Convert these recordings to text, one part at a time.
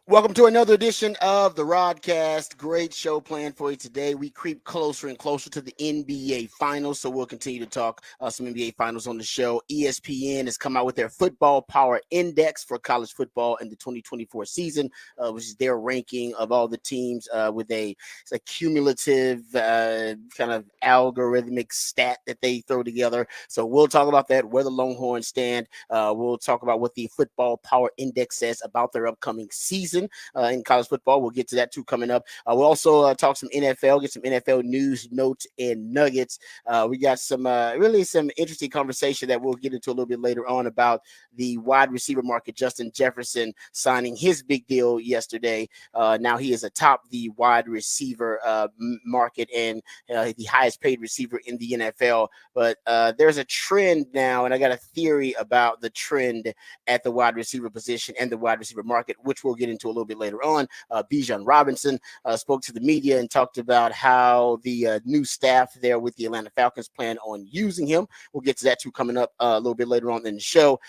Welcome to another edition of the Rodcast. Great show planned for you today. We creep closer and closer to the NBA Finals, so we'll continue to talk some NBA Finals on the show. ESPN has come out with their Football Power Index for college football in the 2024 season, which is their ranking of all the teams with it's a cumulative kind of algorithmic stat that they throw together. So we'll talk about that, where the Longhorns stand. We'll talk about what the Football Power Index says about their upcoming season in college football. We'll get to that too coming up. We'll also talk some NFL, get some NFL news, notes, and nuggets. We got some really some interesting conversation that we'll get into a little bit later on about the wide receiver market. Justin Jefferson signing his big deal yesterday. Now he is atop the wide receiver market and the highest paid receiver in the NFL. But there's a trend now, and I got a theory about the trend at the wide receiver position and the wide receiver market, which we'll get into a little bit later on. Bijan Robinson spoke to the media and talked about how the new staff there with the Atlanta Falcons plan on using him. We'll get to that too coming up a little bit later on in the show.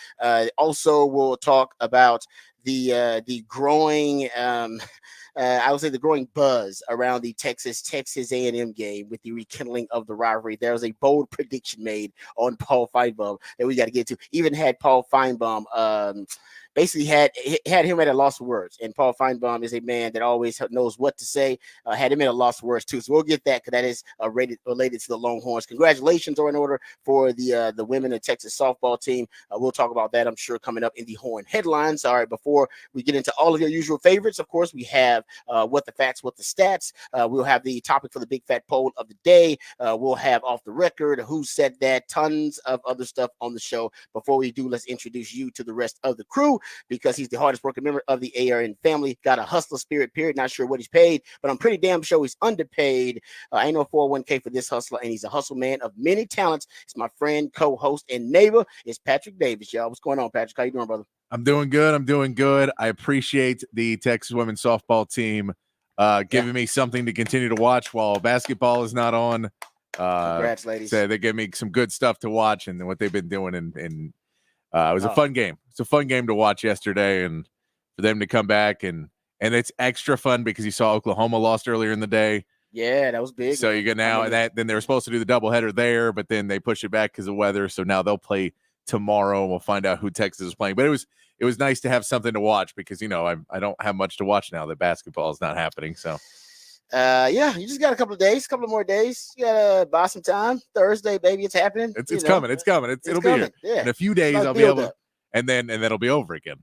Also, we'll talk about the growing I would say the growing buzz around the Texas A&M game with the rekindling of the rivalry. There was a bold prediction made on Paul Feinbaum that we got to get to. Even had Paul Feinbaum basically had him at a loss of words. And Paul Feinbaum is a man that always knows what to say. Had him at a loss of words too. So we'll get that because that is related to the Longhorns. Congratulations are in order for the women of Texas softball team. We'll talk about that, I'm sure, coming up in the Horn headlines. All right, before we get into all of your usual favorites, of course, we have what the facts, what the stats. We'll have the topic for the big fat poll of the day. We'll have off the record, who said that, tons of other stuff on the show. Before we do, let's introduce you to the rest of the crew, because he's the hardest working member of the ARN family. Got a hustler spirit, period. Not sure what he's paid, but I'm pretty damn sure he's underpaid. Ain't no 401k for this hustler, and he's a hustle man of many talents. It's my friend, co-host, and neighbor. It's Patrick Davis, y'all. What's going on, Patrick? How you doing, brother? I'm doing good. I appreciate the Texas women's softball team giving me something to continue to watch while basketball is not on. Congrats, ladies. So they gave me some good stuff to watch and what they've been doing. And it was a fun game. It's a fun game to watch yesterday, and for them to come back. And it's extra fun because you saw Oklahoma lost earlier in the day. Yeah, that was big. So you get now, and then they were supposed to do the doubleheader there, but then they pushed it back because of weather. So now they'll play tomorrow. We'll find out who Texas is playing. But it was nice to have something to watch because, I don't have much to watch now that basketball is not happening. So, yeah, you just got a couple of more days. You gotta buy some time. Thursday, baby, it's happening. It's coming. It'll be here. Yeah. In a few days, I'll be able to, and then it'll be over again.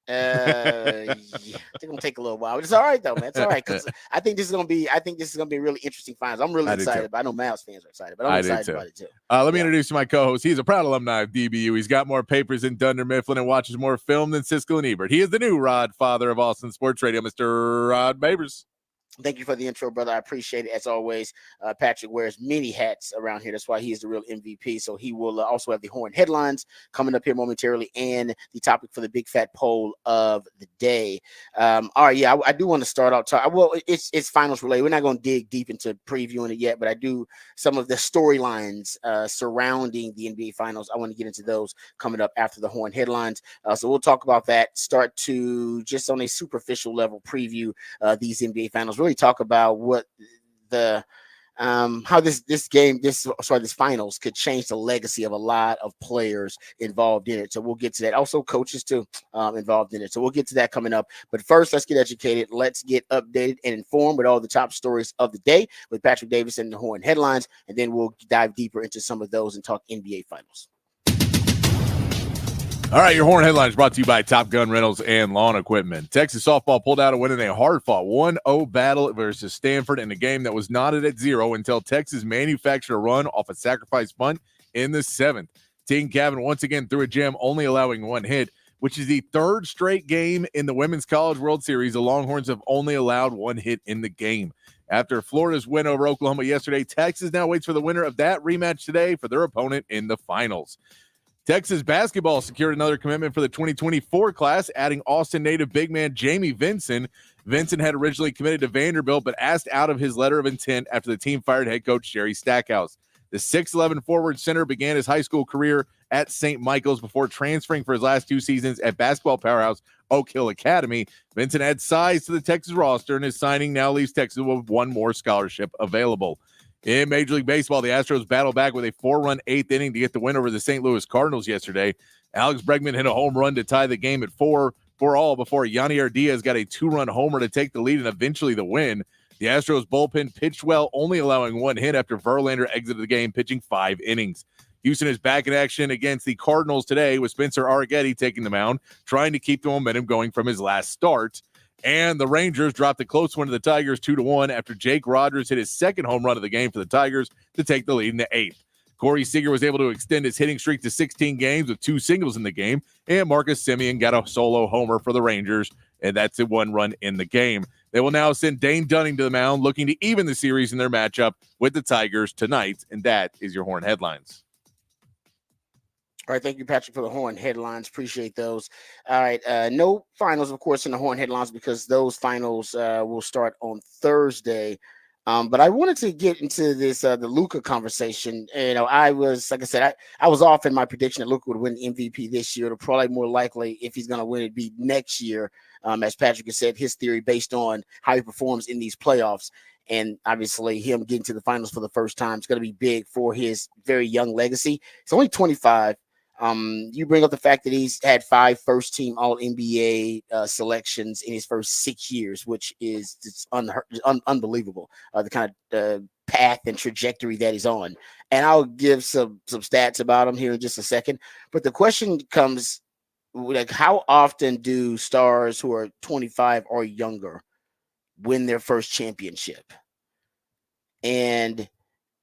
Yeah, it's gonna take a little while, but it's all right though, man. It's all right because I think this is gonna be a really interesting finals. I'm really excited. But I know Mavs fans are excited, but I'm excited about it too. Let me introduce my co-host. He's a proud alumni of DBU. He's got more papers than Dunder Mifflin and watches more film than Siskel and Ebert. He is the new Rod father of Austin Sports Radio, Mr. Rod Babers. Thank you for the intro, brother. I appreciate it. As always, Patrick wears many hats around here. That's why he is the real MVP. So he will also have the Horn headlines coming up here momentarily and the topic for the big fat poll of the day. All right, yeah, I do want to start out. Well, it's finals related. We're not going to dig deep into previewing it yet, but I do some of the storylines surrounding the NBA Finals. I want to get into those coming up after the Horn headlines. So we'll talk about that. Start to just on a superficial level preview these NBA Finals. Really talk about what the how this finals could change the legacy of a lot of players involved in it. So we'll get to that. Also coaches too involved in it. So we'll get to that coming up. But first, let's get educated. Let's get updated and informed with all the top stories of the day with Patrick Davis and the Horn headlines. And then we'll dive deeper into some of those and talk NBA Finals. All right, your Horn headlines brought to you by Top Gun Rentals and Lawn Equipment. Texas softball pulled out a win in a hard-fought 1-0 battle versus Stanford in a game that was knotted at 0 until Texas manufactured a run off a sacrifice bunt in the 7th. Team Gavin once again threw a gem, only allowing one hit, which is the third straight game in the Women's College World Series. The Longhorns have only allowed one hit in the game. After Florida's win over Oklahoma yesterday, Texas now waits for the winner of that rematch today for their opponent in the finals. Texas basketball secured another commitment for the 2024 class, adding Austin native big man Jamie Vinson. Vinson had originally committed to Vanderbilt, but asked out of his letter of intent after the team fired head coach Jerry Stackhouse. The 6'11 forward center began his high school career at St. Michael's before transferring for his last 2 seasons at basketball powerhouse Oak Hill Academy. Vincent adds size to the Texas roster, and his signing now leaves Texas with one more scholarship available. In Major League Baseball, the Astros battled back with a 4-run 8th inning to get the win over the St. Louis Cardinals yesterday. Alex Bregman hit a home run to tie the game at 4-4 before Yanier Diaz got a 2-run homer to take the lead and eventually the win. The Astros bullpen pitched well, only allowing 1 hit after Verlander exited the game, pitching 5 innings. Houston is back in action against the Cardinals today with Spencer Arrighetti taking the mound, trying to keep the momentum going from his last start. And the Rangers dropped a close one to the Tigers 2-1 after Jake Rogers hit his second home run of the game for the Tigers to take the lead in the 8th. Corey Seager was able to extend his hitting streak to 16 games with 2 singles in the game, and Marcus Semien got a solo homer for the Rangers, and that's a 1 run in the game. They will now send Dane Dunning to the mound, looking to even the series in their matchup with the Tigers tonight, and that is your Horn headlines. All right, thank you, Patrick, for the Horn headlines. Appreciate those. All right, no finals, of course, in the Horn headlines because those finals will start on Thursday. But I wanted to get into this the Luka conversation. I was, like I said, I was off in my prediction that Luka would win MVP this year. It'll probably more likely, if he's going to win, it'd be next year. As Patrick has said, his theory based on how he performs in these playoffs. And obviously him getting to the finals for the first time is going to be big for his very young legacy. He's only 25. You bring up the fact that he's had 5 first-team All-NBA selections in his first 6 years, which is just unbelievable, the kind of path and trajectory that he's on. And I'll give some stats about him here in just a second. But the question comes, like, how often do stars who are 25 or younger win their first championship? And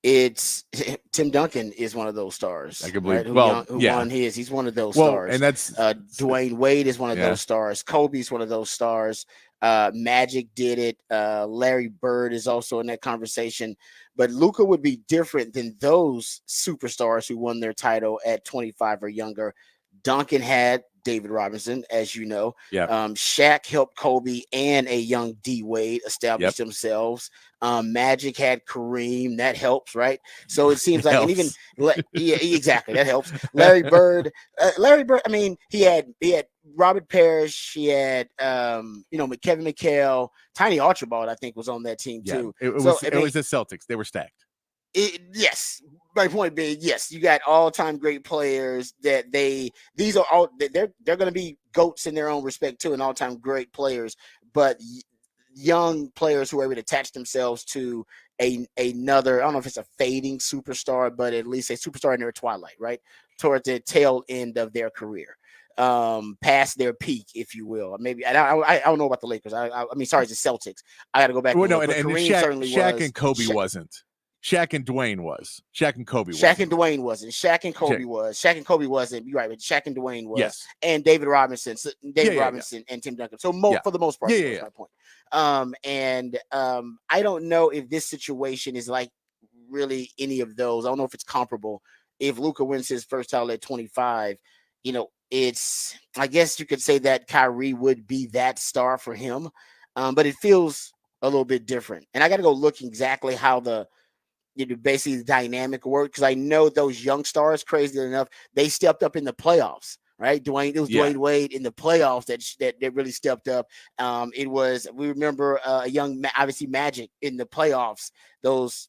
it's Tim Duncan is one of those stars. I can believe. Right? Who won his? He's one of those stars. And that's Dwayne Wade is one of those stars. Kobe's one of those stars. Magic did it. Larry Bird is also in that conversation. But Luka would be different than those superstars who won their title at 25 or younger. Duncan had David Robinson, as you know. Shaq helped Kobe and a young D Wade establish themselves. Magic had Kareem. That helps, right? So it seems like, and even exactly, that helps. Larry Bird. I mean, he had Robert Parrish. He had Kevin McHale. Tiny Archibald, I think, was on that team too. It was the Celtics. They were stacked. Yes, my point being, yes, you got all-time great players that they're going to be GOATs in their own respect too, and all-time great players, but young players who are able to attach themselves to another, I don't know if it's a fading superstar, but at least a superstar in their twilight, right? Towards the tail end of their career. Past their peak, if you will. Maybe I don't know about the Lakers. I mean, sorry, it's the Celtics. I got to go back. Well, no, and Shaq and Kobe wasn't. Shaq and Dwayne was. Shaq and Kobe wasn't. Shaq and Dwayne wasn't. Shaq and Kobe was. Shaq and Kobe wasn't. You're right, but Shaq and Dwayne was. Yes. And David Robinson. Robinson and Tim Duncan. So for the most part, that's my point. I don't know if this situation is like really any of those. I don't know if it's comparable. If Luka wins his first title at 25, it's, I guess you could say that Kyrie would be that star for him. But it feels a little bit different. And I got to go look exactly how basically the dynamic work, because I know those young stars, crazy enough, they stepped up in the playoffs, right? Dwayne Wade in the playoffs that really stepped up. We remember a young, obviously Magic in the playoffs, those,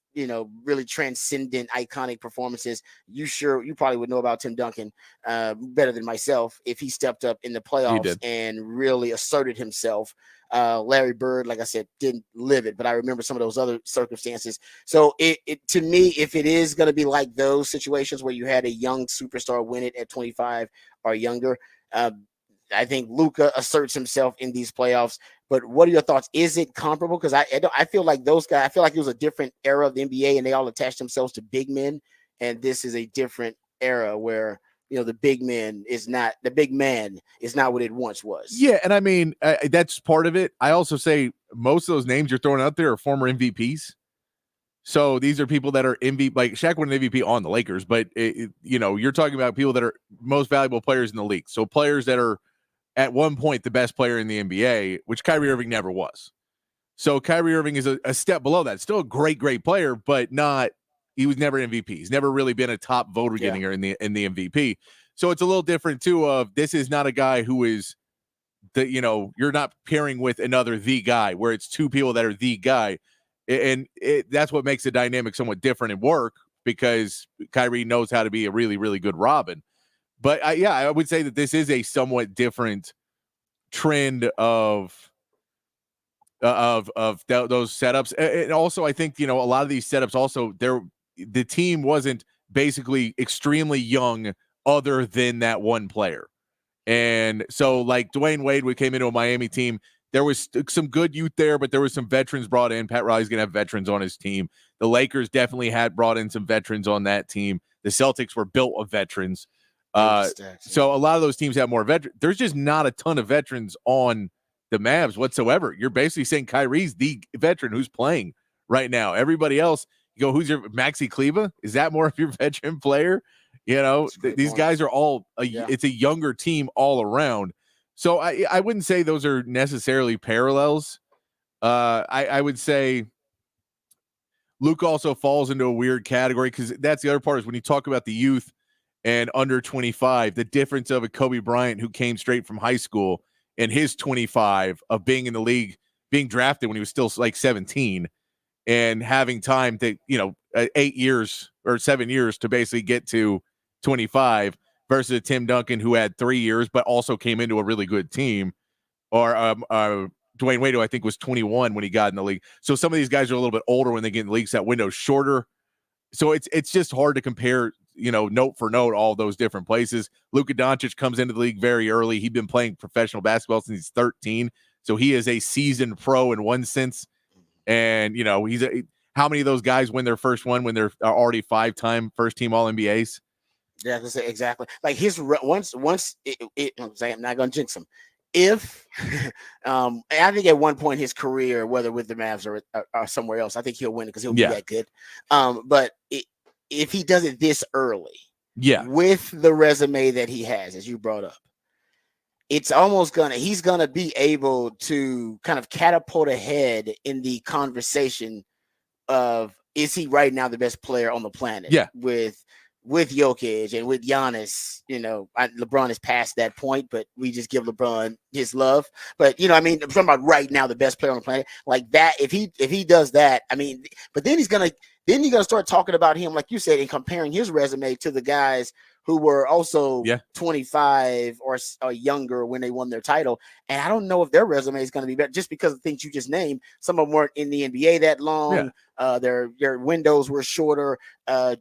really transcendent, iconic performances. You probably would know about Tim Duncan better than myself if he stepped up in the playoffs and really asserted himself. Larry Bird, like I said, didn't live it, but I remember some of those other circumstances. So it to me, if it is going to be like those situations where you had a young superstar win it at 25 or younger, I think Luka asserts himself in these playoffs. But what are your thoughts? Is it comparable? Because I feel like those guys, I feel like it was a different era of the NBA and they all attached themselves to big men. And this is a different era where, the big man is not what it once was. Yeah. And I mean, that's part of it. I also say most of those names you're throwing out there are former MVPs. So these are people that are MVP, like Shaq won an MVP on the Lakers, but you're talking about people that are most valuable players in the league. So players that are at one point the best player in the NBA, which Kyrie Irving never was. So Kyrie Irving is a step below that. Still a great, great player, but not he was never MVP. He's never really been a top voter getter in the MVP. So it's a little different too. Of this is not a guy who is you're not pairing with another the guy where it's two people that are the guy, and that's what makes the dynamic somewhat different and work because Kyrie knows how to be a really, really good Robin. But I would say that this is a somewhat different trend of those setups. And also, I think, a lot of these setups also the team wasn't basically extremely young other than that one player. And so like Dwayne Wade, we came into a Miami team. There was some good youth there, but there was some veterans brought in. Pat Riley's going to have veterans on his team. The Lakers definitely had brought in some veterans on that team. The Celtics were built of veterans. So a lot of those teams have more veterans. There's just not a ton of veterans on the Mavs whatsoever. You're basically saying Kyrie's the veteran who's playing right now. Everybody else, you go, who's your Maxi Kleba? Is that more of your veteran player? These guys are all it's a younger team all around. So I wouldn't say those are necessarily parallels. I would say Luke also falls into a weird category because that's the other part is when you talk about the youth and under 25, the difference of a Kobe Bryant who came straight from high school and his 25 of being in the league, being drafted when he was still like 17 and having time to, 8 years or 7 years to basically get to 25 versus a Tim Duncan who had 3 years, but also came into a really good team, or Dwayne Wade, who I think was 21 when he got in the league. So some of these guys are a little bit older when they get in the league. So that window's shorter. So it's just hard to compare, note for note, all those different places. Luka Doncic comes into the league very early. He'd been playing professional basketball since he's 13. So he is a seasoned pro in one sense. And, how many of those guys win their first one when they're already 5-time first team All-NBAs? Yeah, exactly. Like his once I'm not going to jinx him. If I think at one point in his career, whether with the Mavs or somewhere else, I think he'll win because he'll be that good. But if he does it this early, with the resume that he has, as you brought up, it's almost he's gonna be able to kind of catapult ahead in the conversation of, is he right now the best player on the planet? Yeah. With Jokic and with Giannis, LeBron is past that point, but we just give LeBron his love. But I'm talking about right now the best player on the planet, like that. If he does that, but then you're gonna start talking about him, like you said, and comparing his resume to the guys who were also 25 or younger when they won their title. And I don't know if their resume is going to be better just because of things you just named. Some of them weren't in the NBA that long. Their windows were shorter,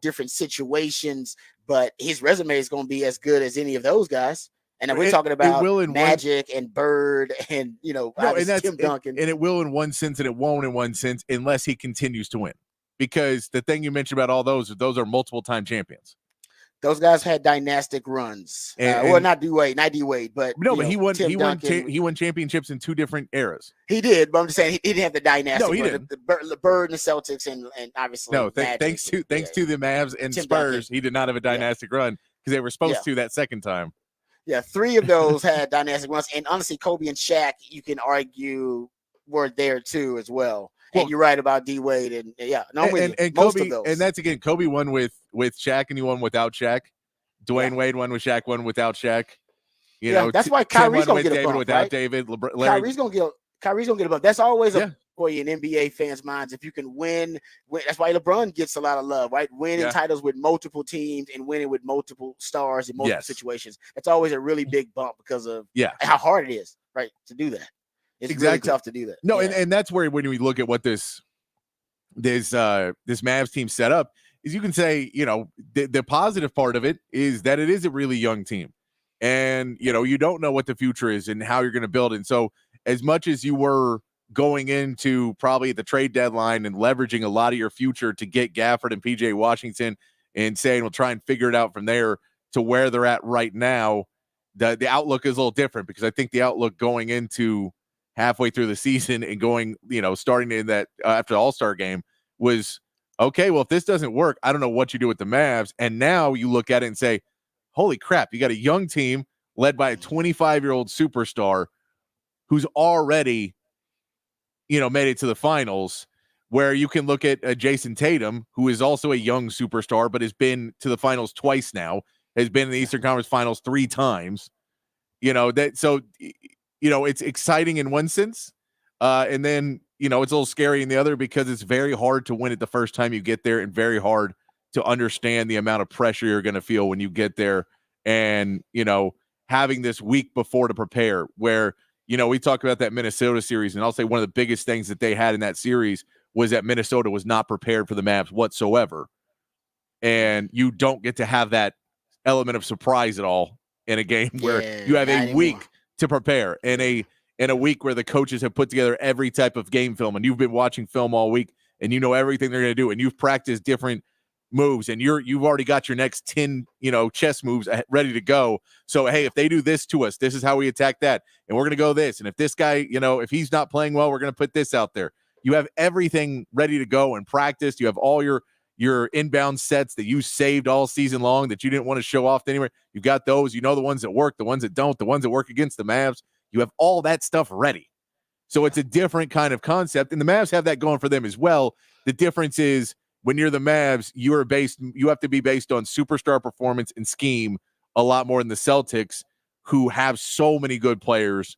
different situations, but his resume is going to be as good as any of those guys. And we're talking about Magic and Bird and, Tim Duncan. And it will in one sense and it won't in one sense unless he continues to win. Because the thing you mentioned about all those are multiple time champions. Those guys had dynastic runs. Not D Wade, but no, but he won championships in two different eras. He did, but I'm just saying he didn't have the dynastic. No, he didn't. The Bird and the Celtics and obviously thanks to the Mavs and Tim Spurs, Duncan. He did not have a dynastic run because they were supposed to that second time. Yeah, 3 of those had dynastic runs, and honestly, Kobe and Shaq, you can argue, were there too as well. And you're right about D Wade, and and most Kobe, of those. And that's again, Kobe won with Shaq, and he won without Shaq. Dwayne Wade won with Shaq, won without Shaq. That's why Kyrie's gonna get a bump, without right? David. Kyrie's gonna get a bump. That's always a boy in NBA fans' minds. If you can win, that's why LeBron gets a lot of love, right? Winning titles with multiple teams and winning with multiple stars in multiple situations. That's always a really big bump because of how hard it is, right, to do that. It's really tough to do that. No, and that's where when we look at what this Mavs team set up is, you can say, the positive part of it is that it is a really young team, and you don't know what the future is and how you're going to build it. And so as much as you were going into probably the trade deadline and leveraging a lot of your future to get Gafford and PJ Washington and saying we'll try and figure it out from there to where they're at right now, the outlook is a little different, because I think the outlook going into halfway through the season and going, starting in that after the All-Star game was, okay, well, if this doesn't work, I don't know what you do with the Mavs. And now you look at it and say, holy crap, you got a young team led by a 25-year-old superstar who's already, made it to the finals where you can look at Jason Tatum, who is also a young superstar, but has been to the finals twice now, has been in the Eastern Conference Finals 3 times. So it's exciting in one sense, and then it's a little scary in the other, because it's very hard to win it the first time you get there, and very hard to understand the amount of pressure you're going to feel when you get there, and having this week before to prepare, where we talk about that Minnesota series, and I'll say one of the biggest things that they had in that series was that Minnesota was not prepared for the Mavs whatsoever, and you don't get to have that element of surprise at all in a game where you have a week to prepare, and in a week where the coaches have put together every type of game film, and you've been watching film all week, and you know everything they're going to do, and you've practiced different moves, and you've already got your next 10 chess moves ready to go. So hey, if they do this to us, this is how we attack that, and we're going to go this, and if this guy if he's not playing well, we're going to put this out there. You have everything ready to go and practice. You have all your inbound sets that you saved all season long that you didn't want to show off to anywhere. You've got those, the ones that work, the ones that don't, the ones that work against the Mavs. You have all that stuff ready. So it's a different kind of concept, and the Mavs have that going for them as well. The difference is, when you're the Mavs, you have to be based on superstar performance and scheme a lot more than the Celtics, who have so many good players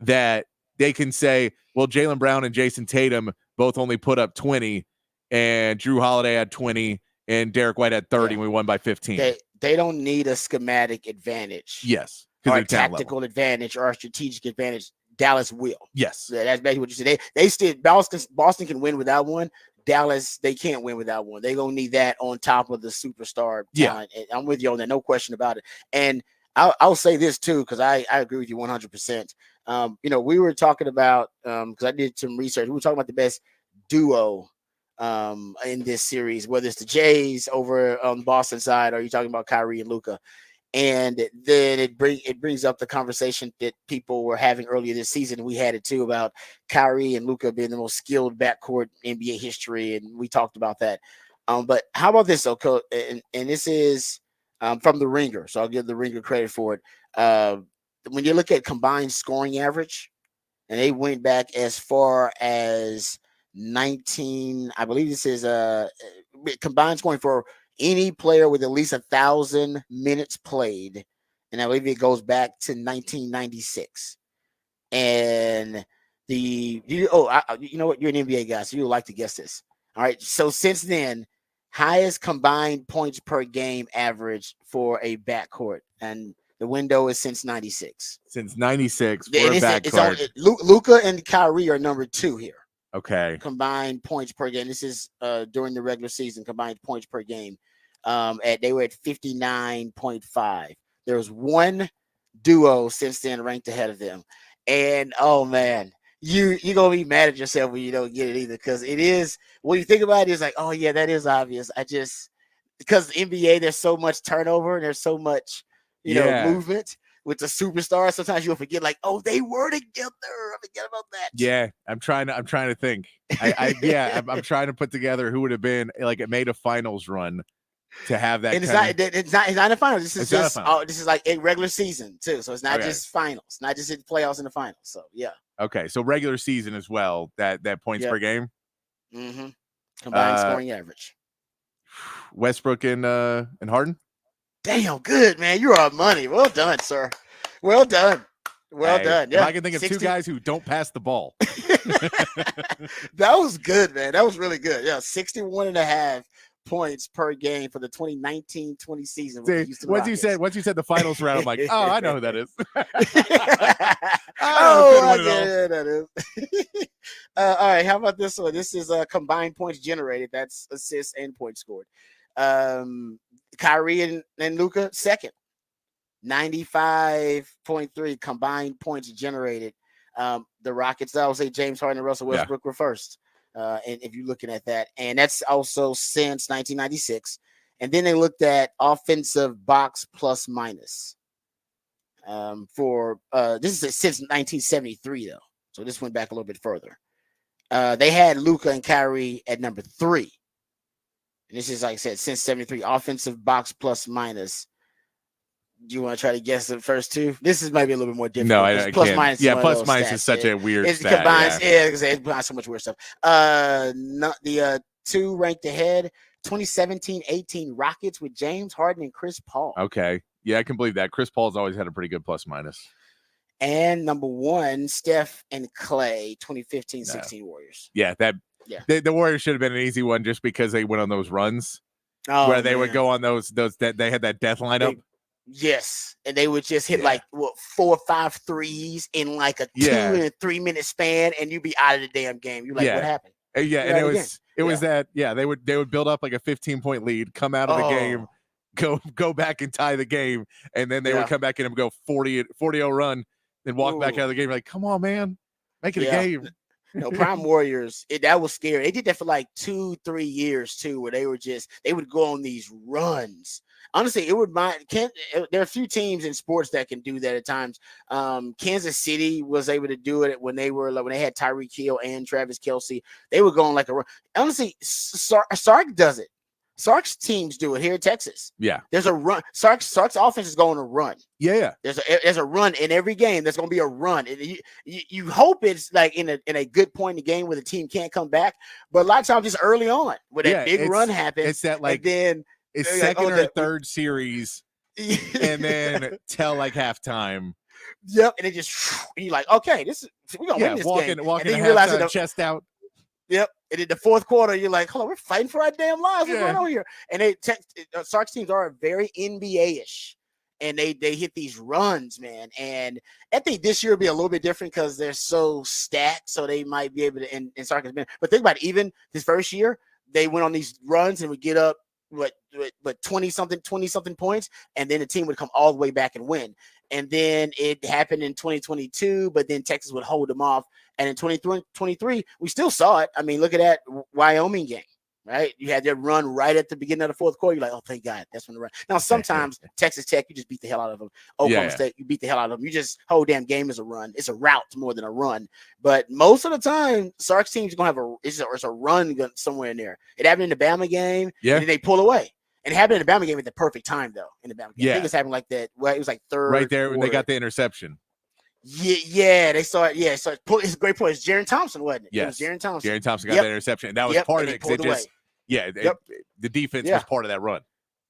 that they can say, well, Jaylen Brown and Jason Tatum both only put up 20, and Drew Holiday had 20, and Derek White had 30, and we won by 15. They don't need a schematic advantage. Yes. Or a tactical advantage or a strategic advantage. Dallas will. Yes. That's basically what you said. They still Boston can win without one. Dallas, they can't win without one. They're going to need that on top of the superstar talent. And I'm with you on that. No question about it. And I'll say this too, because I agree with you 100%. We were talking about, because I did some research, we were talking about the best duo in this series, whether it's the Jays over on the Boston side, or you're talking about Kyrie and Luka. And then it brings up the conversation that people were having earlier this season. We had it too, about Kyrie and Luka being the most skilled backcourt in NBA history, and we talked about that. But how about this, though? And this is from the Ringer, so I'll give the Ringer credit for it. When you look at combined scoring average, and they went back as far as 19, I believe this is combined scoring for any player with at least 1,000 minutes played, and I believe it goes back to 1996. And you know what? You're an NBA guy, so you would like to guess this. All right. So since then, highest combined points per game average for a backcourt, and the window is since 96. Since 96 for a backcourt. Luka and Kyrie are number 2 here. Okay. Combined points per game. This is during the regular season. Combined points per game. They were at 59.5. There was one duo since then ranked ahead of them, and oh man, you're gonna be mad at yourself when you don't get it either, because it is, when you think about it, it's like, oh yeah, that is obvious. Because the NBA, there's so much turnover and there's so much movement with the superstars. Sometimes you'll forget, like, oh, they were together. I forget about that. Yeah, I'm trying to think. I'm trying to put together who would have been, like, it made a finals run to have that. And it's not a finals. This is this is like a regular season too. So it's not just finals, not just in playoffs in the finals. So yeah. Okay, so regular season as well. That points per game. Mm-hmm. Combined scoring average. Westbrook and Harden. Damn good, man. You are money. Well done, sir. Well done. Well done. Yeah. If I can think of 2 guys who don't pass the ball. That was good, man. That was really good. Yeah, 61.5 points per game for the 2019-20 season. Once you said the finals round, I'm like, oh, I know who that is. That is. All right, how about this one? This is combined points generated. That's assists and points scored. Kyrie and Luka second, 95.3 combined points generated. The Rockets, I would say James Harden and Russell Westbrook were first. And if you're looking at that, and that's also since 1996. And then they looked at offensive box plus minus for this is since 1973 though, so this went back a little bit further. They had Luka and Kyrie at number 3, and this is, like I said, since 73 offensive box plus minus. Do you want to try to guess the first two? This is maybe a little bit more difficult. No, because I plus can't. minus. Yeah, Is one plus of those minus stats. is such a weird It stat. combines. Yeah. Because it combines so much weird stuff. Not the two ranked ahead. 2017-18 Rockets with James Harden and Chris Paul. Okay. Yeah, I can believe that. Chris Paul's always had a pretty good plus minus. And number one, Steph and Clay, 2015-16 Warriors. Yeah, the Warriors should have been an easy one just because they went on those runs where they would go on those that they had that death lineup. Yes, and they would just hit 4 or 5 threes in like a 2 and a 3 minute span, and you'd be out of the damn game. You're like, what happened? Yeah, and it was that. Yeah, they would build up like a 15-point lead, come out of the game, go back and tie the game, and then they would come back in and go 40-0 run, then walk back out of the game. Like, come on, man, make it a game. No, Prime Warriors, that was scary. They did that for like 2-3 years too, where they would go on these runs. Honestly, there are a few teams in sports that can do that at times. Kansas City was able to do it when they had Tyreek Hill and Travis Kelce. They were going like a run. Honestly, Sark does it. Sark's teams do it here in Texas. Yeah, there's a run. Sark's offense is going to run. Yeah. There's a run in every game. There's going to be a run. You hope it's like in a good point in the game where the team can't come back, but a lot of times it's early on where that big run happens. It's that like then it's second or third series, and then till like halftime. Yep, and it just you're like, okay, we're gonna win this game. Walking, and then you realize chest out. Yep. And in the fourth quarter, you're like, hold on, we're fighting for our damn lives. What's going on here? And Sark's teams are very NBA-ish. And they hit these runs, man. And I think this year will be a little bit different because they're so stacked. So they might be able to, and Sark has been. But think about it, even this first year, they went on these runs and would get up, 20-something points. And then the team would come all the way back and win. And then it happened in 2022, but then Texas would hold them off. And in 2023, we still saw it. I mean, look at that Wyoming game, right? You had that run right at the beginning of the fourth quarter. You're like, oh, thank God, that's when the run. Now, sometimes Texas Tech, you just beat the hell out of them. Oklahoma State, you beat the hell out of them. You just, whole damn game is a run. It's a route more than a run. But most of the time, Sark's team's going to have it's a run somewhere in there. It happened in the Bama game, and then they pull away. And it happened in the Bama game at the perfect time, though, in the Bama game. I think it's happening like that. Well, it was like third. Right there when they got the interception. Yeah, they saw it. Yeah, so it's a great point. It's Jaron Thompson, wasn't it? Yes. It was Jaron Thompson. Jaron Thompson got that interception. And that was part of it because the defense was part of that run.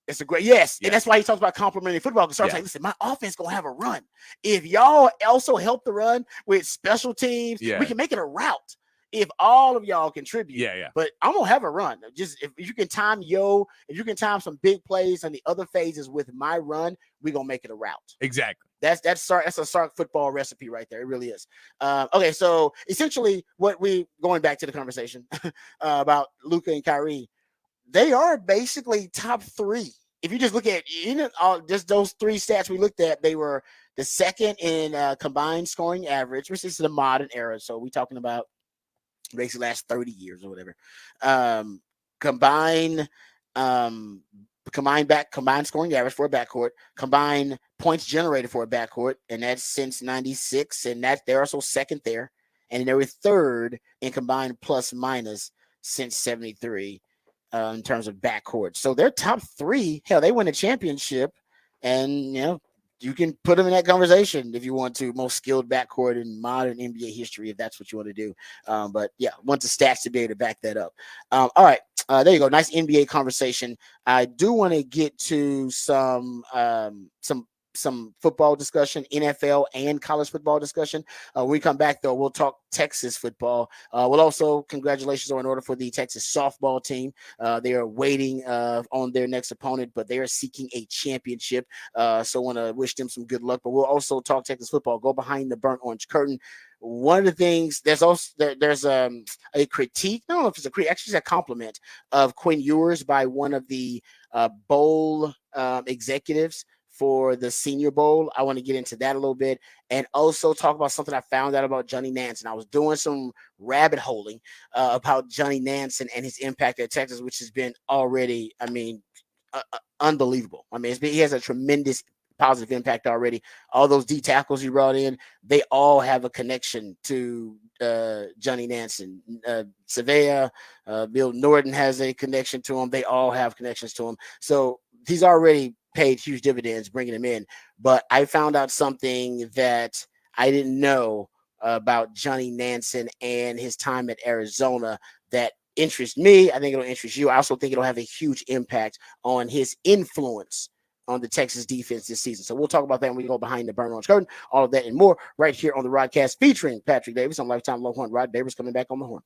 It's a great, and that's why he talks about complimentary football. Because Sark's like, listen, my offense gonna have a run. If y'all also help the run with special teams, we can make it a route. If all of y'all contribute, but I'm gonna have a run. Just if you can time some big plays on the other phases with my run, we're gonna make it a route. Exactly. That's a Sark football recipe right there. It really is. Okay, so essentially, going back to the conversation about Luka and Kyrie, they are basically top 3. If you just look at just those 3 stats we looked at, they were the second in combined scoring average, which is the modern era. So we're talking about basically last 30 years or whatever. Combined scoring average for a backcourt, combined points generated for a backcourt, and that's since 96, and they're also second there, and they were third in combined plus minus since 73 in terms of backcourt. So they're top 3. Hell, they win a championship, and you can put them in that conversation if you want to. Most skilled backcourt in modern NBA history, if that's what you want to do. But yeah, want the stats to be able to back that up. All right, there you go. Nice NBA conversation. I do want to get to some football discussion, NFL and college football discussion. When we come back, though, we'll talk Texas football. We'll also, congratulations are in order for the Texas softball team. They are waiting on their next opponent, but they are seeking a championship. So I want to wish them some good luck. But we'll also talk Texas football, go behind the burnt orange curtain. One of the things, there's a critique. I don't know if it's a critique, actually it's a compliment of Quinn Ewers by one of the bowl executives for the Senior Bowl. I want to get into that a little bit and also talk about something I found out about Johnny Nance. And I was doing some rabbit holing about Johnny Nance and his impact at Texas, which has been already, unbelievable. He has a tremendous positive impact already. All those D tackles he brought in, they all have a connection to Johnny Nance. And Savea, Bill Norton has a connection to him. They all have connections to him. So he's already paid huge dividends bringing him in. But I found out something that I didn't know about Johnny Nansen and his time at Arizona that interests me. I think it'll interest you. I also think it'll have a huge impact on his influence on the Texas defense this season. So we'll talk about that when we go behind the burn orange curtain. All of that and more right here on the Rodcast featuring Patrick Davis on Lifetime Longhorn. Rod Davis coming back on the horn.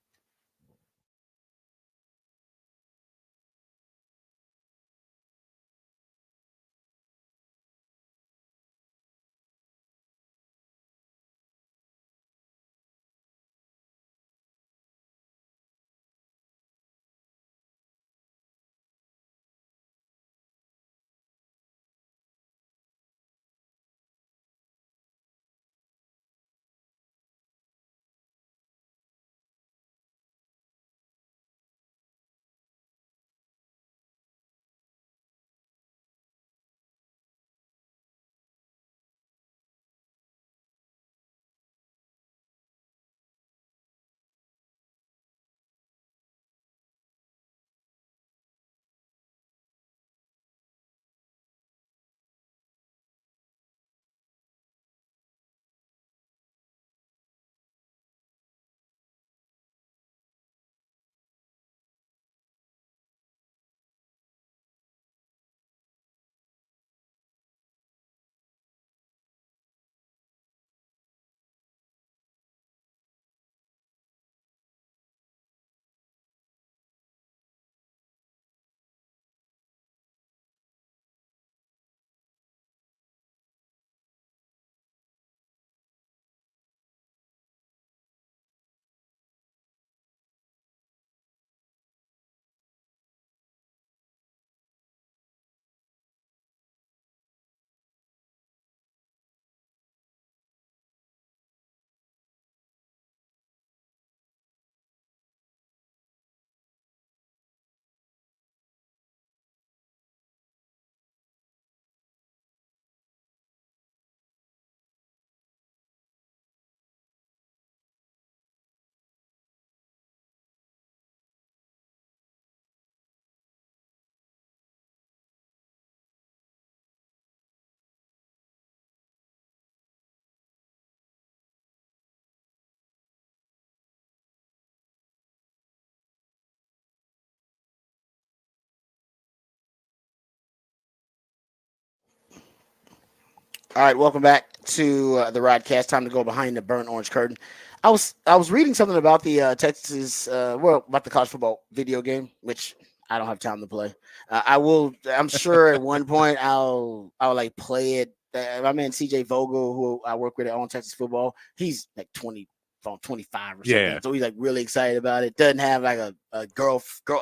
All right, welcome back to the Rodcast. Time to go behind the burnt orange curtain. I was reading something about the Texas about the college football video game, which I don't have time to play. I will. I'm sure at one point I'll like play it. My man CJ Vogel, who I work with on Texas football, he's like 25 or something. Yeah. So he's like really excited about it. Doesn't have like a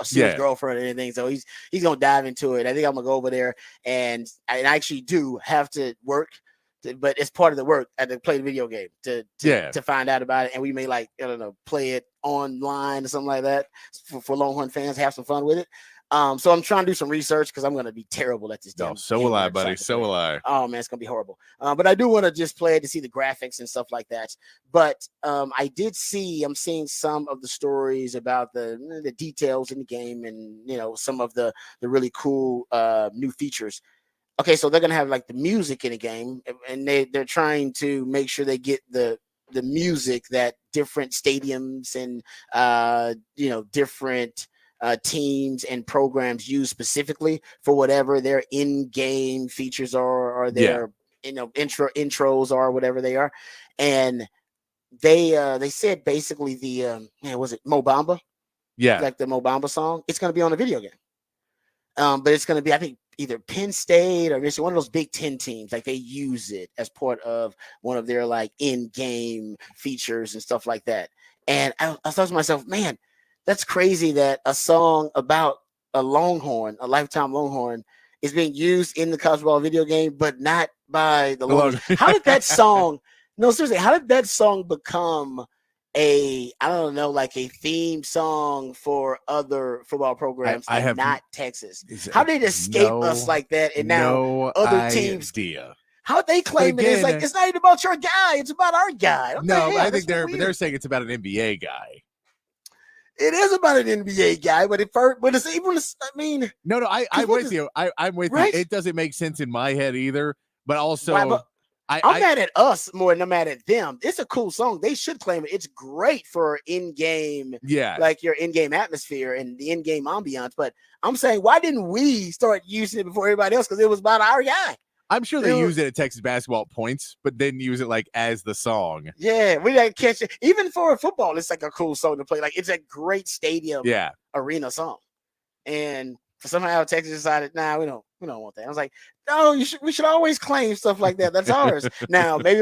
serious girlfriend or anything. So he's gonna dive into it. I think I'm gonna go over there and I actually do have to work. But it's part of the work to play the video game to find out about it, and we may like I don't know play it online or something like that for Longhorn fans, have some fun with it. So I'm trying to do some research because I'm gonna be terrible at this. No, so will I, buddy. So will I. Oh man, it's gonna be horrible. But I do want to just play it to see the graphics and stuff like that. But I'm seeing some of the stories about the details in the game, and some of the really cool new features. Okay, so they're gonna have like the music in the game, and they're trying to make sure they get the music that different stadiums and different teams and programs use specifically for whatever their in-game features are or their intros are, whatever they are. And they said basically the was it Mo Bamba? Yeah, like the Mo Bamba song. It's gonna be on a video game. But it's going to be, I think, either Penn State or Michigan, one of those Big Ten teams. Like they use it as part of one of their like in-game features and stuff like that. And I thought to myself, man, that's crazy that a song about a Longhorn, a lifetime Longhorn, is being used in the college football video game, but not by the Longhorns. How did that song? No, seriously, how did that song become I don't know, like a theme song for other football programs and not Texas? How did it escape us like that? And now other teams, how they claim it is like it's not even about your guy, it's about our guy. No, but I think they're saying it's about an NBA guy. It is about an NBA guy, but it's even. I mean, No, I'm with you. I'm with you. right? It doesn't make sense in my head either. But Why? also, But I'm mad at us more than I'm mad at them. It's a cool song. They should claim it. It's great for in-game, yeah, like your in-game atmosphere and the in-game ambiance. But I'm saying, why didn't we start using it before everybody else? Because it was about our guy. I'm sure they use it at Texas basketball at points, but didn't use it like as the song. Yeah, we didn't catch it. Even for football, it's like a cool song to play. Like it's a great stadium arena song. And somehow Texas decided, nah, we don't want that. I was like, no, we should always claim stuff like that. That's ours. Now, maybe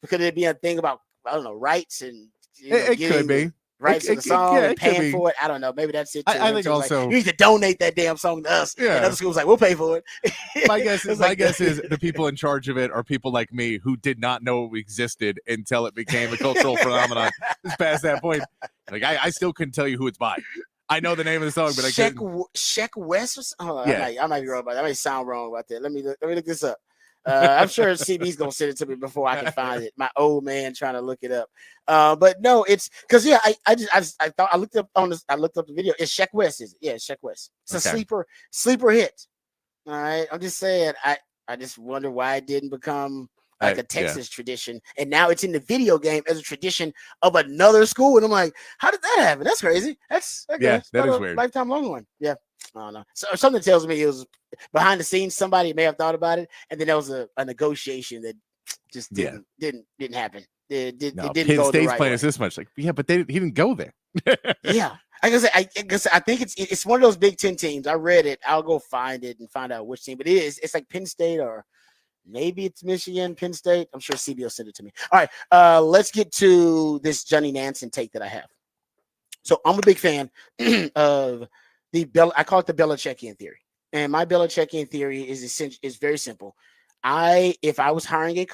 could it be a thing about, I don't know, rights and it could be rights to the song and paying for it. I don't know. Maybe that's it too. I think also like, you need to donate that damn song to us. Yeah. And other schools like, we'll pay for it. My guess is the people in charge of it are people like me who did not know it existed until it became a cultural phenomenon. It's past that point. Like I still couldn't tell you who it's by. I know the name of the song, but I couldn't. Sheck West or something? I might be wrong about that. I might sound wrong about that. Let me look this up. I'm sure CB's gonna send it to me before I can find it. My old man trying to look it up. But no, it's because I thought I looked up the video. It's Sheck West, is it? Yeah, Sheck West. It's a sleeper hit. All right. I'm just saying I just wonder why it didn't become like a Texas tradition, and now it's in the video game as a tradition of another school. And I'm like, how did that happen? That's crazy. That is weird. Lifetime long one. Yeah. I don't know. So something tells me it was behind the scenes. Somebody may have thought about it, and then there was a negotiation that just didn't happen. It didn't Penn go State's the right playing way. us this much. Like, yeah, but he didn't go there. Yeah. I think it's one of those Big Ten teams. I read it. I'll go find it and find out which team. But it's like Penn State or maybe it's Michigan, Penn State. I'm sure CB will send it to me. All right. Let's get to this Johnny Nansen take that I have. So I'm a big fan of I call it the Belichickian theory. And my Belichickian theory is very simple. If I was hiring a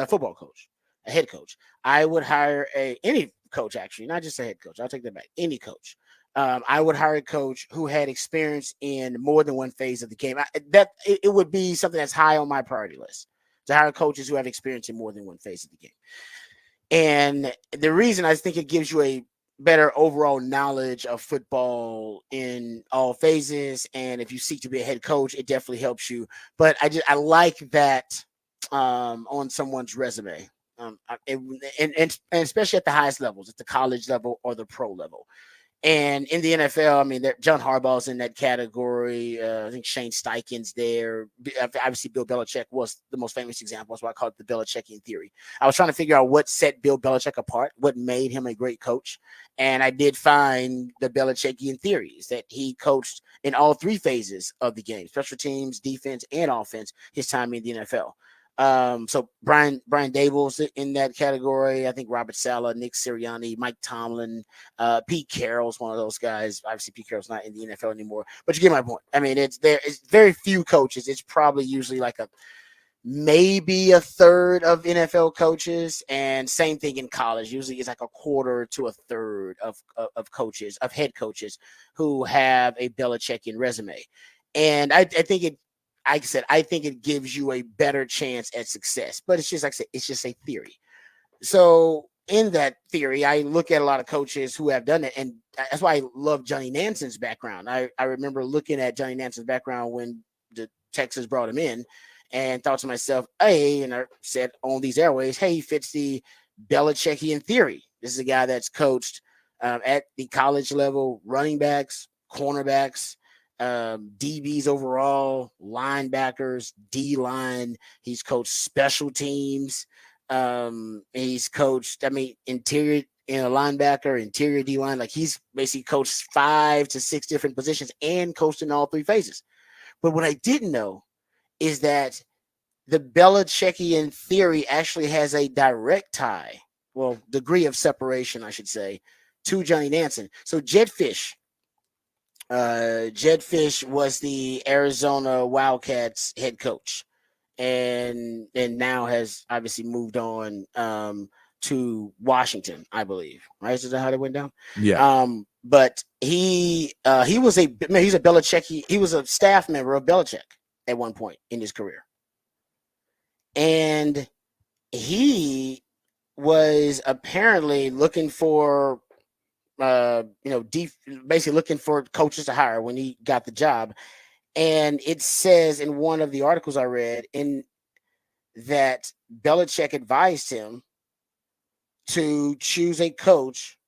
football coach, a head coach, I would hire any coach, actually, not just a head coach. I'll take that back. Any coach. I would hire a coach who had experience in more than one phase of the game. It would be something that's high on my priority list to hire coaches who have experience in more than one phase of the game. And the reason I think it gives you a better overall knowledge of football in all phases, and if you seek to be a head coach, it definitely helps you. But I like that on someone's resume. And especially at the highest levels, at the college level or the pro level. And in the NFL, I mean, John Harbaugh's in that category. I think Shane Steichen's there. Obviously, Bill Belichick was the most famous example. That's why I call it the Belichickian theory. I was trying to figure out what set Bill Belichick apart, what made him a great coach. And I did find the Belichickian theories that he coached in all three phases of the game, special teams, defense, and offense, his time in the NFL. So Brian Dable's in that category. I think Robert Saleh, Nick Sirianni, Mike Tomlin, Pete Carroll's one of those guys. Obviously, Pete Carroll's not in the NFL anymore, but you get my point. I mean, it's very few coaches. It's probably usually like maybe a third of NFL coaches, and same thing in college. Usually, it's like a quarter to a third of coaches, of head coaches who have a Belichickian resume, and I think it. Like I said, I think it gives you a better chance at success, but it's just like I said, it's just a theory. So in that theory, I look at a lot of coaches who have done it, and that's why I love Johnny Nansen's background. I remember looking at Johnny Nansen's background when the Texas brought him in, and thought to myself, hey, and I said on these airways, hey, he fits the Belichickian theory. This is a guy that's coached at the college level, running backs, cornerbacks, DBs overall, linebackers, D-line. He's coached special teams. He's coached, interior in a linebacker, interior D-line. Like he's basically coached 5 to 6 different positions and coached in all three phases. But what I didn't know is that the Belichickian theory actually has a direct tie, degree of separation, I should say, to Johnny Nansen. So Jed Fish was the Arizona Wildcats head coach, and now has obviously moved on to Washington, I believe. Right? Is that how that went down? Yeah. But he's a Belichick. He was a staff member of Belichick at one point in his career, and he was apparently looking for basically looking for coaches to hire when he got the job. And it says in one of the articles I read in that Belichick advised him to choose a coach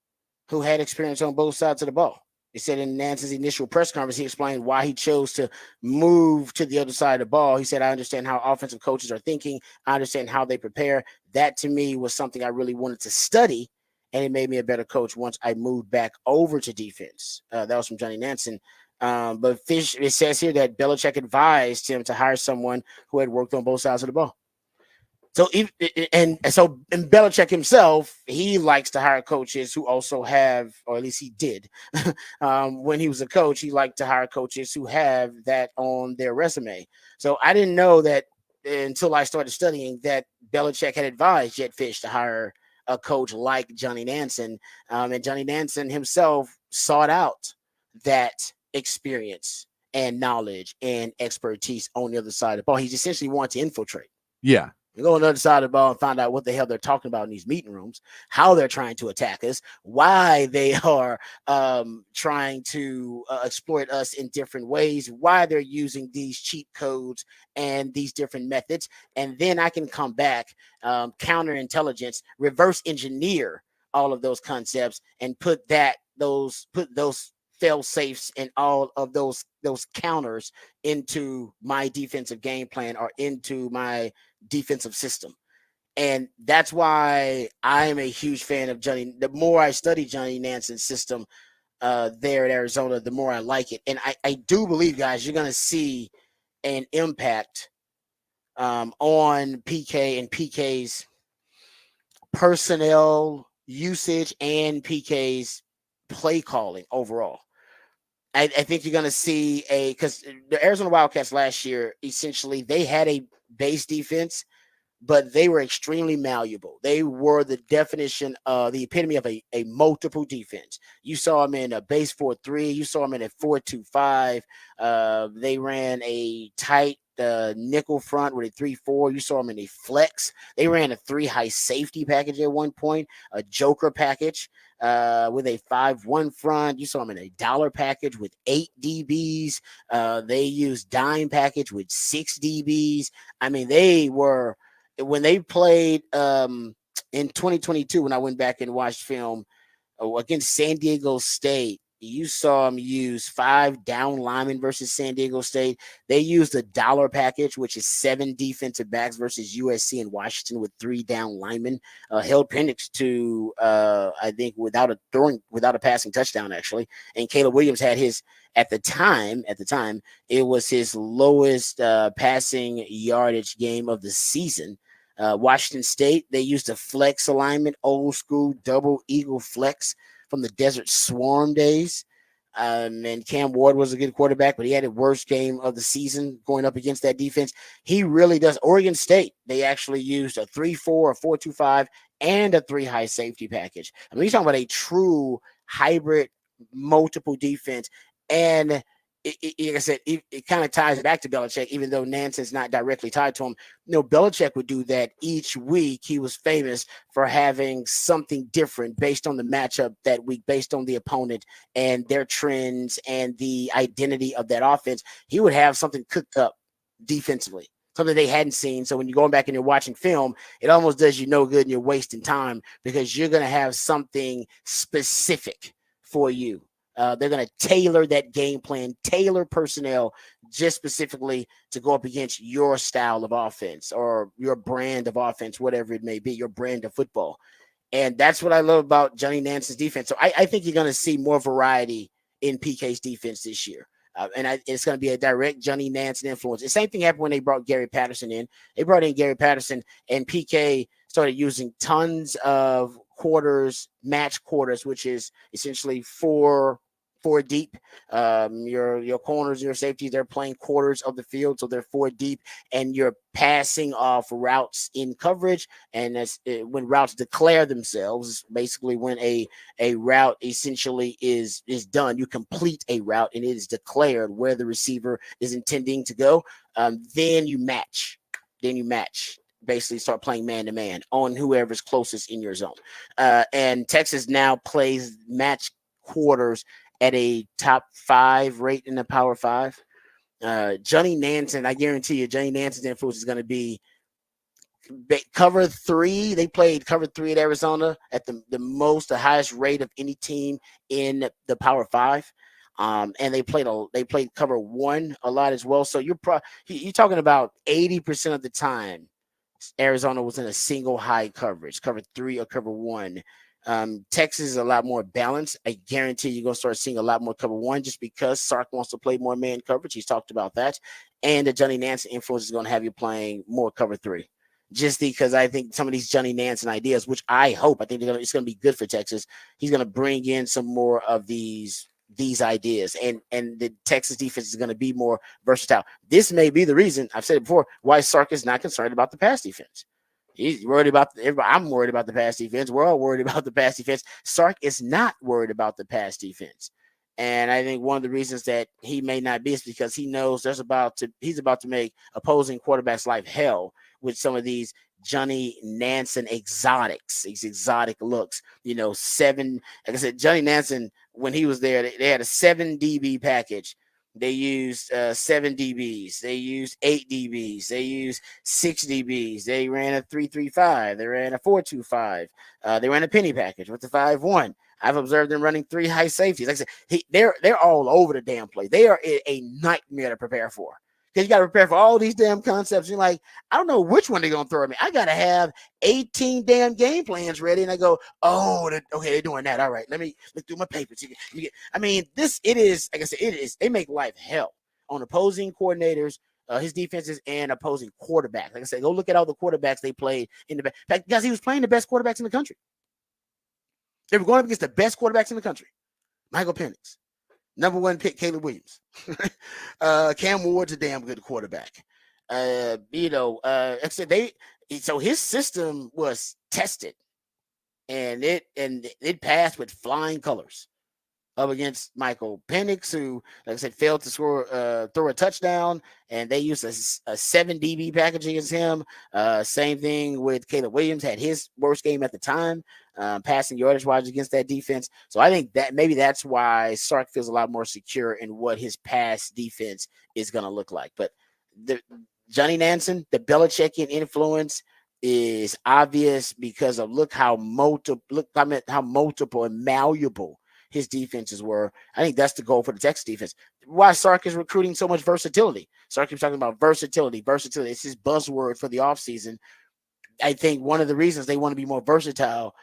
who had experience on both sides of the ball. He said in Nance's initial press conference, he explained why he chose to move to the other side of the ball. He said, I understand how offensive coaches are thinking. I understand how they prepare. That to me was something I really wanted to study, and it made me a better coach once I moved back over to defense. That was from Johnny Nansen. But Fish, it says here that Belichick advised him to hire someone who had worked on both sides of the ball. So and Belichick himself, he likes to hire coaches who also have, or at least he did, when he was a coach, he liked to hire coaches who have that on their resume. So I didn't know that until I started studying that Belichick had advised Jet Fish to hire a coach like Johnny Nansen, and Johnny Nansen himself sought out that experience and knowledge and expertise on the other side of the ball. He's essentially wanted to infiltrate. Yeah. We go on the other side of the ball and find out what the hell they're talking about in these meeting rooms, how they're trying to attack us, why they are trying to exploit us in different ways, why they're using these cheat codes and these different methods. And then I can come back, counterintelligence, reverse engineer all of those concepts and put those fail safes and all of those counters into my defensive game plan or into my defensive system. And that's why I am a huge fan of Johnny. The more I study Johnny Nansen's system there at Arizona, the more I like it. And I do believe, guys, you're going to see an impact on PK and PK's personnel usage and PK's play calling overall. I think you're going to see because the Arizona Wildcats last year, essentially, they had a base defense, but they were extremely malleable. They were the definition of the epitome of a multiple defense. You saw them in a base 4-3. You saw them in a 4-2-5. They ran a tight nickel front with a 3-4. You saw them in a flex. They ran a 3 high safety package at one point, a joker package with a 5-1 front. You saw them in a dollar package with 8 DBs. They used dime package with 6 DBs. I mean, they were, when they played in 2022, when I went back and watched film against San Diego State, you saw them use 5 down linemen versus San Diego State. They used a dollar package, which is 7 defensive backs versus USC and Washington with 3 down linemen. Held Penix to I think without a passing touchdown actually. And Caleb Williams had his at the time it was his lowest passing yardage game of the season. Washington State, they used a flex alignment, old school double eagle flex from the Desert Swarm days. And Cam Ward was a good quarterback, but he had a worst game of the season going up against that defense. He really does. Oregon State, they actually used a 3-4, a 4-2-5, and a 3 high safety package. I mean, you're talking about a true hybrid multiple defense. And like I said, it kind of ties back to Belichick, even though Nansen's not directly tied to him. Belichick would do that each week. He was famous for having something different based on the matchup that week, based on the opponent and their trends and the identity of that offense. He would have something cooked up defensively, something they hadn't seen. So when you're going back and you're watching film, it almost does you no good and you're wasting time because you're going to have something specific for you. They're going to tailor that game plan, tailor personnel just specifically to go up against your style of offense or your brand of offense, whatever it may be, your brand of football. And that's what I love about Johnny Nansen's defense. So I think you're going to see more variety in PK's defense this year. It's going to be a direct Johnny Nansen influence. The same thing happened when they brought Gary Patterson in. They brought in Gary Patterson, and PK started using tons of quarters, match quarters, which is essentially four deep. Your corners, your safeties, they're playing quarters of the field, so they're 4 deep, and you're passing off routes in coverage. And that's when routes declare themselves. Basically, when a route essentially is done, you complete a route, and it is declared where the receiver is intending to go. Then you match. Basically start playing man-to-man on whoever's closest in your zone. And Texas now plays match quarters at a top 5 rate in the Power 5. Johnny Nansen, I guarantee you, Johnny Nansen's influence is going to be cover 3. They played cover 3 at Arizona at the highest rate of any team in the Power 5. And they played cover 1 a lot as well. So you're talking about 80% of the time Arizona was in a single high coverage, cover 3 or cover 1. Texas is a lot more balanced. I guarantee you're going to start seeing a lot more cover 1 just because Sark wants to play more man coverage. He's talked about that. And the Johnny Nansen influence is going to have you playing more cover 3. Just because I think some of these Johnny Nansen ideas, which I hope, I think it's going to be good for Texas. He's going to bring in some more of these ideas, and the Texas defense is going to be more versatile. This may be the reason, I've said it before, why Sark is not concerned about the pass defense. He's worried about everybody. I'm worried about the pass defense. We're all worried about the pass defense. Sark is not worried about the pass defense. And I think one of the reasons that he may not be is because he knows he's about to make opposing quarterbacks' life hell with some of these Johnny Nansen exotics, these exotic looks. Like I said, Johnny Nansen, when he was there, they had a 7 DB package. They used 7 DBs. They used 8 DBs. They used 6 DBs. They ran a 3-3-5. They ran a 4-2-5. They ran a penny package with the 5-1. I've observed them running 3 high safeties. Like I said, they're all over the damn place. They are a nightmare to prepare for. Because you got to prepare for all these damn concepts. You're like, I don't know which one they're going to throw at me. I got to have 18 damn game plans ready. And I go, okay, they're doing that. All right, let me look through my papers. It is, like I said, they make life hell on opposing coordinators, his defenses, and opposing quarterbacks. Like I said, go look at all the quarterbacks they played in the back. In fact, guys, he was playing the best quarterbacks in the country. They were going up against the best quarterbacks in the country. Michael Penix. Number 1 pick, Caleb Williams. Cam Ward's a damn good quarterback. So his system was tested, and it passed with flying colors up against Michael Penix, who, like I said, failed to throw a touchdown, and they used a 7 DB package against him. Same thing with Caleb Williams, had his worst game at the time, passing yardage wise against that defense. So I think that maybe that's why Sark feels a lot more secure in what his pass defense is going to look like. But Johnny Nansen, the Belichickian influence is obvious because of look how multiple and malleable his defenses were. I think that's the goal for the Texas defense. Why Sark is recruiting so much versatility. Sark keeps talking about versatility. It's his buzzword for the offseason. I think one of the reasons they want to be more versatile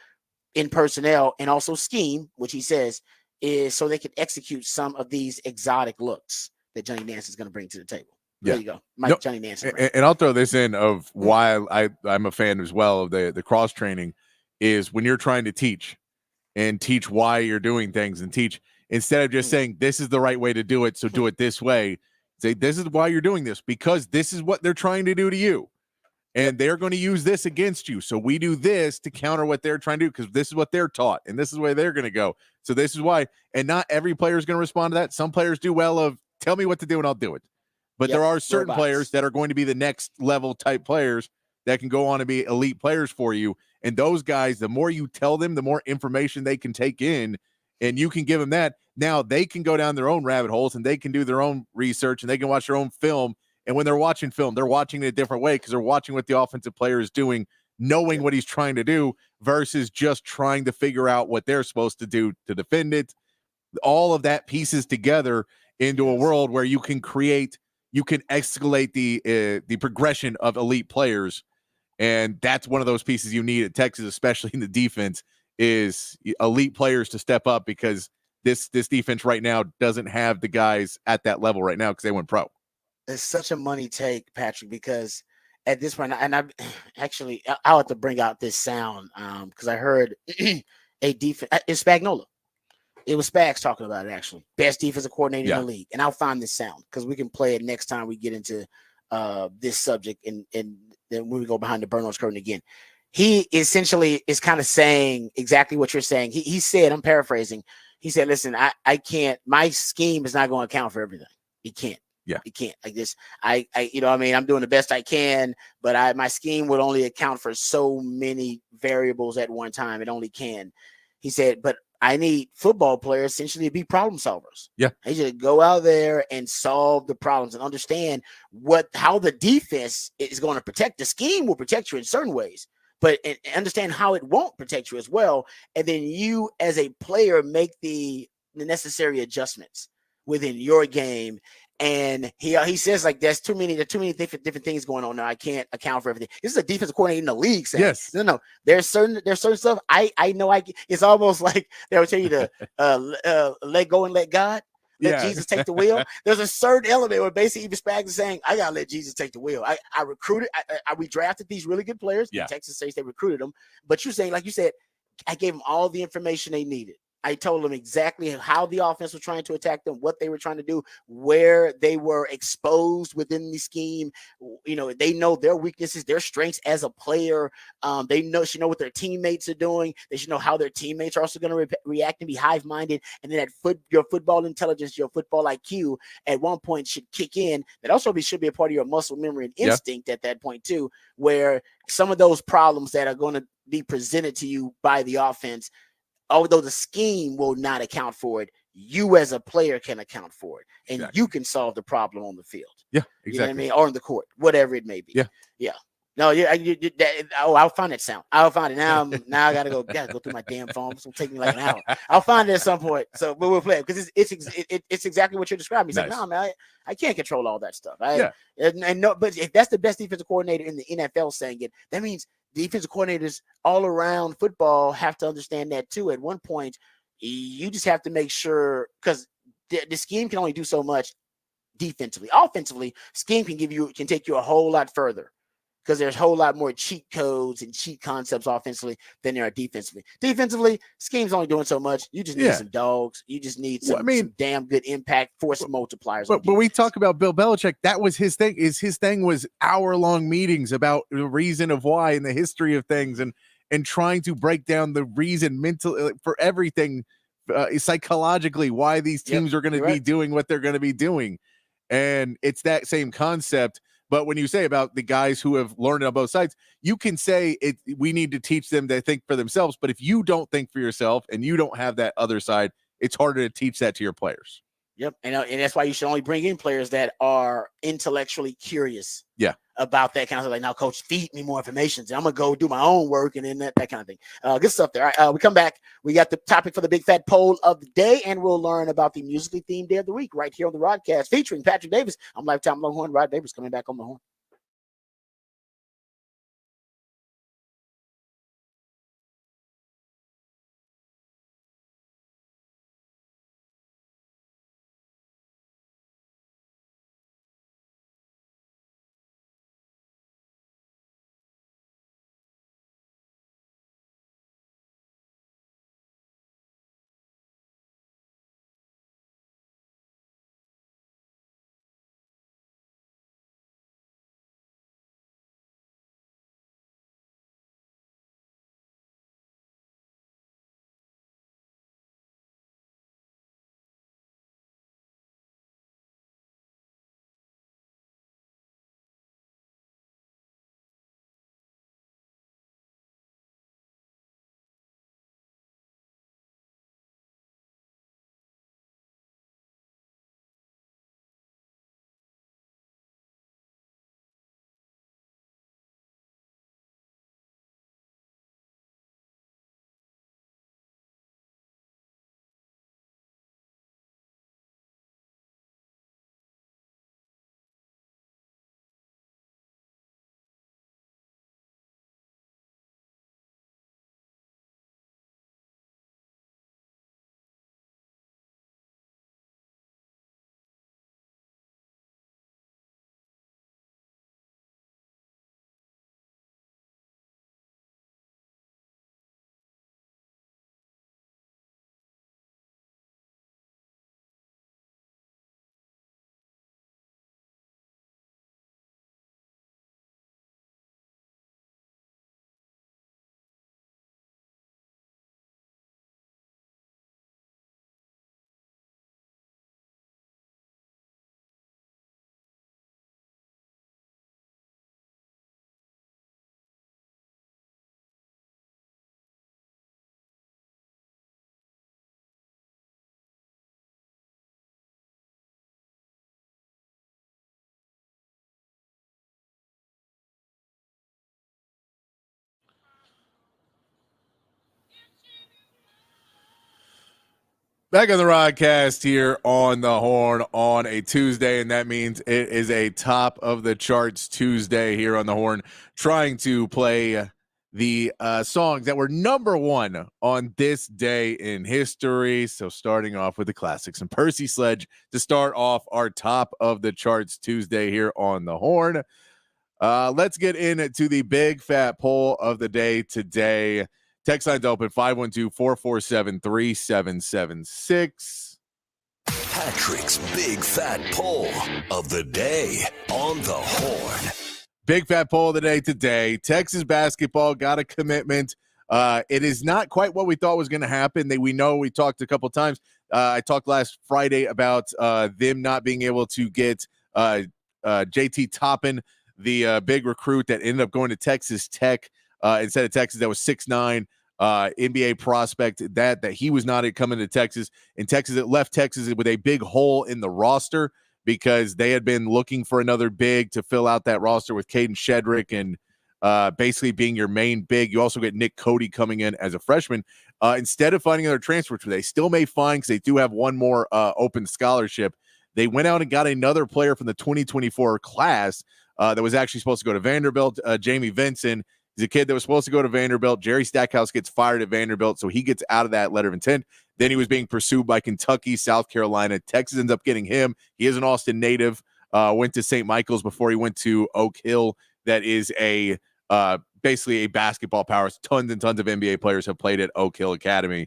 in personnel and also scheme, which he says, is so they can execute some of these exotic looks that Johnny Nansen is going to bring to the table. There you go. Johnny Nansen. And I'll throw this in of why I'm a fan as well of the cross training is when you're trying to teach why you're doing things and teach, instead of just saying this is the right way to do it, so do it this way, say this is why you're doing this, because this is what they're trying to do to you. And they're going to use this against you. So we do this to counter what they're trying to do because this is what they're taught and this is where they're going to go. So this is why. And not every player is going to respond to that. Some players do well of tell me what to do and I'll do it. But there are certain players that are going to be the next level type players that can go on to be elite players for you. And those guys, the more you tell them, the more information they can take in, and you can give them that. Now they can go down their own rabbit holes and they can do their own research and they can watch their own film. And when they're watching film, they're watching it a different way because they're watching what the offensive player is doing, knowing what he's trying to do versus just trying to figure out what they're supposed to do to defend it. All of that pieces together into a world where you can escalate the progression of elite players. And that's one of those pieces you need at Texas, especially in the defense, is elite players to step up because this defense right now doesn't have the guys at that level right now because they went pro. It's such a money take, Patrick, because at this point, and I'll have to bring out this sound because I heard a defense. It's Spagnuolo. It was Spags talking about it, actually. Best defensive coordinator in the league. And I'll find this sound because we can play it next time we get into this subject and then when we go behind the Burners curtain again. He essentially is kind of saying exactly what you're saying. He said, I'm paraphrasing, he said, listen, I can't, my scheme is not going to account for everything. It can't. Yeah. It can't. Like this, I'm doing the best I can, but my scheme would only account for so many variables at one time. It only can. He said, but I need football players essentially to be problem solvers. Yeah. They should go out there and solve the problems and understand how the defense is going to protect. The scheme will protect you in certain ways, but understand how it won't protect you as well. And then you as a player make the necessary adjustments within your game. And he says like there's too many different things going on now. I can't account for everything. This is a defensive coordinator in the league saying, Yes. no, there's certain stuff I know. It's almost like they would tell you to let go and let God. Let Jesus take the wheel. There's a certain element where basically even Spags is saying, I gotta let Jesus take the wheel. I recruited, we drafted these really good players. Yeah. In Texas State, they recruited them. But you're saying, like you said, I gave them all the information they needed. I told them exactly how the offense was trying to attack them, what they were trying to do, where they were exposed within the scheme. You know, they know their weaknesses, their strengths as a player. They should know what their teammates are doing. They should know how their teammates are also going to react and be hive-minded. And then your football intelligence, your football IQ at one point should kick in. That also should be a part of your muscle memory and instinct at that point too, where some of those problems that are going to be presented to you by the offense, although the scheme will not account for it, you as a player can account for it, and you can solve the problem on the field. Yeah, exactly. You know what I mean? Or in the court, whatever it may be. Yeah. No, I'll find that sound. I'll find it now. I gotta go through my damn phone. It's gonna take me like an hour. I'll find it at some point. So we'll play it because it's exactly what you're describing. He's like, no, man, I can't control all that stuff. And no, but if that's the best defensive coordinator in the NFL saying it, that means defensive coordinators all around football have to understand that too. At one point, you just have to make sure, because the scheme can only do so much defensively. Offensively, scheme can take you a whole lot further, because there's a whole lot more cheat codes and cheat concepts offensively than there are defensively. Defensively, scheme's only doing so much. You just need some dogs. You just need some damn good impact force multipliers. But we talk about Bill Belichick. That was his thing. His thing was hour-long meetings about the reason of why and the history of things, and trying to break down the reason mentally for everything, psychologically, why these teams are going to be doing what they're going to be doing. And it's that same concept. But when you say about the guys who have learned on both sides, you can say we need to teach them to think for themselves. But if you don't think for yourself and you don't have that other side, it's harder to teach that to your players. Yep. And that's why you should only bring in players that are intellectually curious. Yeah. About that kind of stuff. Like, now, coach, feed me more information. So I'm going to go do my own work, and then that kind of thing. Good stuff there. All right, we come back. We got the topic for the big fat poll of the day, and we'll learn about the musically themed day of the week right here on the Rodcast featuring Patrick Davis. I'm Lifetime Longhorn. Rod Davis coming back on the horn. Back on the Rodcast here on the Horn on a Tuesday, and that means it is a top of the charts Tuesday here on the Horn, trying to play the songs that were number one on this day in history. So starting off with the classics and Percy Sledge to start off our top of the charts Tuesday here on the Horn. Let's get into the big fat poll of the day today. Text line's open 512-447-3776. Patrick's Big Fat Poll of the Day on the Horn. Big fat poll of the day today. Texas basketball got a commitment. It is not quite what we thought was going to happen. We talked a couple times. I talked last Friday about them not being able to get JT Toppin, the big recruit that ended up going to Texas Tech instead of Texas. That was 6'9". NBA prospect that he was not coming to Texas, and Texas it left Texas with a big hole in the roster because they had been looking for another big to fill out that roster with Caden Shedrick and basically being your main big. You also get Nick Cody coming in as a freshman instead of finding another transfer, which they still may find because they do have one more open scholarship. They went out and got another player from the 2024 class that was actually supposed to go to Vanderbilt, Jamie Vincent. He's a kid that was supposed to go to Vanderbilt. Jerry Stackhouse gets fired at Vanderbilt, so he gets out of that letter of intent. Then he was being pursued by Kentucky, South Carolina. Texas ends up getting him. He is an Austin native, went to St. Michael's before he went to Oak Hill. That is a basically a basketball power. Tons and tons of NBA players have played at Oak Hill Academy.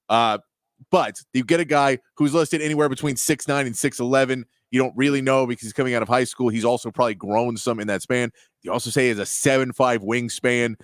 But you get a guy who's listed anywhere between 6'9" and 6'11". You don't really know because he's coming out of high school. He's also probably grown some in that span. You also say he has a 7'5" wingspan.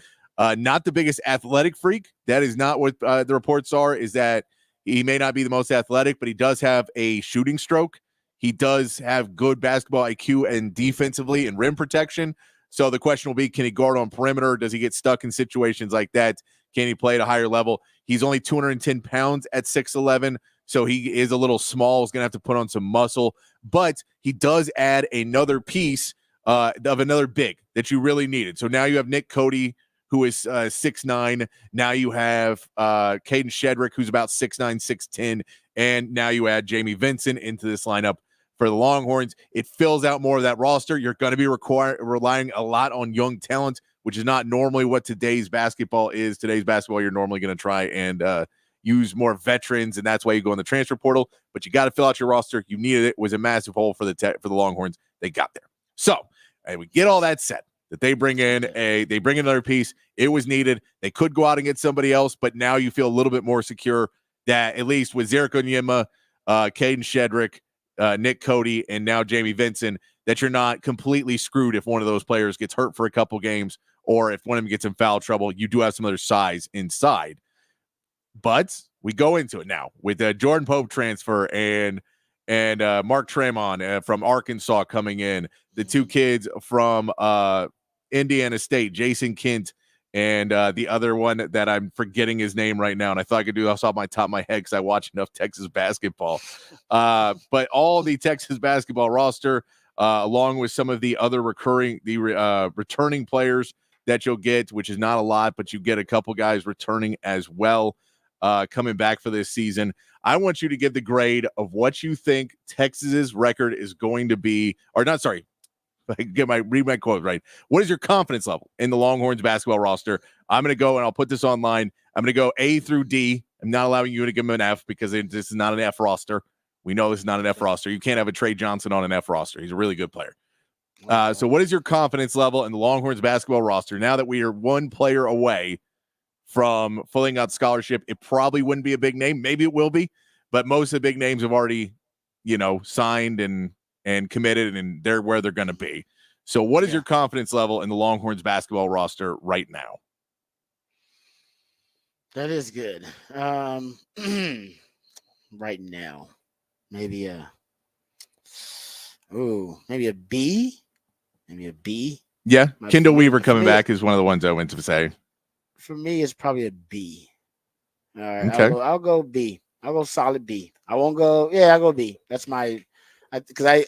Not the biggest athletic freak. That is not what the reports are, is that he may not be the most athletic, but he does have a shooting stroke. He does have good basketball IQ and defensively and rim protection. So the question will be, can he guard on perimeter? Does he get stuck in situations like that? Can he play at a higher level? He's only 210 pounds at 6'11", so he is a little small. He's going to have to put on some muscle. But he does add another piece of another big that you really needed. So now you have Nick Cody, who is 6'9". Now you have Caden Shedrick, who's about 6'9", 6'10". And now you add Jamie Vincent into this lineup for the Longhorns. It fills out more of that roster. You're going to be relying a lot on young talent, which is not normally what today's basketball is. Today's basketball, you're normally going to try and use more veterans, and that's why you go in the transfer portal. But you got to fill out your roster. You needed it. It was a massive hole for the Longhorns. They got there. So, and we get all that set. That they bring in another piece. It was needed. They could go out and get somebody else, but now you feel a little bit more secure that at least with Zarek Onyema, Caden Shedrick, Nick Cody, and now Jamie Vincent, that you're not completely screwed if one of those players gets hurt for a couple games or if one of them gets in foul trouble. You do have some other size inside. But we go into it now with the Jordan Pope transfer and Mark Tremont from Arkansas coming in, the two kids from Indiana State, Jason Kent, and the other one that I'm forgetting his name right now, and I thought I could do this off my top of my head because I watch enough Texas basketball. But all the Texas basketball roster, along with some of the other returning players that you'll get, which is not a lot, but you get a couple guys returning as well, coming back for this season. I want you to give the grade of what you think Texas's record is going to be, or not, sorry, read my quote right. What is your confidence level in the Longhorns basketball roster? I'm going to go, and I'll put this online. I'm going to go A through D. I'm not allowing you to give them an F because this is not an F roster. We know this is not an F roster. You can't have a Trey Johnson on an F roster. He's a really good player. So what is your confidence level in the Longhorns basketball roster now that we are one player away from filling out scholarship? It probably wouldn't be a big name. Maybe it will be, but most of the big names have already, signed and committed, and they're where they're going to be. So what is your confidence level in the Longhorns basketball roster right now? That is good. Right now, maybe a B. Maybe a B. Yeah. Kendall Weaver coming back is one of the ones I went to say. For me, it's probably a B. All right. Okay. I'll go B. I'll go solid B. I won't go. Yeah, I'll go B. That's my Because I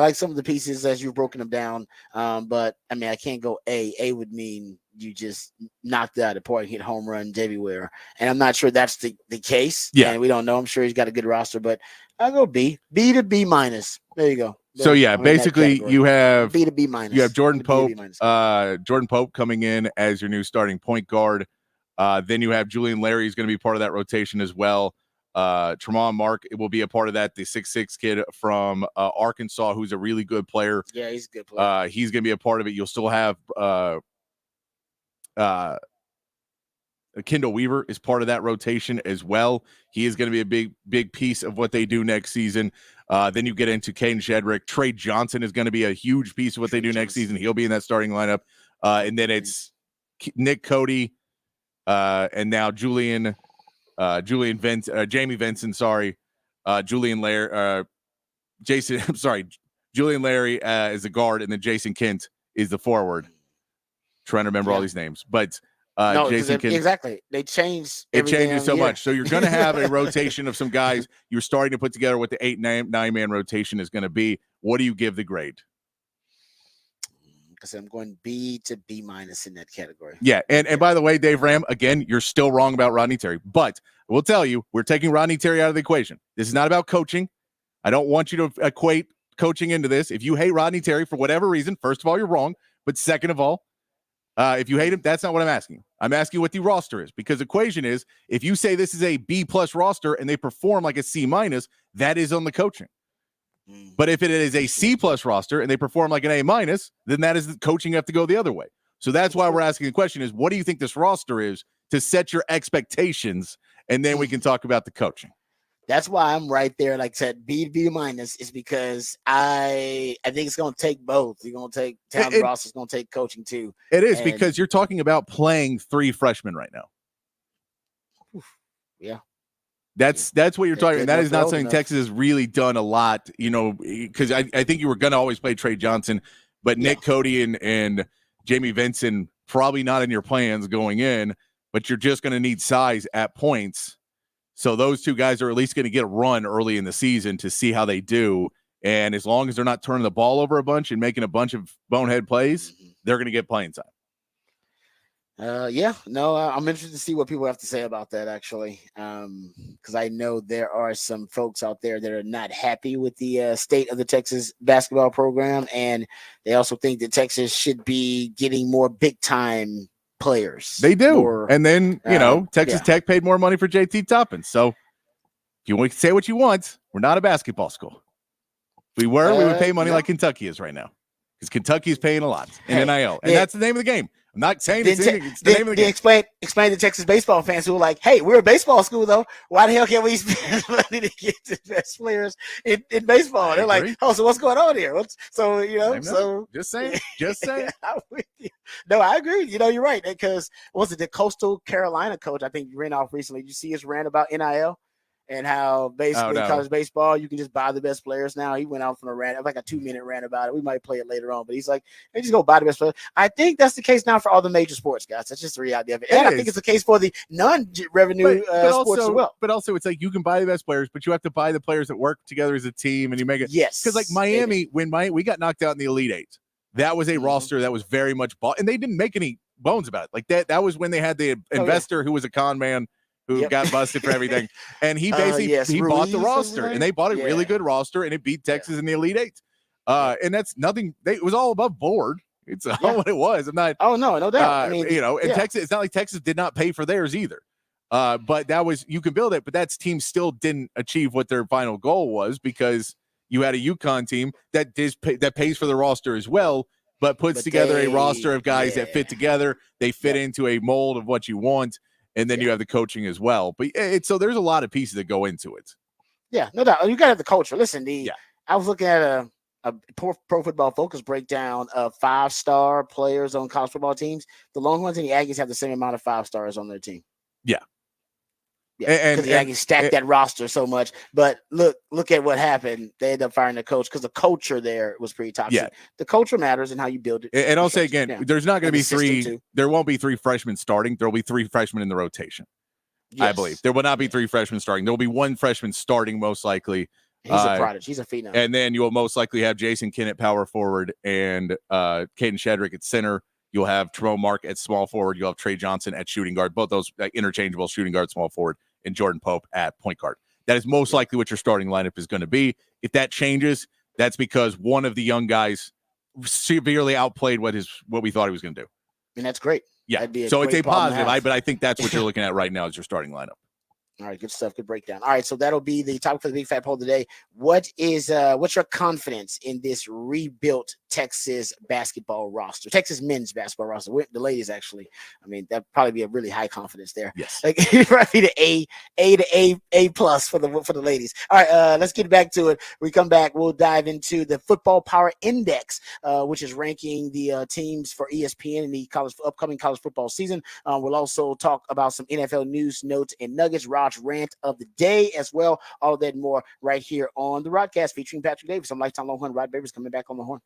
like some of the pieces as you've broken them down. But I mean, I can't go A. A would mean you just knocked it out of the park, hit home runs everywhere, and I'm not sure that's the case. Yeah, and we don't know. I'm sure he's got a good roster, but I'll go B. B to B minus. There you go. So yeah, basically you have B to B minus. You have Jordan Pope, B. Jordan Pope coming in as your new starting point guard. Then you have Julian Larry is going to be part of that rotation as well. Tremont Mark will be a part of that. The 6'6" kid from Arkansas, who's a really good player. Yeah, he's a good player. He's going to be a part of it. You'll still have Kendall Weaver is part of that rotation as well. He is going to be a big piece of what they do next season. Then you get into Caden Shedrick. Trey Johnson is going to be a huge piece of what they do next season. He'll be in that starting lineup. And then it's Nick Cody and now Jamie Vinson, Julian Larry, Julian Larry is the guard, and then Jason Kent is the forward. Trying to remember all these names, but no, Jason Kent, exactly. They changed. It changes so much. So you're going to have a rotation of some guys you're starting to put together what the 8-9-man rotation is going to be. What do you give the grade? Because I'm going B to B minus in that category. Yeah, and by the way, Dave Ram, again, you're still wrong about Rodney Terry, but we'll tell you, we're taking Rodney Terry out of the equation. This is not about coaching. I don't want you to equate coaching into this. If you hate Rodney Terry for whatever reason, first of all, you're wrong. But second of all, if you hate him, that's not what I'm asking. I'm asking what the roster is, because equation is, if you say this is a B+ roster and they perform like a C-, that is on the coaching. But if it is a C+ roster and they perform like an A-, then that is the coaching. You have to go the other way. So that's why we're asking the question is, what do you think this roster is to set your expectations? And then we can talk about the coaching. That's why I'm right there. Like I said, B to B minus is because I think it's going to take both. You're going to take talent roster. It's going to take coaching too. It is, because you're talking about playing 3 freshmen right now. Yeah. That's what you're talking about. That is not something Texas has really done a lot, because I think you were going to always play Trey Johnson, but Nick Cody and Jamie Vinson probably not in your plans going in, but you're just going to need size at points. So those two guys are at least going to get a run early in the season to see how they do. And as long as they're not turning the ball over a bunch and making a bunch of bonehead plays, they're going to get playing time. I'm interested to see what people have to say about that, actually, because I know there are some folks out there that are not happy with the state of the Texas basketball program, and they also think that Texas should be getting more big-time players. They do. And then, Texas Tech paid more money for JT Toppin. So if you want to say what you want, we're not a basketball school. If we were, we would pay money like Kentucky is right now, because Kentucky is paying a lot in NIL. And that's the name of the game. I'm not saying it's the name of the game. Explain to Texas baseball fans who are like, hey, we're a baseball school, though. Why the hell can't we spend money to get the best players in baseball? They're like, oh, so what's going on here? Just saying. I'm with you. No, I agree. You're right. Because was it the Coastal Carolina coach? I think you ran off recently. Did you see his rant about NIL? And how basically college baseball, you can just buy the best players now. He went out from a rant, like a 2-minute rant about it. We might play it later on, but he's like, hey, just go buy the best players. I think that's the case now for all the major sports, guys. That's just the reality of it. And I think it's the case for the non-revenue sports as well. But also, it's like you can buy the best players, but you have to buy the players that work together as a team, and you make it. Yes. Because like Miami, when we got knocked out in the Elite Eight, that was a roster that was very much bought, and they didn't make any bones about it. Like that was when they had the investor who was a con man, who got busted for everything. And he basically bought the roster, and they bought a really good roster, and it beat Texas in the Elite Eight. And that's nothing. It was all above board. It's all what it was. I'm not. Oh, no doubt. Texas, it's not like Texas did not pay for theirs either. But that was, you can build it, but that team still didn't achieve what their final goal was, because you had a UConn team that pays for the roster as well, but puts together a roster of guys that fit together. They fit into a mold of what you want. And then you have the coaching as well. But so there's a lot of pieces that go into it. Yeah, no doubt. You got to have the culture. Listen, I was looking at a Pro Football Focus breakdown of 5-star players on college football teams. The Longhorns and the Aggies have the same amount of 5 stars on their team. Yeah. Yeah, because the Aggies stacked that roster so much. But look at what happened. They ended up firing the coach because the culture there was pretty toxic. Yeah. The culture matters and how you build it. And I'll say again, there's not going to be 3. There won't be 3 freshmen starting. There will be 3 freshmen in the rotation. Yes. I believe there will not be 3 freshmen starting. There will be 1 freshman starting most likely. He's a prodigy. He's a phenom. And then you'll most likely have Jason Kidd at power forward and Caden Shedrick at center. You'll have Terrell Mark at small forward. You'll have Trey Johnson at shooting guard, both those interchangeable shooting guard, small forward, and Jordan Pope at point guard. That is most likely what your starting lineup is going to be. If that changes, that's because one of the young guys severely outplayed what we thought he was going to do. And that's great. Yeah. So it's a positive, but I think that's what you're looking at right now is your starting lineup. All right, good stuff. Good breakdown. All right, so that'll be the topic for the Big Fat Poll today. What's your confidence in this rebuilt Texas basketball roster? Texas men's basketball roster. The ladies, actually. I mean, that'd probably be a really high confidence there. Yes. Like probably the A plus for the ladies. All right, let's get back to it. When we come back, we'll dive into the Football Power Index, which is ranking the teams for ESPN in the upcoming college football season. We'll also talk about some NFL news, notes, and nuggets. Rant of the day as well. All of that and more right here on the Rodcast featuring Patrick Davis. I'm Lifetime Longhorn. Rod Babers coming back on the horn.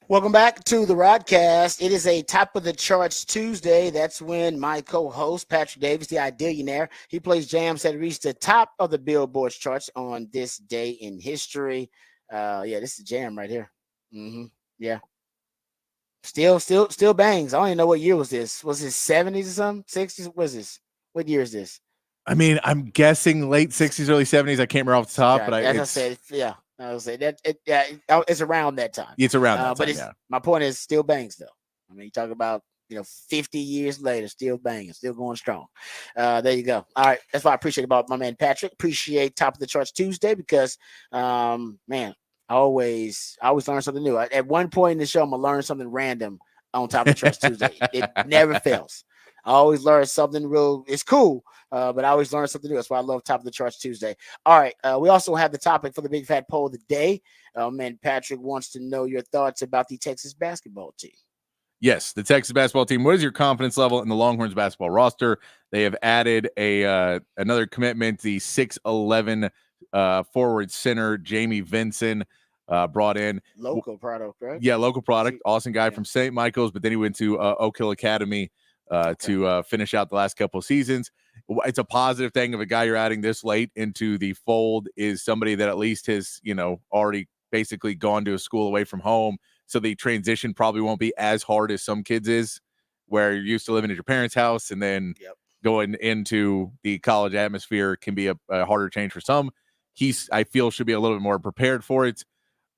Welcome back to the Rodcast. It is a top of the charts Tuesday. That's when my co-host Patrick Davis, the Idealionaire, he plays jams that reach the top of the Billboard charts on this day in history. This is a jam right here. Yeah, still bangs. I don't even know what year was this. Was this 70s or something? 60s? What is this? What year is this? I mean, I'm guessing late 60s, early 70s. I can't remember off the top, but as I said, yeah. I would say that it's around that time. It's around that time. But my point is, still bangs though. I mean, you talk about 50 years later, still banging, still going strong. There you go. All right, that's what I appreciate about my man Patrick. Appreciate Top of the Charts Tuesday because, man, I always learn something new. At one point in the show, I'm gonna learn something random on Top of the Charts Tuesday. It never fails. I always learn something real. It's cool, but I always learn something new. That's why I love Top of the Charts Tuesday. All right, we also have the topic for the Big Fat Poll of the day. Man, Patrick wants to know your thoughts about the Texas basketball team. Yes, the Texas basketball team. What is your confidence level in the Longhorns basketball roster? They have added another commitment. The 6'11" forward center Jamie Vinson brought in. Local product, right? Yeah, local product. Awesome guy from St. Michael's, but then he went to Oak Hill Academy to finish out the last couple of seasons. It's a positive thing of a guy you're adding this late into the fold is somebody that at least has, already basically gone to a school away from home. So the transition probably won't be as hard as some kids is, where you're used to living at your parents' house and then going into the college atmosphere can be a harder change for some. I feel should be a little bit more prepared for it.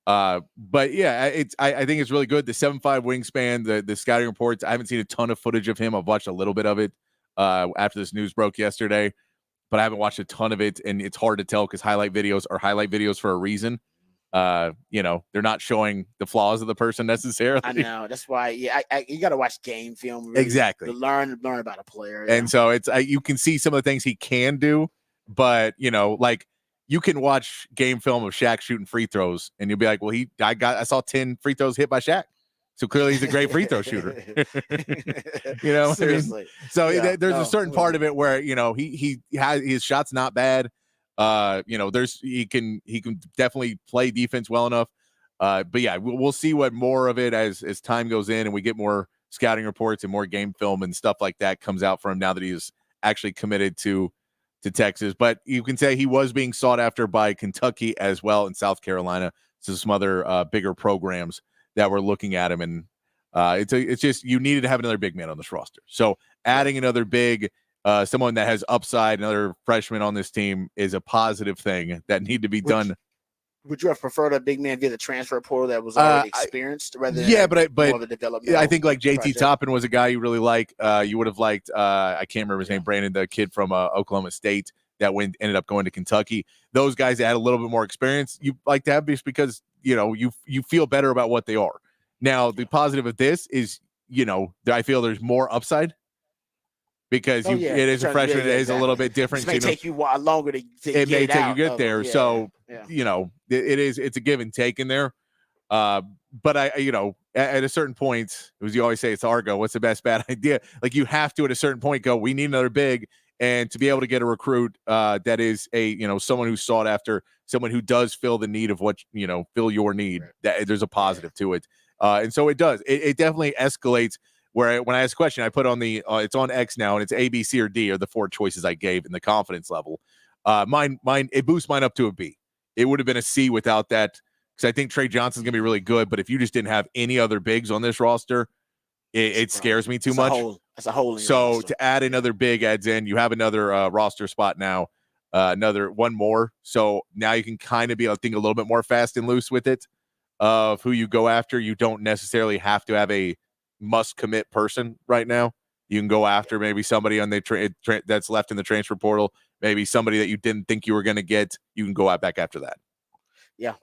But yeah, I think it's really good. The 7'5" wingspan, the scouting reports. I haven't seen a ton of footage of him. I've watched a little bit of it after this news broke yesterday, but I haven't watched a ton of it, and it's hard to tell because highlight videos are highlight videos for a reason. They're not showing the flaws of the person necessarily. I know, that's why. Yeah, you got to watch game film really exactly to learn about a player. And so it's you can see some of the things he can do, but like. You can watch game film of Shaq shooting free throws, and you'll be like, "Well, I saw 10 free throws hit by Shaq, so clearly he's a great free throw shooter." Seriously. I mean? So there's a certain part of it where he has his shot's not bad. He can definitely play defense well enough. But yeah, we'll see what more of it as time goes in, and we get more scouting reports and more game film and stuff like that comes out for him now that he's actually committed to Texas. But you can say he was being sought after by Kentucky as well in South Carolina. So some other bigger programs that were looking at him. And it's just you needed to have another big man on this roster. So adding another big, someone that has upside, another freshman on this team is a positive thing that need to be done. Would you have preferred a big man via the transfer portal that was already experienced rather than but more of a development? I think like JT Toppin was a guy you really like. You would have liked I can't remember his name, Brandon, the kid from Oklahoma State that ended up going to Kentucky. Those guys that had a little bit more experience, you like to have just because you feel better about what they are. Now the positive of this is I feel there's more upside. Because it is a freshman, it is a little bit different. It may take you longer to it may take you get there. It's it's a give and take in there. But at a certain point, as you always say, it's Argo. What's the best bad idea? Like you have to at a certain point go, we need another big, and to be able to get a recruit that is someone who's sought after, someone who does fill the need of what fill your need. Right. That there's a positive to it, and so it does. It definitely escalates. Where when I ask a question, I put on the it's on X now, and it's A, B, C, or D are the 4 choices I gave in the confidence level. Mine it boosts mine up to a B. It would have been a C without that because I think Trey Johnson's gonna be really good. But if you just didn't have any other bigs on this roster, it scares me too much. That's a hole. So to add another big adds in, you have another roster spot now, another one more. So now you can kind of be a little bit more fast and loose with it of who you go after. You don't necessarily have to have a must commit person right now. You can go after maybe somebody on the that's left in the transfer portal, maybe somebody that you didn't think you were going to get. You can go out back after that. Yeah,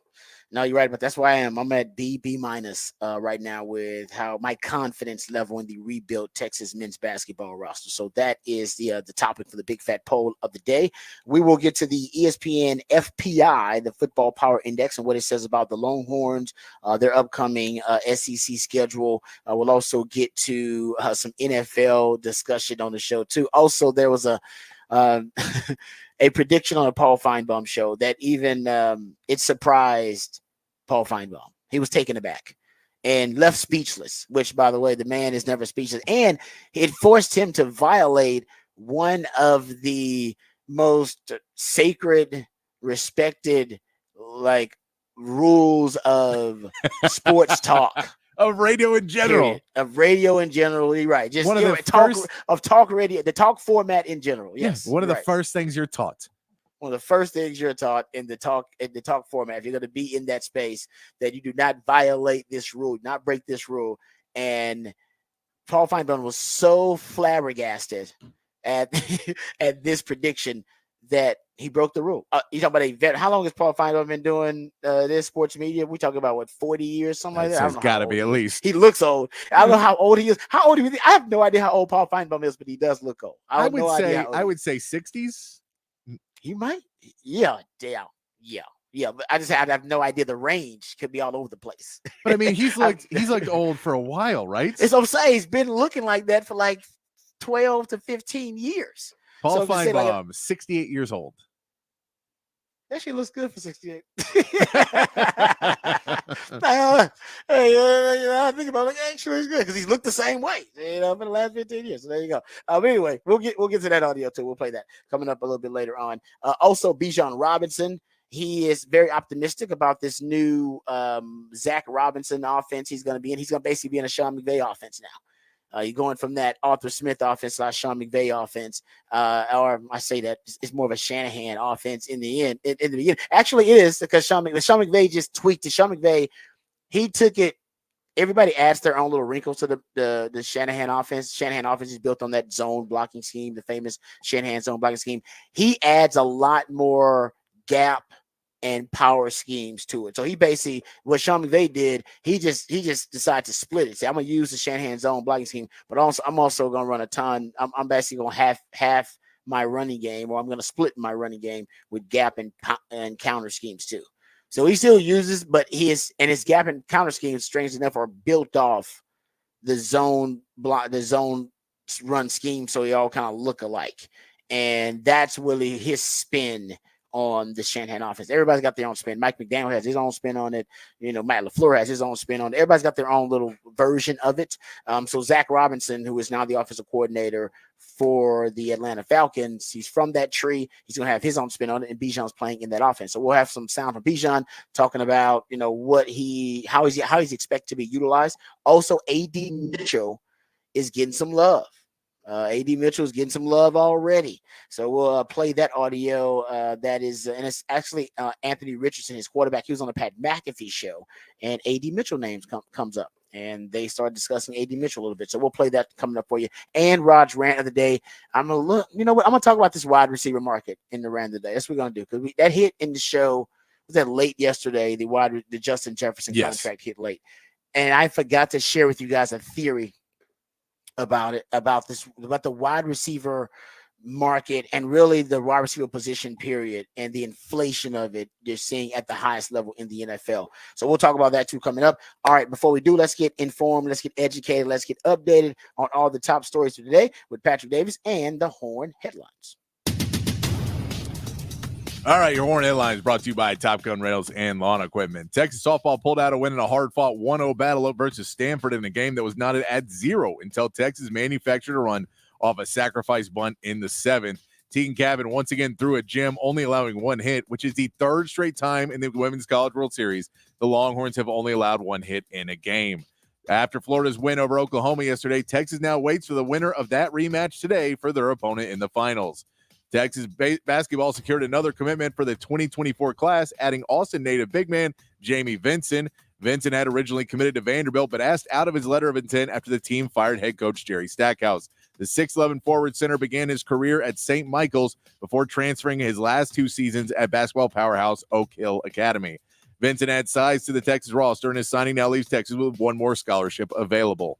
no, you're right, but that's where I am. I'm at B minus right now with how my confidence level in the rebuilt Texas men's basketball roster. So that is the topic for the Big Fat Poll of the day. We will get to the ESPN FPI, the Football Power Index, and what it says about the Longhorns, their upcoming SEC schedule. We'll also get to some NFL discussion on the show too. Also, there was a prediction on a Paul Feinbaum show that even it surprised Paul Feinbaum. He was taken aback. and left speechless, which, by the way, the man is never speechless. And it forced him to violate one of the most sacred, respected, like, rules of sports talk. Of radio in general. Period. Of radio in general. You're right. Just One of the talk first of talk radio, the talk format in general. Yes. One of the right. first things you're taught. One of the first things you're taught in the talk format, if you're going to be in that space, that you do not violate this rule, not break this rule. And Paul Feinbaum was so flabbergasted at at this prediction that he broke the rule. You talking about a vet? How long has Paul Feinbaum been doing this sports media? We talking about what, 40 years, something like that? It's got to be at least. He looks old. I don't know how old he is. How old do you think? I have no idea how old Paul Feinbaum is, but he does look old. I would say 60s. He might. Yeah. But I have no idea. The range could be all over the place. But I mean, he's looked old for a while, right? It's what I'm saying. He's been looking like that for like 12 to 15 years. Paul Feinbaum, 68 years old. Actually looks good for 68. I think about it, actually it's good because he's looked the same way, for the last 15 years. So there you go. Anyway, we'll get to that audio too. We'll play that coming up a little bit later on. Also, Bijan Robinson, he is very optimistic about this new Zach Robinson offense he's going to be in. He's going to basically be in a Sean McVay offense now. You're going from that Arthur Smith offense / Sean McVay offense, or I say that it's more of a Shanahan offense in the end. In the beginning, actually, it is because Sean McVay just tweaked it. Sean McVay, he took it. Everybody adds their own little wrinkles to the Shanahan offense. Shanahan offense is built on that zone blocking scheme, the famous Shanahan zone blocking scheme. He adds a lot more gap and power schemes to it. So he basically, what Sean McVay did, he just decided to split it. Say, I'm gonna use the Shanahan zone blocking scheme, but also I'm also gonna run a ton. I'm basically gonna half my running game, or I'm gonna split my running game with gap and counter schemes too. So he still uses, but his gap and counter schemes, strange enough, are built off the zone run scheme, so they all kind of look alike, and that's really his spin on the Shanahan offense. Everybody's got their own spin. Mike McDaniel has his own spin on it. Matt LaFleur has his own spin on it. Everybody's got their own little version of it. So Zach Robinson, who is now the offensive coordinator for the Atlanta Falcons, he's from that tree. He's going to have his own spin on it, and Bijan's playing in that offense. So we'll have some sound from Bijan talking about, how he's expected to be utilized. Also, A.D. Mitchell is getting some love. A.D. Mitchell is getting some love already. So we'll play that audio. And it's actually Anthony Richardson, his quarterback. He was on the Pat McAfee show, and A.D. Mitchell names comes up, and they started discussing A.D. Mitchell a little bit. So we'll play that coming up for you. And Rod's rant of the day. I'm going to talk about this wide receiver market in the rant of the day. That's what we're going to do, because that hit in the show. Was that late yesterday? The Justin Jefferson contract hit late. And I forgot to share with you guys a theory about the wide receiver market, and really the wide receiver position period, and the inflation of it you're seeing at the highest level in the NFL. So we'll talk about that too coming up. All right, before we do, let's get informed, let's get educated, let's get updated on all the top stories for today with Patrick Davis and the Horn Headlines. All right, your Horn Headlines brought to you by Top Gun Rentals and Lawn Equipment. Texas softball pulled out a win in a hard-fought 1-0 battle versus Stanford in a game that was knotted at 0 until Texas manufactured a run off a sacrifice bunt in the 7th. Tegan Cavan once again threw a gem, only allowing one hit, which is the third straight time in the Women's College World Series the Longhorns have only allowed one hit in a game. After Florida's win over Oklahoma yesterday, Texas now waits for the winner of that rematch today for their opponent in the finals. Texas basketball secured another commitment for the 2024 class, adding Austin native big man Jamie Vinson. Vinson had originally committed to Vanderbilt, but asked out of his letter of intent after the team fired head coach Jerry Stackhouse. The 6'11" forward center began his career at St. Michael's before transferring his last 2 seasons at basketball powerhouse Oak Hill Academy. Vinson adds size to the Texas roster, and his signing now leaves Texas with one more scholarship available.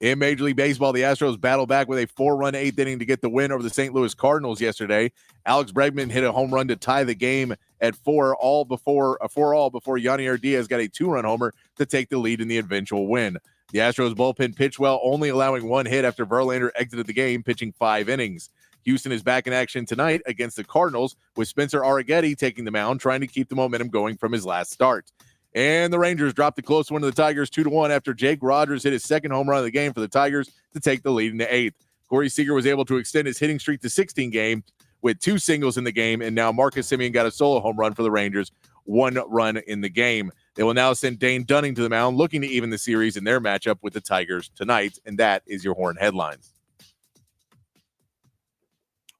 In Major League Baseball, the Astros battled back with a 4-run 8th inning to get the win over the St. Louis Cardinals yesterday. Alex Bregman hit a home run to tie the game at 4-all before Yanier Diaz got a 2-run homer to take the lead in the eventual win. The Astros bullpen pitched well, only allowing 1 hit after Verlander exited the game, pitching 5 innings. Houston is back in action tonight against the Cardinals, with Spencer Arrighetti taking the mound, trying to keep the momentum going from his last start. And the Rangers dropped the close one to the Tigers 2-1 after Jake Rogers hit his second home run of the game for the Tigers to take the lead in the eighth. Corey Seager was able to extend his hitting streak to 16 games with 2 singles in the game, and now Marcus Semien got a solo home run for the Rangers, 1 run in the game. They will now send Dane Dunning to the mound, looking to even the series in their matchup with the Tigers tonight, and that is your Horn headlines.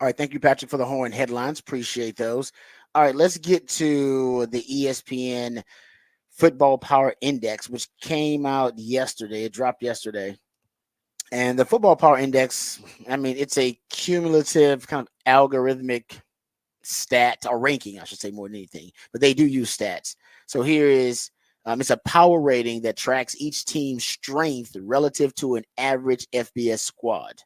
All right, thank you, Patrick, for the Horn headlines. Appreciate those. All right, let's get to the ESPN Football Power Index, which came out yesterday. It dropped yesterday. And the Football Power Index, I mean, it's a cumulative kind of algorithmic stat or ranking, I should say, more than anything. But they do use stats. So here is, it's a power rating that tracks each team's strength relative to an average FBS squad.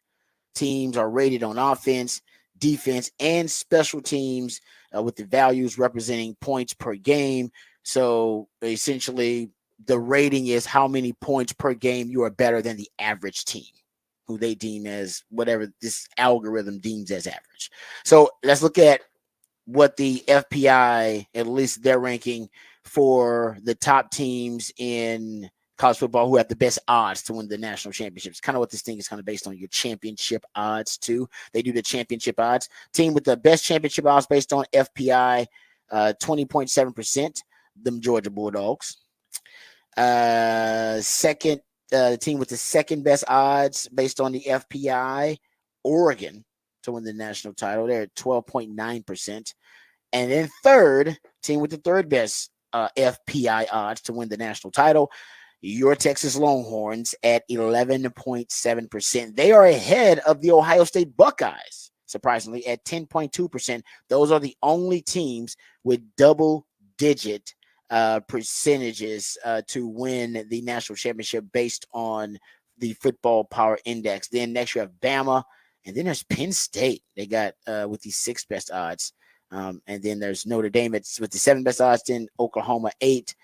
Teams are rated on offense, defense, and special teams with the values representing points per game. So essentially, the rating is how many points per game you are better than the average team, who they deem as whatever this algorithm deems as average. So let's look at what the FPI, at least their ranking for the top teams in college football who have the best odds to win the national championships. Kind of what this thing is kind of based on, your championship odds too. They do the championship odds. Team with the best championship odds based on FPI, 20.7%, them Georgia Bulldogs. Second, the team with the second best odds based on the FPI, Oregon, to win the national title. They're at 12.9%. And then third, team with the third best FPI odds to win the national title, your Texas Longhorns at 11.7%. They are ahead of the Ohio State Buckeyes, surprisingly, at 10.2%. Those are the only teams with double-digit percentages to win the national championship based on the Football Power Index. Then next you have Bama, and then there's Penn State. They got with the 6th best odds. And then there's Notre Dame with the 7th best odds, then Oklahoma 8,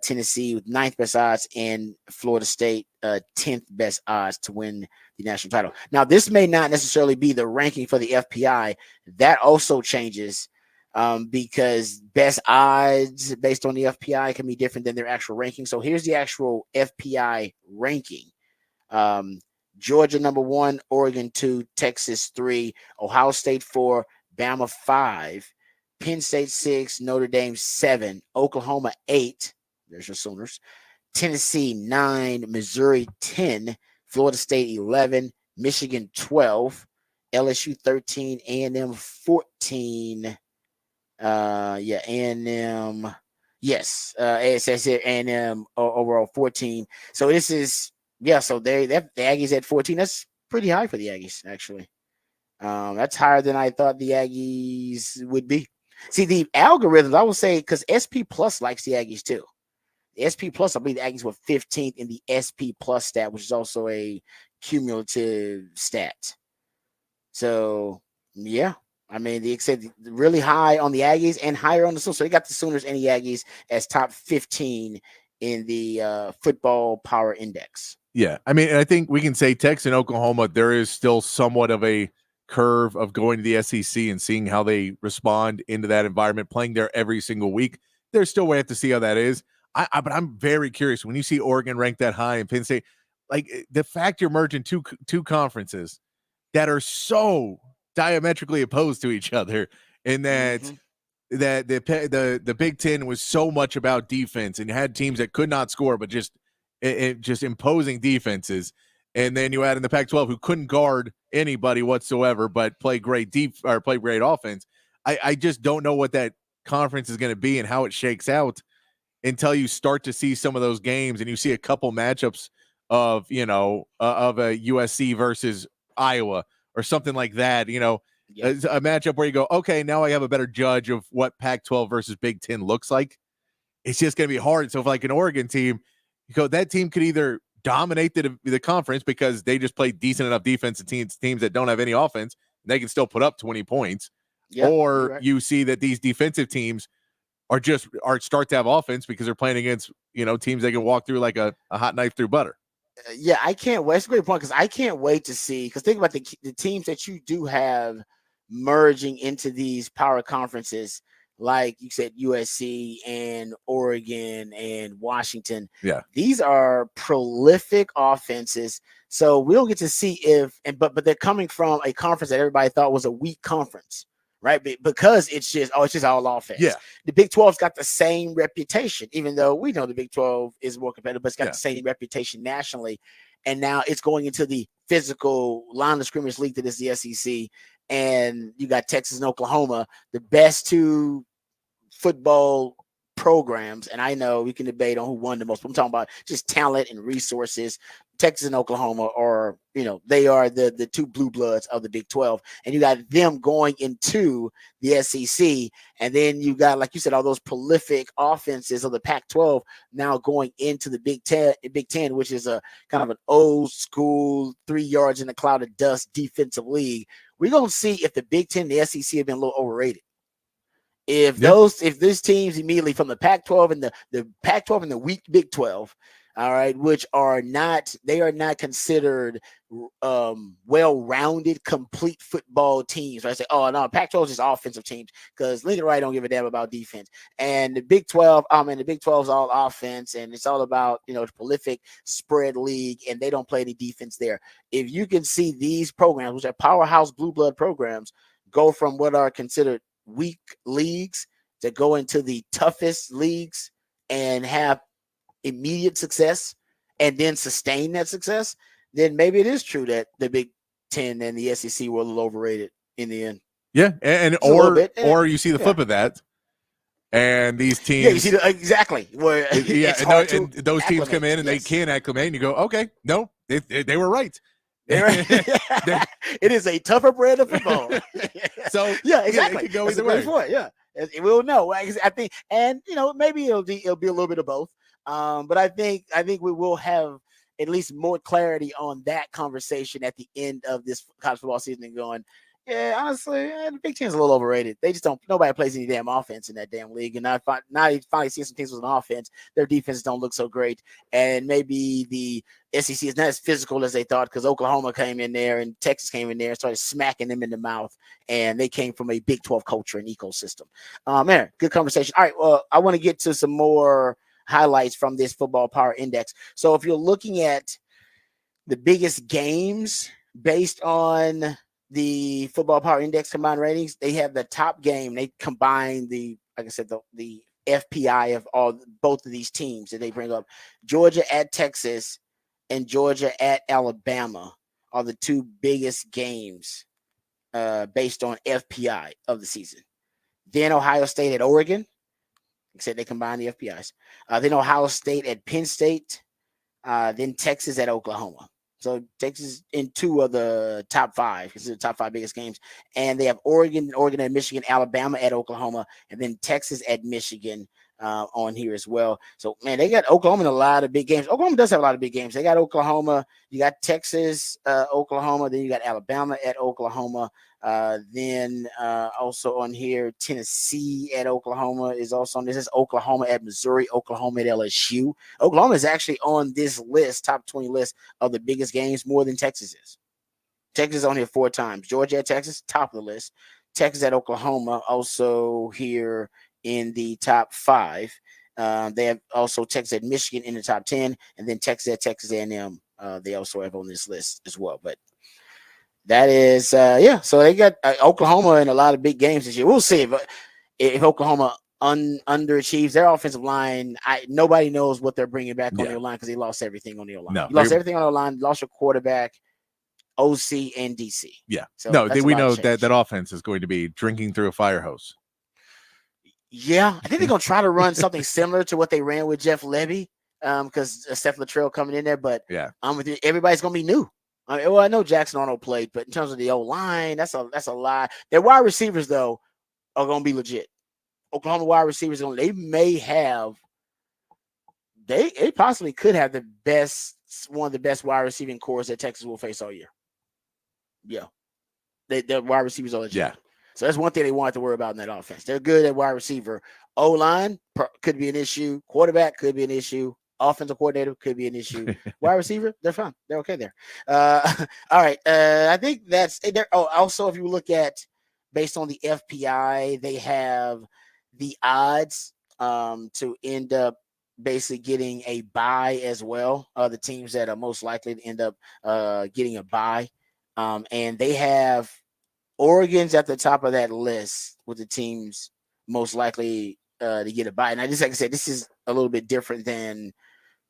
Tennessee with 9th best odds, and Florida State 10th best odds to win the national title. Now, this may not necessarily be the ranking for the FPI. That also changes because best odds based on the FPI can be different than their actual ranking. So here's the actual FPI ranking. Georgia number 1, Oregon 2, Texas 3, Ohio State 4, Bama 5, Penn State 6, Notre Dame 7, Oklahoma 8, there's your Sooners, Tennessee 9, Missouri 10, Florida State 11, Michigan 12, LSU 13, A&M 14. A&M, yes, it says here A&M overall 14. So this is, so the Aggies at 14. That's pretty high for the Aggies, actually. That's higher than I thought the Aggies would be. See, the algorithms, I will say, because SP Plus likes the Aggies too. The SP Plus, I believe the Aggies were 15th in the SP Plus stat, which is also a cumulative stat. So, yeah. I mean, they said really high on the Aggies and higher on the Sooners. So they got the Sooners and the Aggies as top 15 in the Football Power Index. Yeah, I mean, and I think we can say Texas and Oklahoma, there is still somewhat of a curve of going to the SEC and seeing how they respond into that environment, playing there every single week. There's still way to see how that is. But I'm very curious when you see Oregon ranked that high and Penn State, like the fact you're merging two conferences that are so diametrically opposed to each other, and that that the Big Ten was so much about defense and had teams that could not score, but just imposing defenses. And then you add in the Pac-12 who couldn't guard anybody whatsoever, but play great offense. I just don't know what that conference is going to be and how it shakes out until you start to see some of those games and you see a couple matchups of a USC versus Iowa or something like that. A matchup where you go, okay, now I have a better judge of what Pac-12 versus Big Ten looks like. It's just going to be hard. So if like an Oregon team, that team could either dominate the conference because they just play decent enough defense and teams that don't have any offense, they can still put up 20 points. Or right. You see that these defensive teams are start to have offense because they're playing against, teams they can walk through like a hot knife through butter. I can't wait. That's a great point because I can't wait to see, because think about the teams that you do have merging into these power conferences, like you said, USC and Oregon and Washington. Yeah. These are prolific offenses. So we don't get to see but they're coming from a conference that everybody thought was a weak conference, right? Because it's just all offense. Yeah. The Big 12's got the same reputation, even though we know the Big 12 is more competitive, but it's got the same reputation nationally. And now it's going into the physical line of scrimmage league that is the SEC. And you got Texas and Oklahoma, the best two football programs. And I know we can debate on who won the most, but I'm talking about just talent and resources. Texas and Oklahoma are, they are the two blue bloods of the Big 12. And you got them going into the SEC. And then you got, like you said, all those prolific offenses of the Pac-12 now going into the Big Ten, which is a kind of an old school 3 yards in a cloud of dust defensive league. We're going to see if the Big Ten and the SEC have been a little overrated. If these teams immediately from the Pac-12 and the Pac-12 and the weak Big 12, all right, which are not considered well-rounded, complete football teams. Right? I say, oh no, Pac-12 is just offensive teams because Lincoln Riley don't give a damn about defense. And the Big 12, the Big 12 is all offense, and it's all about the prolific spread league, and they don't play any defense there. If you can see these programs, which are powerhouse blue blood programs, go from what are considered weak leagues to go into the toughest leagues and have immediate success and then sustain that success, then maybe it is true that the Big Ten and the SEC were a little overrated in the end. Yeah, and or you see the flip of that, and these teams. Yeah, you see exactly where. And those teams come in and they can acclimate, and you go, okay, no, they were right. It is a tougher brand of football. So yeah, exactly. It could go either way. Yeah, we'll know. I think, and maybe it'll be a little bit of both. But I think we will have at least more clarity on that conversation at the end of this college football season and going, yeah, honestly, the Big Ten's a little overrated. They just nobody plays any damn offense in that damn league. And now you finally see some teams with an offense, their defenses don't look so great. And maybe the SEC is not as physical as they thought because Oklahoma came in there and Texas came in there and started smacking them in the mouth. And they came from a Big 12 culture and ecosystem. Man, good conversation. All right, well, I want to get to some more highlights from this football power index. So if you're looking at the biggest games based on the football power index combined ratings, they have the top game. They combine the FPI of both of these teams that they bring up. Georgia at Texas and Georgia at Alabama are the two biggest games based on FPI of the season. Then Ohio State at Oregon. Except they combine the FPIs. Then Ohio State at Penn State. Then Texas at Oklahoma. So Texas in two of the top five, because they're the top five biggest games. And they have Oregon at Michigan, Alabama at Oklahoma, and then Texas at Michigan on here as well. So, man, they got Oklahoma in a lot of big games. Oklahoma does have a lot of big games. They got Oklahoma. You got Texas, Oklahoma. Then you got Alabama at Oklahoma. Then also on here, Tennessee at Oklahoma is also on this. Is Oklahoma at Missouri, Oklahoma at LSU. Oklahoma is actually on this list, top 20 list of the biggest games, more than Texas is. Texas is on here 4 times. Georgia at Texas, top of the list. Texas at Oklahoma, also here in the top 5. They have also Texas at Michigan in the top 10, and then Texas at Texas A&M. They also have on this list as well. But that is, so they got Oklahoma in a lot of big games this year. We'll see if Oklahoma underachieves their offensive line. Nobody knows what they're bringing back on their line because they lost everything on their line. You lost everything on their line, lost your quarterback, OC, and DC. Yeah. So we know that offense is going to be drinking through a fire hose. Yeah, I think they're going to try to run something similar to what they ran with Jeff Lebby because Steph Latrell coming in there. But yeah, everybody's going to be new. I know Jackson Arnold played, but in terms of the O-line, that's a lie. Their wide receivers, though, are going to be legit. Oklahoma wide receivers, they possibly could have one of the best wide receiving cores that Texas will face all year. Yeah. Their wide receivers are legit. Yeah. So that's one thing they want to worry about in that offense. They're good at wide receiver. O-line could be an issue. Quarterback could be an issue. Offensive coordinator could be an issue. Wide receiver, they're fine. They're okay there. All right. I think that's it. Also, if you look at based on the FPI, they have the odds to end up basically getting a bye as well. The teams that are most likely to end up getting a bye. And they have Oregon's at the top of that list with the teams most likely to get a bye. Now, just like I said, this is a little bit different than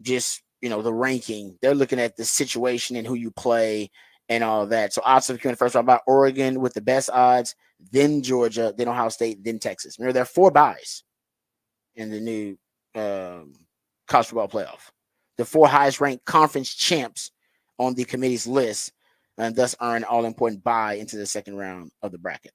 just the ranking. They're looking at the situation and who you play and all that. So odds of the first round by Oregon with the best odds, then Georgia, then Ohio State, then Texas. Remember, there are 4 byes in the new college football playoff. The 4 highest ranked conference champs on the committee's list, and thus earn all important bye into the second round of the bracket.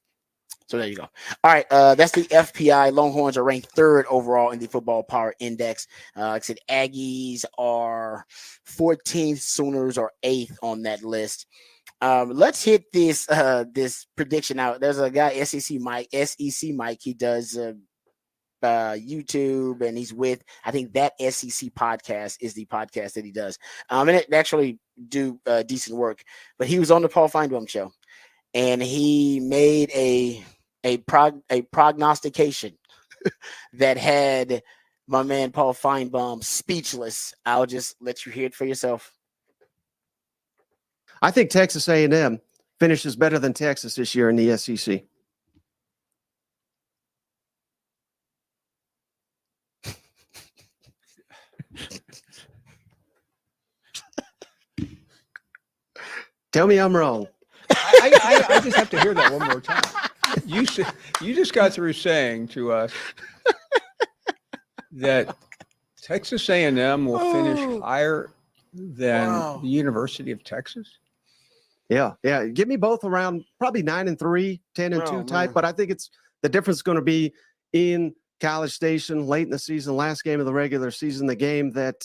So there you go. All right, that's the FPI. Longhorns are ranked 3rd overall in the Football Power Index. Like I said, Aggies are 14th, Sooners are 8th on that list. Let's hit this prediction out. There's a guy, SEC Mike. He does YouTube, and he's with, I think, that SEC podcast is the podcast that he does. And it actually do decent work. But he was on the Paul Feinbaum show, and he made a prognostication that had my man Paul Feinbaum speechless. I'll just let you hear it for yourself. I think Texas A&M finishes better than Texas this year in the SEC. Tell me I'm wrong. I just have to hear that one more time. You just got through saying to us that Texas A&M will finish higher than the University of Texas. Yeah. Give me both around probably 9-3, 10-2 type, but I think it's the difference is going to be in College Station late in the season, last game of the regular season, the game that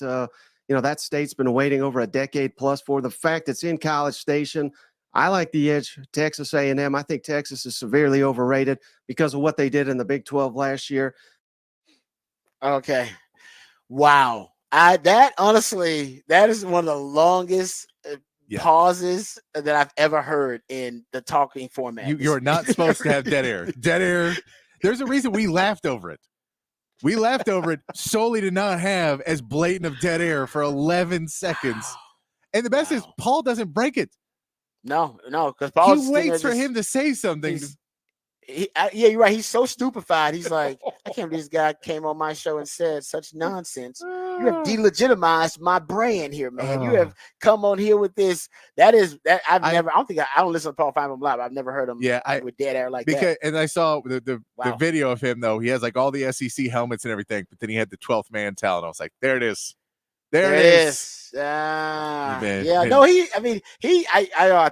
that state's been waiting over a decade plus for. The fact it's in College Station, I like the edge. Texas A&M. I think Texas is severely overrated because of what they did in the Big 12 last year. Okay, wow. That is one of the longest pauses that I've ever heard in the talking format. You're not supposed to have dead air. Dead air. There's a reason we laughed over it. We laughed over it solely to not have as blatant of dead air for 11 seconds. And the best is Paul doesn't break it. No, because Paul waits for him to say something. You're right. He's so stupefied. He's like, I can't believe this guy came on my show and said such nonsense. You have delegitimized my brand here, man. You have come on here with this. I don't listen to Paul Feinbaum live. I've never heard him with dead air like that. And I saw the video of him, though. He has like all the SEC helmets and everything, but then he had the 12th man talent. I was like, there it is. There it is. I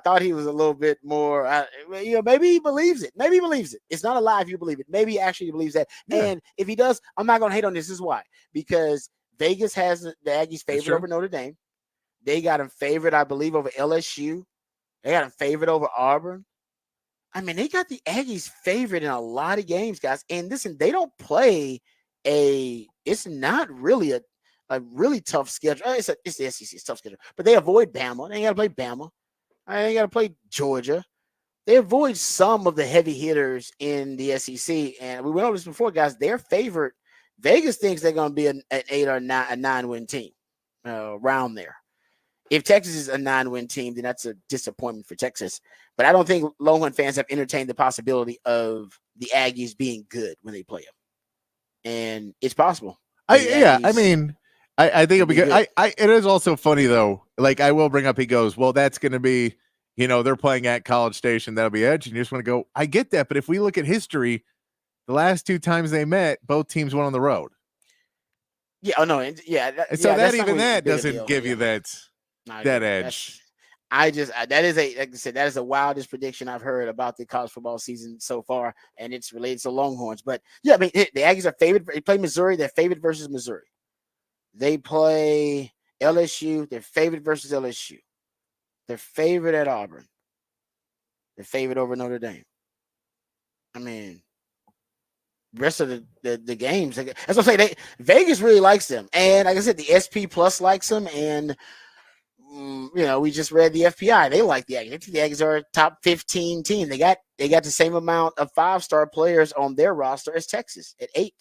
thought he was a little bit more, maybe he believes it. It's not a lie if you believe it. Maybe he actually believes that. Yeah. And if he does, I'm not going to hate on this. This is why. Because Vegas has the Aggies favored over Notre Dame. They got him favored, I believe, over LSU. They got him favored over Auburn. I mean, they got the Aggies favored in a lot of games, guys. And listen, they don't play it's not really a really tough schedule. It's the SEC. It's a tough schedule. But they avoid Bama. They ain't got to play Bama. They got to play Georgia. They avoid some of the heavy hitters in the SEC. And we went over this before, guys. They're favored. Vegas thinks they're going to be an 8 or 9-win team around there. If Texas is a 9-win team, then that's a disappointment for Texas. But I don't think Longhorn fans have entertained the possibility of the Aggies being good when they play them. And it's possible. I think it'll be good. It is also funny, though. Like, I will bring up, he goes, well, that's going to be, they're playing at College Station. That'll be edge. And you just want to go, I get that. But if we look at history, the last 2 times they met, both teams went on the road. Yeah. Oh, no. Yeah. So that doesn't give you that edge. That is a wildest prediction I've heard about the college football season so far. And it's related to Longhorns. But yeah, I mean, the Aggies are favored. They play Missouri. They're favored versus Missouri. They play LSU. They're favored versus LSU. They're favored at Auburn. They're favored over Notre Dame. I mean, rest of the games. That's what I'm saying. Vegas really likes them. And like I said, the SP Plus likes them. And we just read the FPI. They like the Aggies. They think the Aggies are a top 15 team. They got the same amount of 5-star players on their roster as Texas at 8.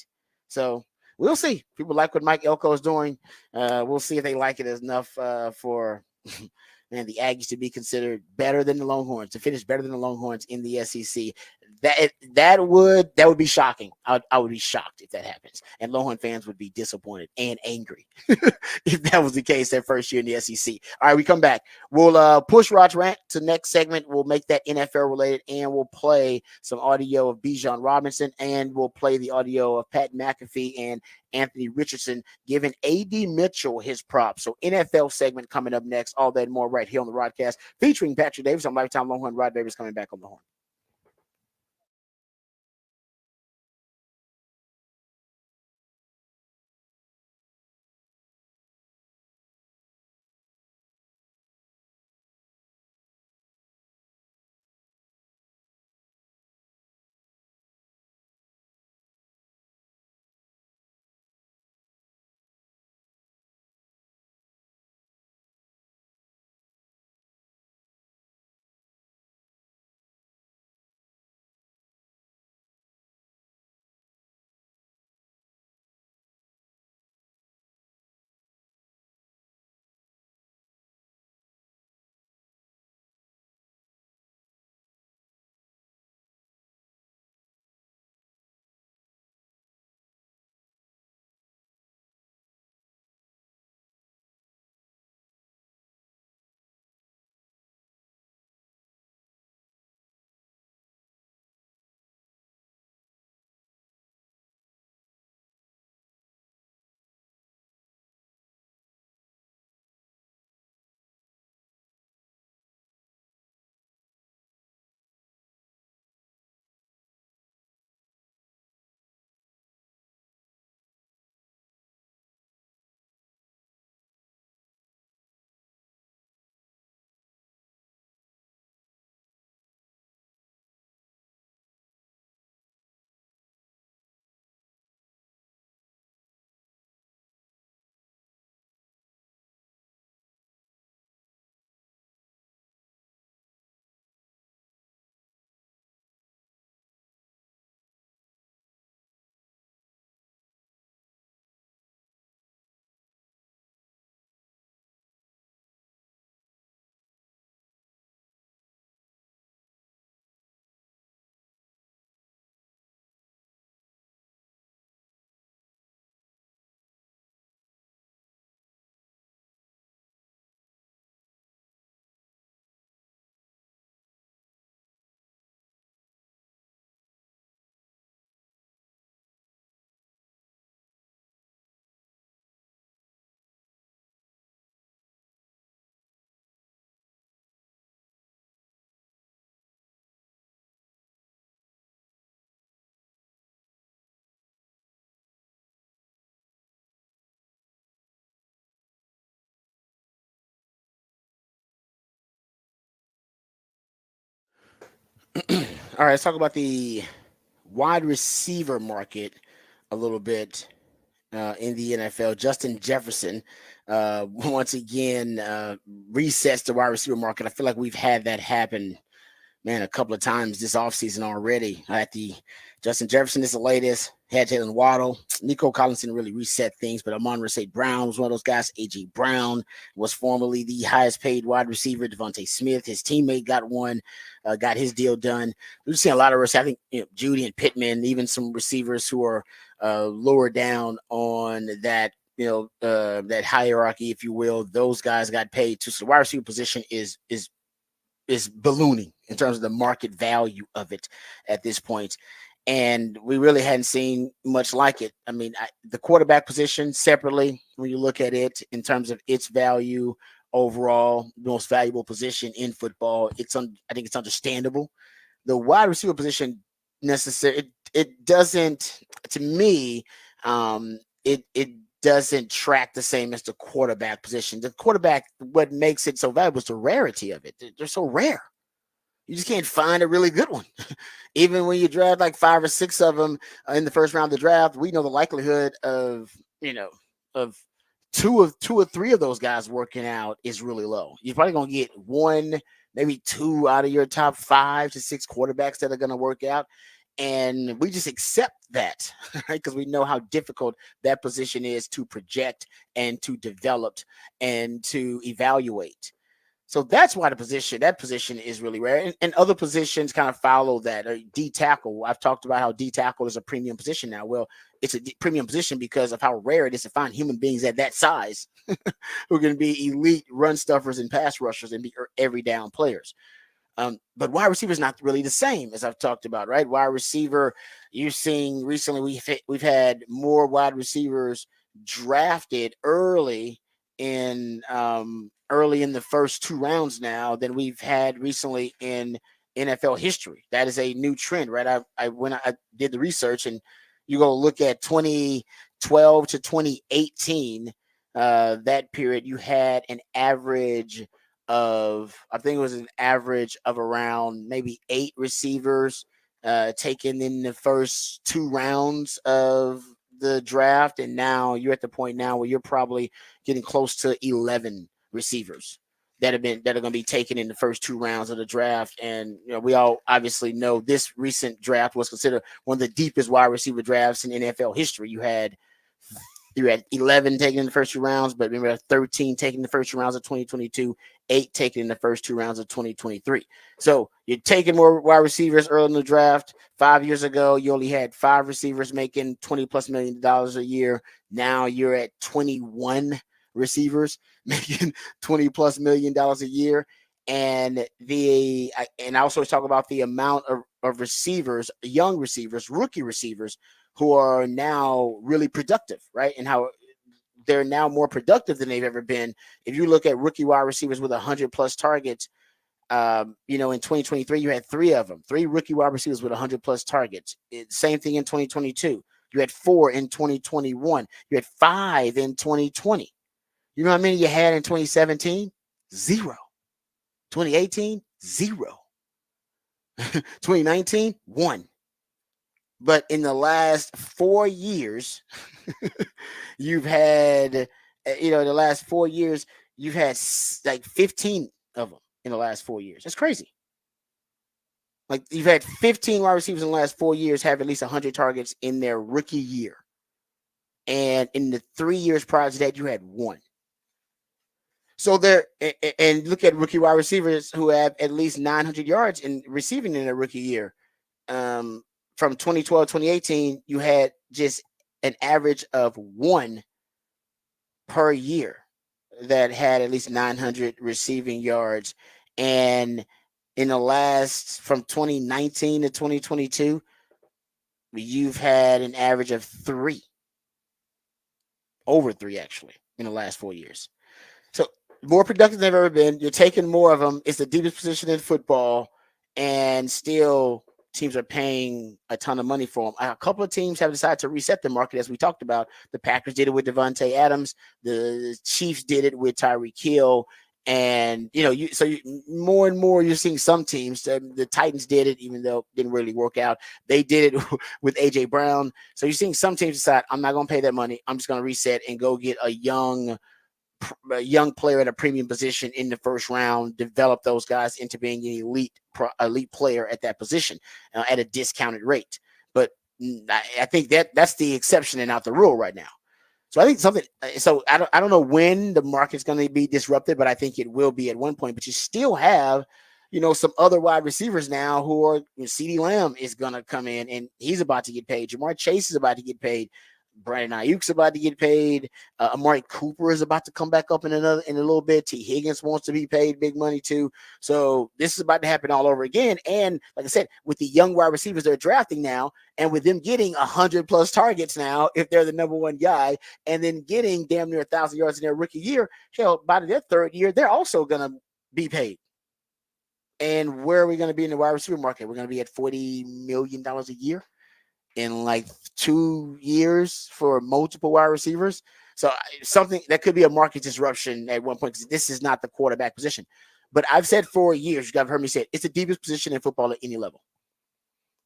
So we'll see. People like what Mike Elko is doing. We'll see if they like it enough for the Aggies to be considered better than the Longhorns, to finish better than the Longhorns in the SEC. That would be shocking. I would be shocked if that happens, and Longhorn fans would be disappointed and angry if that was the case their first year in the SEC. All right, we come back. We'll push Rod's rant to next segment. We'll make that NFL related, and we'll play some audio of Bijan Robinson, and we'll play the audio of Pat McAfee and Anthony Richardson giving A.D. Mitchell his props. So NFL segment coming up next. All that and more right here on the Rodcast, featuring Patrick Davis. I'm Lifetime Longhorn. Rod Davis coming back on the horn. All right, let's talk about the wide receiver market a little bit in the NFL. Justin Jefferson once again resets the wide receiver market. I feel like we've had that happen, man, a couple of times this offseason already. Justin Jefferson is the latest. Had Jalen Waddle. Nico Collins didn't really reset things, but Amon-Ra St. Brown was one of those guys. A.J. Brown was formerly the highest paid wide receiver. Devontae Smith, his teammate, got his deal done. We've seen a lot of receivers. I think Judy and Pittman, even some receivers who are lower down on that that hierarchy, if you will. Those guys got paid too. So the wide receiver position is ballooning in terms of the market value of it at this point. And we really hadn't seen much like it. I mean, the quarterback position separately, when you look at it in terms of its value overall, most valuable position in football, I think it's understandable. The wide receiver position it doesn't, to me, it doesn't track the same as the quarterback position. The quarterback, what makes it so valuable is the rarity of it. They're so rare. You just can't find a really good one. Even when you draft like 5 or 6 of them in the first round of the draft, we know the likelihood of two or three of those guys working out is really low. You're probably going to get one, maybe two out of your top 5 to 6 quarterbacks that are going to work out. And we just accept that, right? Because we know how difficult that position is to project and to develop and to evaluate. So that's why that position is really rare. And other positions kind of follow that. Or D tackle. I've talked about how D tackle is a premium position now. Well, it's a premium position because of how rare it is to find human beings at that size who are going to be elite run stuffers and pass rushers and be every down players. But wide receiver is not really the same as I've talked about, right? Wide receiver, you're seeing recently we've had more wide receivers drafted early in the first 2 rounds now than we've had recently in NFL history. That is a new trend, right? When I did the research, and you go look at 2012 to 2018, that period, you had an average of, I think it was an average of around maybe 8 receivers taken in the first 2 rounds of the draft. And now you're at the point now where you're probably getting close to 11 receivers that are going to be taken in the first 2 rounds of the draft. And we all obviously know this recent draft was considered one of the deepest wide receiver drafts in NFL history. You had 11 taken in the first 2 rounds, but remember 13 taken in the first 2 rounds of 2022, 8 taken in the first 2 rounds of 2023. So you're taking more wide receivers early in the draft. 5 years ago, you only had 5 receivers making $20+ million a year. Now you're at 21 receivers making $20+ million a year. And I also talk about the amount of receivers, young receivers, rookie receivers, who are now really productive, right? And how they're now more productive than they've ever been. If you look at rookie wide receivers with 100+ targets, in 2023, you had 3 of them, 3 rookie wide receivers with 100+ targets. Same thing in 2022. You had 4 in 2021. You had 5 in 2020. You know how many you had in 2017? 0. 2018, 0. 2019, 1. But in the last 4 years, you've had, the last 4 years, you've had like 15 of them in the last 4 years. That's crazy. Like you've had 15 wide receivers in the last 4 years have at least 100 targets in their rookie year. And in the 3 years prior to that, you had 1. So and look at rookie wide receivers who have at least 900 yards in receiving in their rookie year. From 2012 to 2018, you had just an average of 1 per year that had at least 900 receiving yards. And in the last, from 2019 to 2022, you've had an average of 3, over 3 actually, in the last 4 years. So more productive than they've ever been. You're taking more of them. It's the deepest position in football, and still teams are paying a ton of money for them. A couple of teams have decided to reset the market, as we talked about. The Packers did it with Devontae Adams. The Chiefs did it with Tyreek Hill. And, more and more you're seeing some teams. The Titans did it, even though it didn't really work out. They did it with A.J. Brown. So you're seeing some teams decide, I'm not going to pay that money. I'm just going to reset and go get a young player at a premium position in the first round, develop those guys into being an elite player at that position at a discounted rate. But I think that's the exception and not the rule right now. So I think I don't know when the market's going to be disrupted, but I think it will be at one point. But you still have, some other wide receivers now who are, CeeDee Lamb is going to come in and he's about to get paid. Jamar Chase is about to get paid. Brandon Ayuk's about to get paid. Amari Cooper is about to come back up in a little bit. T. Higgins wants to be paid big money too. So this is about to happen all over again. And like I said, with the young wide receivers they're drafting now, and with them getting 100+ targets now, if they're the number 1 guy, and then getting damn near 1,000 yards in their rookie year, hell, by their 3rd year, they're also going to be paid. And where are we going to be in the wide receiver market? We're going to be at $40 million a year in like 2 years for multiple wide receivers. So something that could be a market disruption at one point, because this is not the quarterback position. But I've said for years, you guys have heard me say it's the deepest position in football at any level.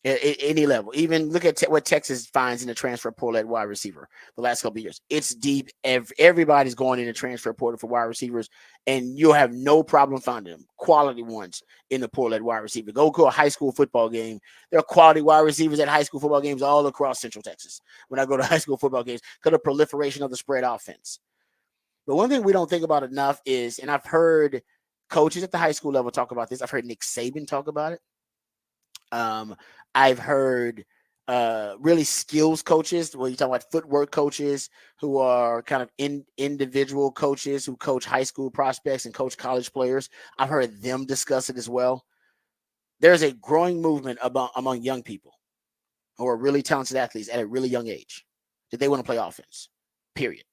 at any level. Even look at what Texas finds in the transfer portal at wide receiver the last couple of years. It's deep. Everybody's going in the transfer portal for wide receivers, and you'll have no problem finding them. Quality ones in the portal at wide receiver. Go to a high school football game. There are quality wide receivers at high school football games all across Central Texas. When I go to high school football games, because of proliferation of the spread offense. But one thing we don't think about enough is, and I've heard coaches at the high school level talk about this. I've heard Nick Saban talk about it. I've heard really skills coaches, where you talk about footwork coaches who are kind of individual coaches who coach high school prospects and coach college players. I've heard them discuss it as well. There's a growing movement among young people who are really talented athletes at a really young age that they want to play offense, period.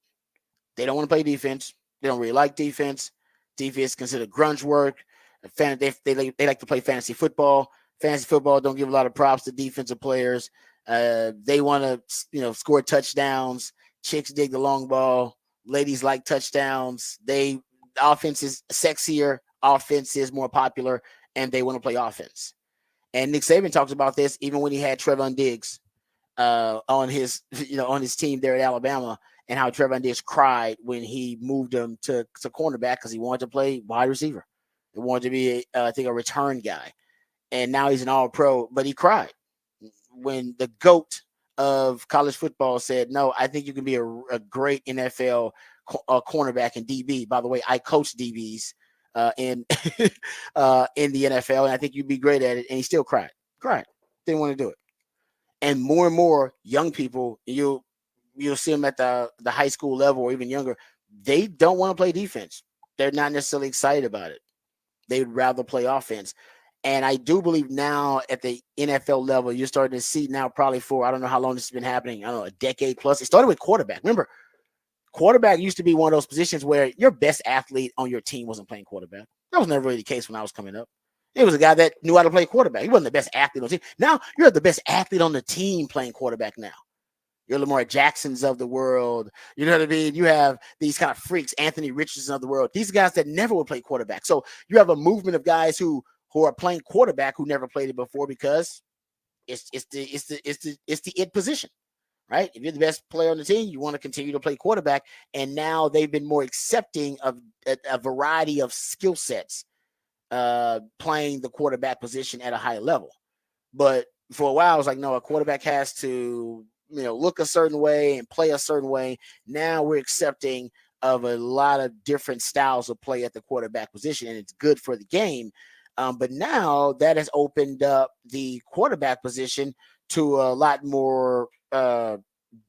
They don't want to play defense. They don't really like defense. Defense is considered grunge work. They like to play fantasy football. Fantasy football don't give a lot of props to defensive players. They want to, score touchdowns. Chicks dig the long ball. Ladies like touchdowns. Offense is sexier. Offense is more popular, and they want to play offense. And Nick Saban talks about this even when he had Trevon Diggs on his team there at Alabama, and how Trevon Diggs cried when he moved him to cornerback because he wanted to play wide receiver. He wanted to be, a return guy. And now he's an all-pro, but he cried when the GOAT of college football said, no, I think you can be a great NFL cornerback and DB. By the way, I coach DBs in the NFL, and I think you'd be great at it. And he still cried, didn't want to do it. And more young people, you'll see them at the high school level or even younger, they don't want to play defense. They're not necessarily excited about it. They would rather play offense. And I do believe now at the NFL level, you're starting to see now probably for, I don't know how long this has been happening. I don't know, a decade plus. It started with quarterback. Remember, quarterback used to be one of those positions where your best athlete on your team wasn't playing quarterback. That was never really the case when I was coming up. It was a guy that knew how to play quarterback. He wasn't the best athlete on the team. Now you're the best athlete on the team playing quarterback now. You're Lamar Jacksons of the world. You know what I mean? You have these kind of freaks, Anthony Richardson of the world. These guys that never would play quarterback. So you have a movement of guys who are playing quarterback who never played it before because it's the it position, right? If you're the best player on the team, you want to continue to play quarterback. And now they've been more accepting of a variety of skill sets playing the quarterback position at a high level. But for a while, I was like, no, a quarterback has to, look a certain way and play a certain way. Now we're accepting of a lot of different styles of play at the quarterback position, and it's good for the game. But now that has opened up the quarterback position to a lot more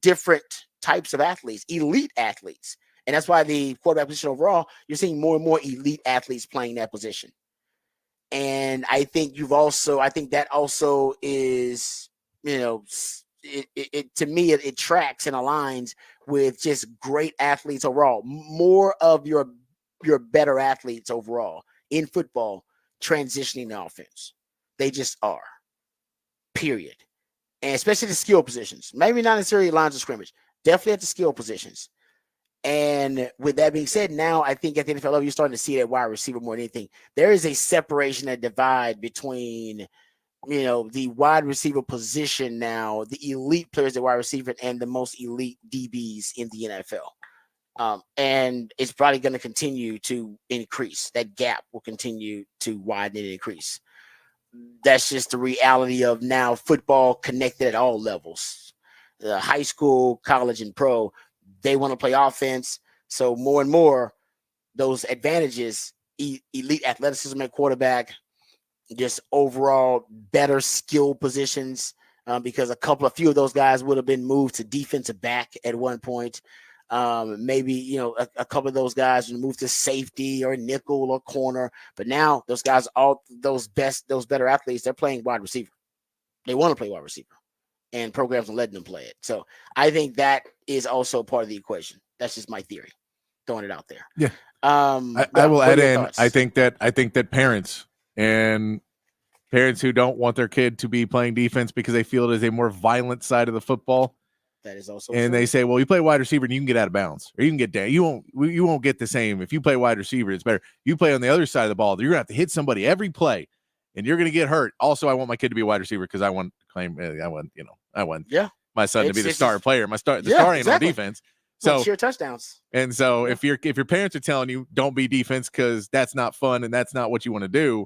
different types of athletes, elite athletes. And that's why the quarterback position overall, you're seeing more and more elite athletes playing that position. And I think that also is, to me, it tracks and aligns with just great athletes overall. More of your better athletes overall in football transitioning the offense. They just are, period. And especially the skill positions, maybe not necessarily lines of scrimmage, definitely at the skill positions. And with that being said, now I think at the NFL level, you're starting to see that wide receiver more than anything. There is a separation, a divide between, the wide receiver position now, the elite players at wide receiver, and the most elite DBs in the NFL. And it's probably going to continue to increase. That gap will continue to widen and increase. That's just the reality of now football connected at all levels. High school, college, and pro, they want to play offense. So more and more, those advantages, elite athleticism at quarterback, just overall better skill positions, because a few of those guys would have been moved to defensive back at one point. Maybe, a couple of those guys would move to safety or nickel or corner. But now those guys, all those better athletes, they're playing wide receiver. They want to play wide receiver, and programs are letting them play it. So I think that is also part of the equation. That's just my theory, throwing it out there. Yeah. I will add in, thoughts? I think that parents who don't want their kid to be playing defense because they feel it is a more violent side of the football. That is also and true. They say, well, you play wide receiver and you can get out of bounds, or you can get down. You won't get the same if you play wide receiver. It's better. You play on the other side of the ball. You're gonna have to hit somebody every play, and you're going to get hurt. Also, I want my kid to be a wide receiver because I want my son to be the star player. The star ain't on defense. So sheer touchdowns. And so if your parents are telling you don't be defense because that's not fun and that's not what you want to do,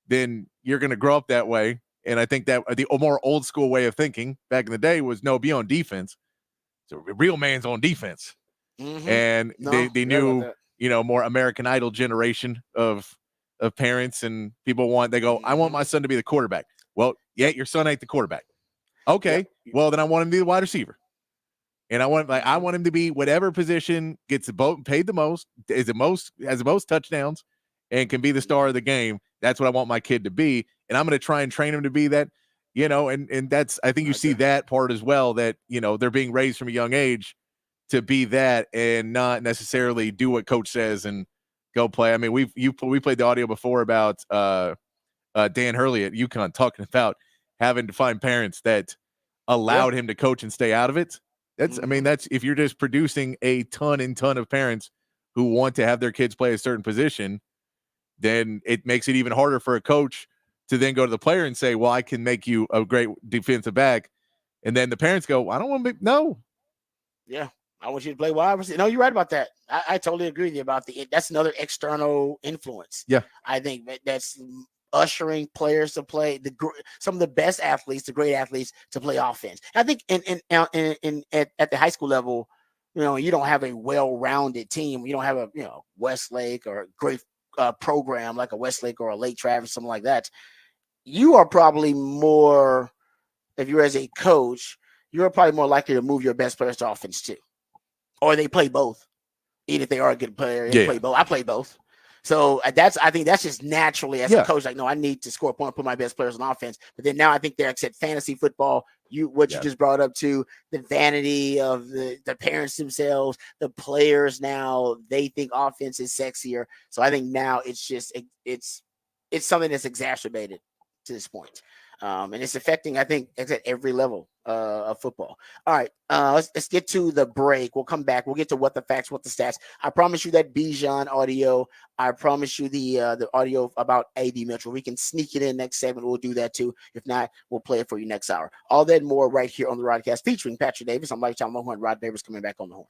then you're going to grow up that way. And I think that the more old school way of thinking back in the day was no, be on defense. So real man's on defense. Mm-hmm. And they knew, more American Idol generation of parents and people they go, I want my son to be the quarterback. Well, yeah, your son ain't the quarterback. Okay. Yep. Well, then I want him to be the wide receiver. And I want him to be whatever position gets paid the most, has the most touchdowns, and can be the star of the game. That's what I want my kid to be. And I'm going to try and train him to be that, and that's, I think you see that part as well, that, they're being raised from a young age to be that and not necessarily do what coach says and go play. I mean, we played the audio before about Dan Hurley at UConn talking about having to find parents that allowed him to coach and stay out of it. That's, that's if you're just producing a ton of parents who want to have their kids play a certain position, then it makes it even harder for a coach to then go to the player and say, well, I can make you a great defensive back. And then the parents go, I don't want to be, no. Yeah. I want you to play wide receiver. No, you're right about that. I totally agree with you about that's another external influence. Yeah. I think that's ushering players to play some of the best athletes, the great athletes, to play offense. I think at the high school level, you don't have a well-rounded team. You don't have a Westlake or a great program like a Westlake or a Lake Travis, something like that. You are probably more, if you're as a coach, you're probably more likely to move your best players to offense too, or they play both. Even if they are a good player, they play both. I play both. So I think that's just naturally as a coach, like, no, I need to score a point, put my best players on offense. But then now I think they're except fantasy football, you just brought up to the vanity of the parents themselves, the players now, they think offense is sexier. So I think now it's something that's exacerbated to this point. And it's affecting, I think, at every level of football. All right, let's get to the break. We'll come back. We'll get to what the facts, what the stats. I promise you that Bijan audio. I promise you the audio about A.D. Mitchell. We can sneak it in next segment. We'll do that too. If not, we'll play it for you next hour. All that and more right here on the Rodcast featuring Patrick Davis. I'm Lifetime Longhorn. Rod Davis coming back on the horn.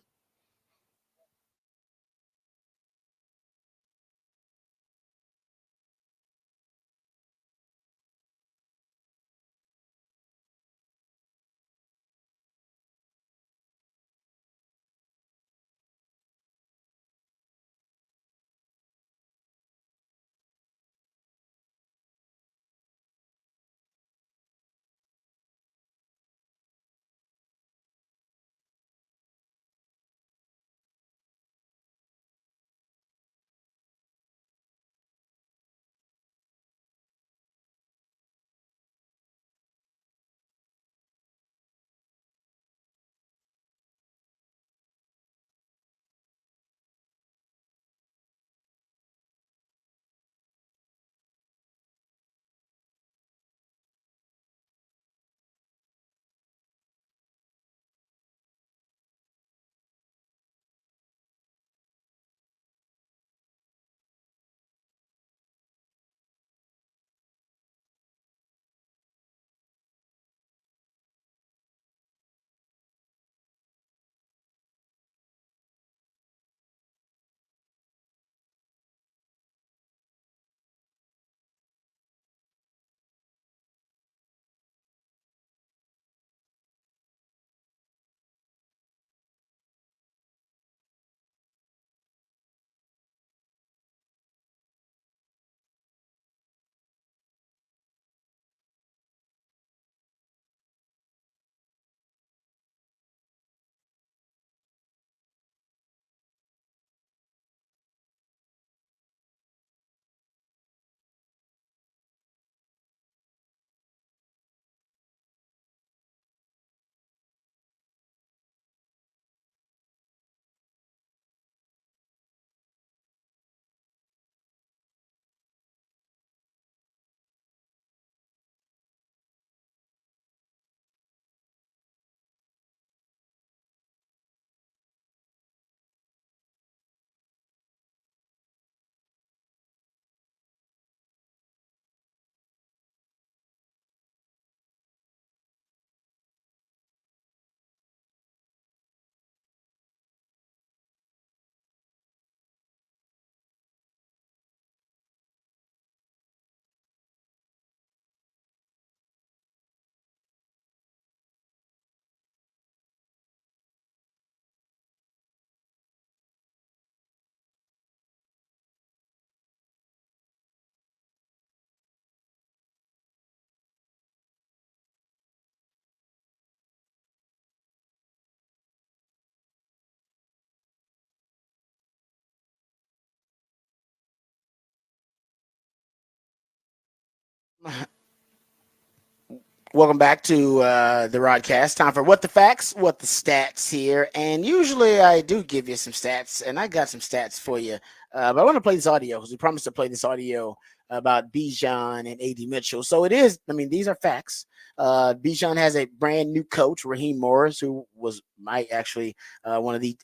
Welcome back to the Rodcast. Time for What the Facts, What the Stats here. And usually I do give you some stats, and I got some stats for you. But I want to play this audio because we promised to play this audio about Bijan and A.D. Mitchell. So it is, these are facts. Bijan has a brand new coach, Raheem Morris, who was one of the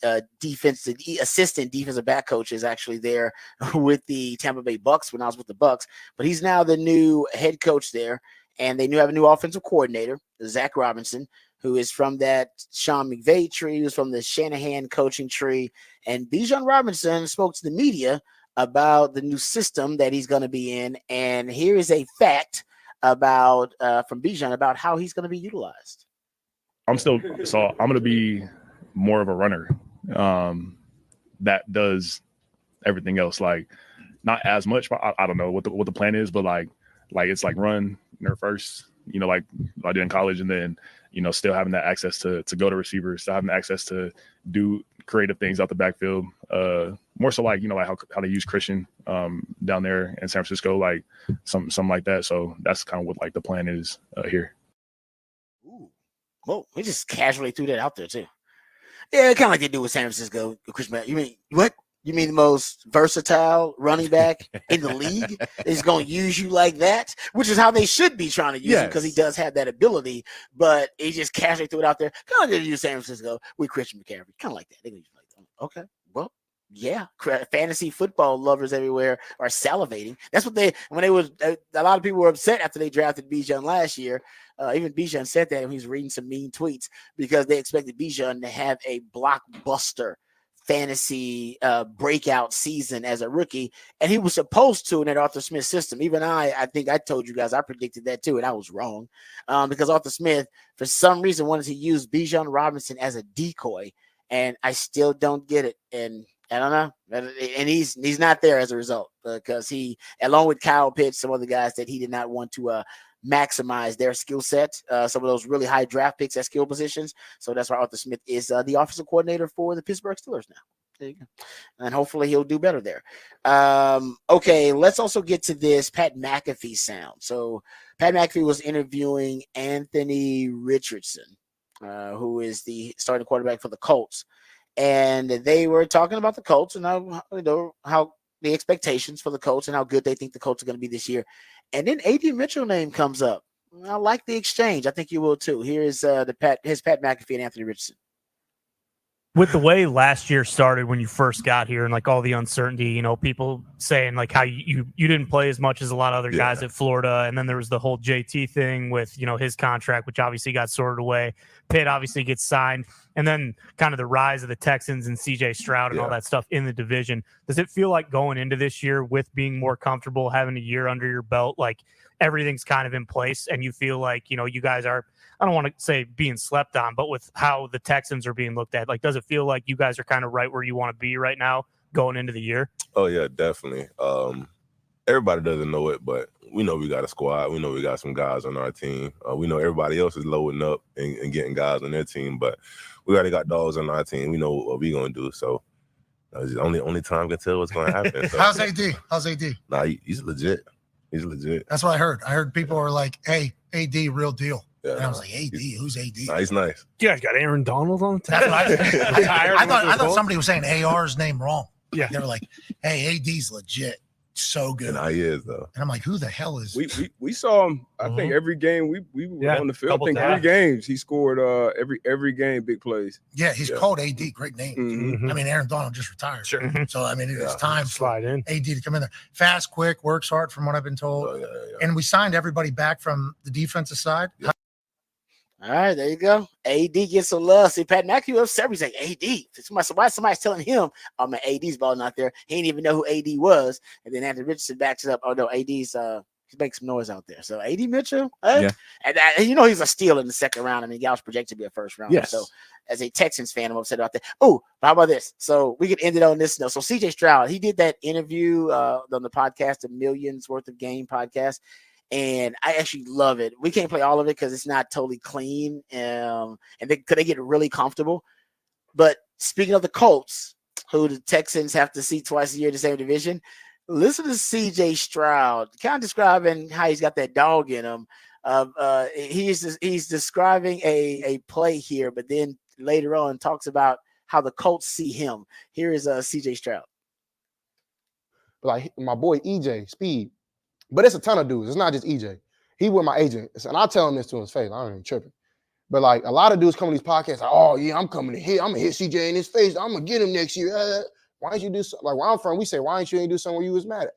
assistant defensive back coaches actually there with the Tampa Bay Bucks when I was with the Bucks. But he's now the new head coach there. And they have a new offensive coordinator, Zach Robinson, who is from that Sean McVay tree, who's from the Shanahan coaching tree. And Bijan Robinson spoke to the media about the new system that he's going to be in. And here is a fact about from Bijan about how he's going to be utilized. I'm going to be more of a runner that does everything else. Like, not as much. I don't know what the plan is, but like it's like run first, like I did in college, and then still having that access to go to receivers, still having access to do creative things out the backfield. More so like like how they use Christian down there in San Francisco, like something like that. So that's kind of what like the plan is here. Ooh, well, we just casually threw that out there too. Yeah, kind of like they do with San Francisco. Christian, you mean what? You mean the most versatile running back in the league is going to use you like that, which is how they should be trying to use him because he does have that ability. But he just casually threw it out there, kind of like they do San Francisco with Christian McCaffrey, kind of like that. They're going to use like, okay, well, yeah, fantasy football lovers everywhere are salivating. That's what a lot of people were upset after they drafted Bijan last year. Even Bijan said that when he was reading some mean tweets because they expected Bijan to have a blockbuster fantasy breakout season as a rookie, and he was supposed to in that Arthur Smith system. Even I think I told you guys I predicted that too, and I was wrong because Arthur Smith for some reason wanted to use Bijan Robinson as a decoy, and I still don't get it. And I don't know, and he's not there as a result because he, along with Kyle Pitts, some other guys that he did not want to maximize their skill set, some of those really high draft picks at skill positions. So that's why Arthur Smith is the offensive coordinator for the Pittsburgh Steelers now. There you go. And hopefully he'll do better there. Okay, let's also get to this Pat McAfee sound. So Pat McAfee was interviewing Anthony Richardson, who is the starting quarterback for the Colts. And they were talking about the Colts and how the expectations for the Colts and how good they think the Colts are going to be this year. And then A.D. Mitchell name comes up. I like the exchange. I think you will too. Here is Pat McAfee and Anthony Richardson. With the way last year started when you first got here and like all the uncertainty, people saying like how you didn't play as much as a lot of other guys at Florida. And then there was the whole JT thing with, his contract, which obviously got sorted away. Pitt obviously gets signed. And then kind of the rise of the Texans and CJ Stroud and all that stuff in the division. Does it feel like going into this year with being more comfortable, having a year under your belt, like everything's kind of in place and you feel like, you guys are, I don't want to say being slept on, but with how the Texans are being looked at, like, does it feel like you guys are kind of right where you want to be right now going into the year? Oh, yeah, definitely. Everybody doesn't know it, but we know we got a squad. We know we got some guys on our team. We know everybody else is loading up and getting guys on their team, but we already got dogs on our team. We know what we're going to do. So only time can tell what's going to happen. So. How's AD? Nah, he's legit. He's legit. That's what I heard. I heard people were like, hey, AD, real deal. Yeah, and I was like, AD, who's AD? Nah, he's nice. You guys got Aaron Donald on the team? That's what I thought somebody was saying AR's name wrong. Yeah. They were like, hey, AD's legit. So good. And he is, though. And I'm like, who the hell is we saw him, I think every game we were on the field. I think 3 games he scored every game, big plays. Yeah, he's called AD, great name. Mm-hmm. I mean, Aaron Donald just retired. Sure. So I mean it is time slide in. AD to come in there. Fast, quick, works hard from what I've been told. Oh, yeah. And we signed everybody back from the defensive side. Yeah. All right, there you go. AD gets some love. See, Pat McAfee upset. He's like, AD. Somebody's telling him, oh, man, AD's balling out there. He didn't even know who AD was. And then Anthony Richardson backs it up. Oh, no, AD's he's making some noise out there. So AD Mitchell, and he's a steal in the second round. I mean, y'all was projected to be a first round. Yes. So as a Texans fan, I'm upset about that. Oh, how about this? So we can end it on this note. So CJ Stroud, he did that interview on the podcast, the Millions Worth of Game podcast. And I actually love it. We can't play all of it because it's not totally clean. And they get really comfortable. But speaking of the Colts, who the Texans have to see twice a year in the same division, Listen to CJ Stroud, kind of describing how he's got that dog in him. He's describing a play here, but then later on talks about how the Colts see him. Here is CJ Stroud. Like my boy EJ Speed, but it's a ton of dudes. It's not just EJ. He with my agent, and I tell him this to his face. I don't even tripping. But like a lot of dudes come to these podcasts, like, oh yeah, I'm coming to hit. I'm gonna hit CJ in his face. I'm gonna get him next year. Why don't you do something? Like where I'm from, we say, why ain't you ain't do something where you was mad at?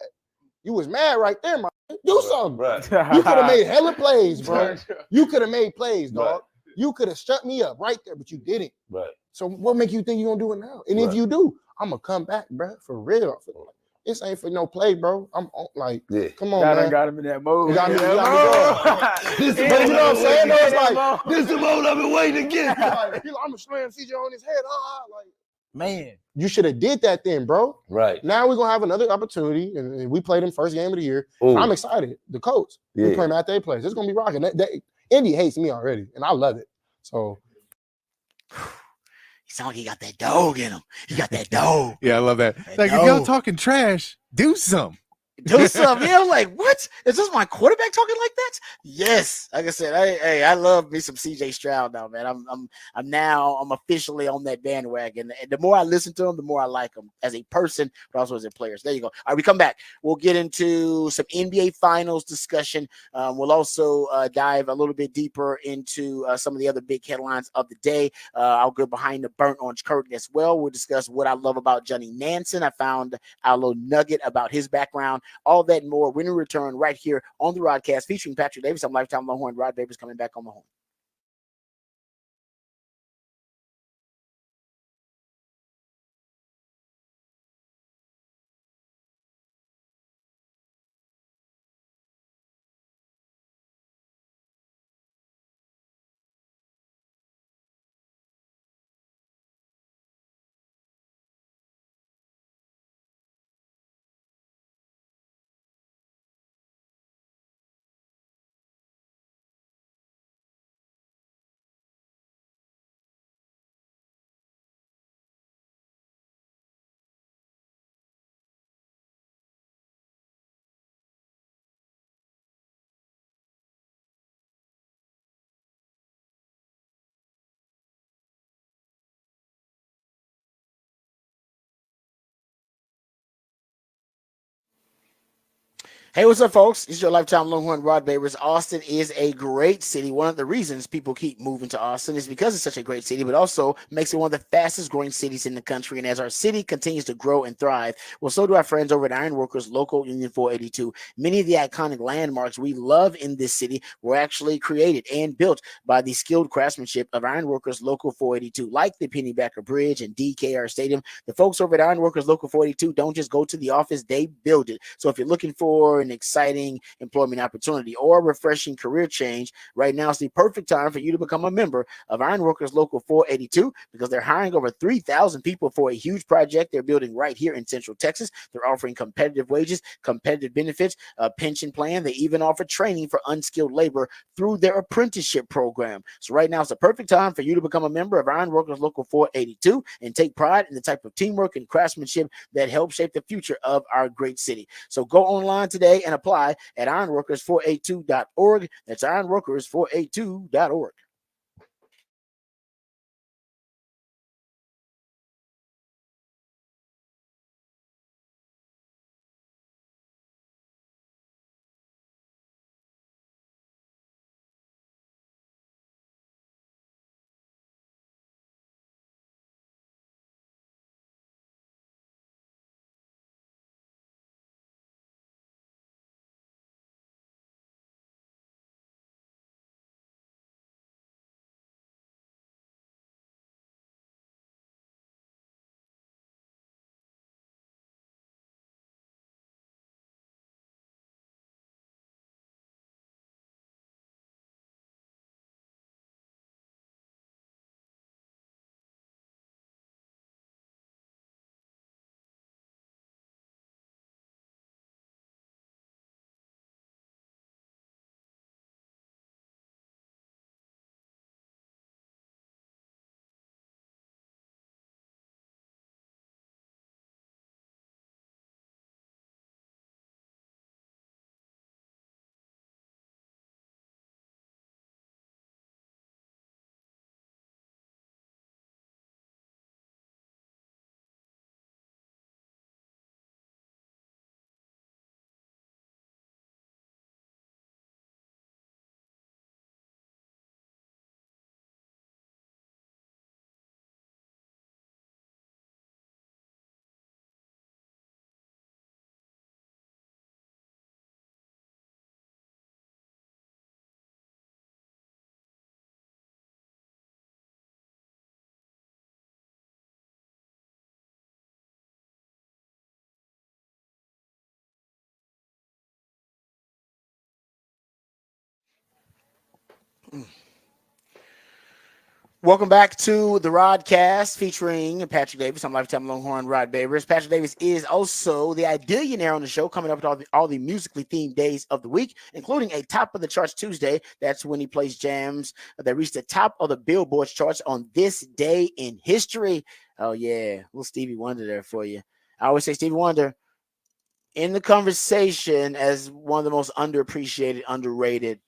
You was mad right there, man. Do something. Right. You could have made hella plays, bro. You could have made plays, dog. Right. You could have shut me up right there, but you didn't. Right. So what make you think you're gonna do it now? And if you do, I'm gonna come back, bro, for real. This ain't for no play, bro. I'm like, come on, man. Got him in that mode. You got me going. This, but you know what I'm saying? Though, it's like, this is the mode I've been waiting to get. Like, I'm gonna slam CJ on his head. Like, Man, you should have did that then, bro. Right. Now we're gonna have another opportunity, and we played him first game of the year. Ooh. I'm excited. The coach, we play him after they play. It's gonna be rocking. Indy hates me already, and I love it. So. He sounds like he got that dog in him. He got that dog. Yeah, I love that. Like, if y'all talking trash, do something. Do something. Yeah, I'm like, what? Is this my quarterback talking like that? Yes. Like I said, I love me some CJ Stroud now, man. I'm officially on that bandwagon. And the more I listen to him, the more I like him as a person, but also as a player. So there you go. All right, we come back. We'll get into some NBA Finals discussion. We'll also dive a little bit deeper into some of the other big headlines of the day. I'll go behind the burnt orange curtain as well. We'll discuss what I love about Johnny Nansen. I found a little nugget about his background. All that and more when we return right here on the Rodcast featuring Patrick Davis. I'm Lifetime Longhorn. Rod Babers coming back on the horn. Hey, what's up, folks? It's your Lifetime Longhorn, Rod Babers. Austin is a great city. One of the reasons people keep moving to Austin is because it's such a great city, but also makes it one of the fastest growing cities in the country. And as our city continues to grow and thrive, well, so do our friends over at Ironworkers Local Union 482. Many of the iconic landmarks we love in this city were actually created and built by the skilled craftsmanship of Ironworkers Local 482, like the Pennybacker Bridge and DKR Stadium. The folks over at Ironworkers Local 482 don't just go to the office, they build it. So if you're looking for an exciting employment opportunity or a refreshing career change, right now is the perfect time for you to become a member of Ironworkers Local 482 because they're hiring over 3,000 people for a huge project they're building right here in Central Texas. They're offering competitive wages, competitive benefits, a pension plan. They even offer training for unskilled labor through their apprenticeship program. So right now is the perfect time for you to become a member of Ironworkers Local 482 and take pride in the type of teamwork and craftsmanship that helps shape the future of our great city. So go online today and apply at ironworkers482.org. That's ironworkers482.org. Welcome back to the Rodcast featuring Patrick Davis. I'm lifetime Longhorn Rod Babers. Patrick Davis is also the Idillionaire on the show, coming up with all the musically themed days of the week, including a top of the charts Tuesday. That's when he plays jams that reach the top of the Billboard charts on this day in history. Oh yeah, little Stevie Wonder there for you. I always say Stevie Wonder in the conversation as one of the most underappreciated, underrated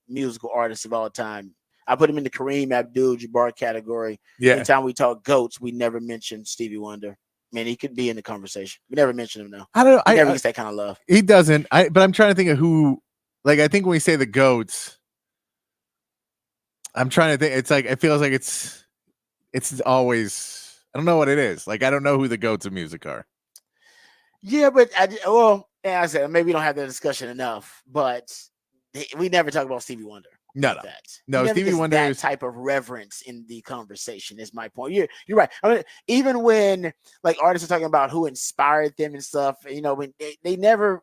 musical artists of all time. I put him in the Kareem Abdul-Jabbar category. Yeah. Anytime we talk GOATs, we never mention Stevie Wonder. Man, he could be in the conversation. We never mention him though. I don't know. He never gets that kind of love. He doesn't. But I'm trying to think of who. Like, I think when we say the GOATs, I'm trying to think. It's like it feels like it's always. I don't know what it is. Like, I don't know who the GOATs of music are. Yeah, but I said maybe we don't have that discussion enough. But we never talk about Stevie Wonder. No. Stevie Wonder that is type of reverence in the conversation. Is my point. You're right. I mean, even when like artists are talking about who inspired them and stuff, when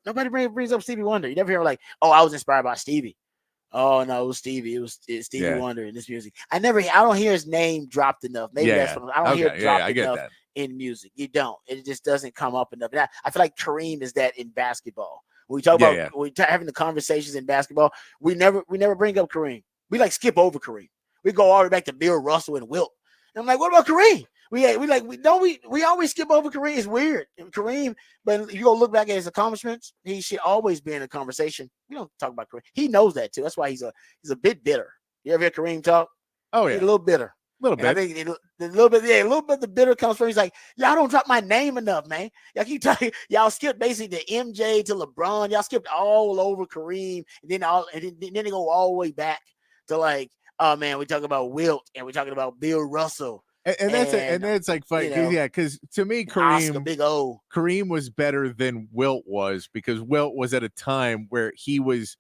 nobody brings up Stevie Wonder. You never hear like, oh, I was inspired by Stevie. Oh no, it was Stevie. It's Stevie Wonder in this music. I don't hear his name dropped enough. Maybe that's what I don't hear it dropped enough in music. You don't. It just doesn't come up enough. And I feel like Kareem is that in basketball. When we talk about when we having the conversations in basketball, we never bring up Kareem. We like skip over Kareem. We go all the way back to Bill Russell and Wilt. And I'm like, what about Kareem? We always skip over Kareem. It's weird. Kareem, but if you go look back at his accomplishments, he should always be in a conversation. We don't talk about Kareem. He knows that too. That's why he's a bit bitter. You ever hear Kareem talk? Oh yeah, he's a little bitter. A little bit. I think a little bit the bitter comes from. He's like, y'all don't drop my name enough, man. Y'all keep talking. Y'all skipped basically the MJ to LeBron. Y'all skipped all over Kareem, and then they go all the way back to like, oh man, we talking about Wilt and we're talking about Bill Russell. And that's like funny, because to me, Oscar, Big O. Kareem was better than Wilt was because Wilt was at a time where he was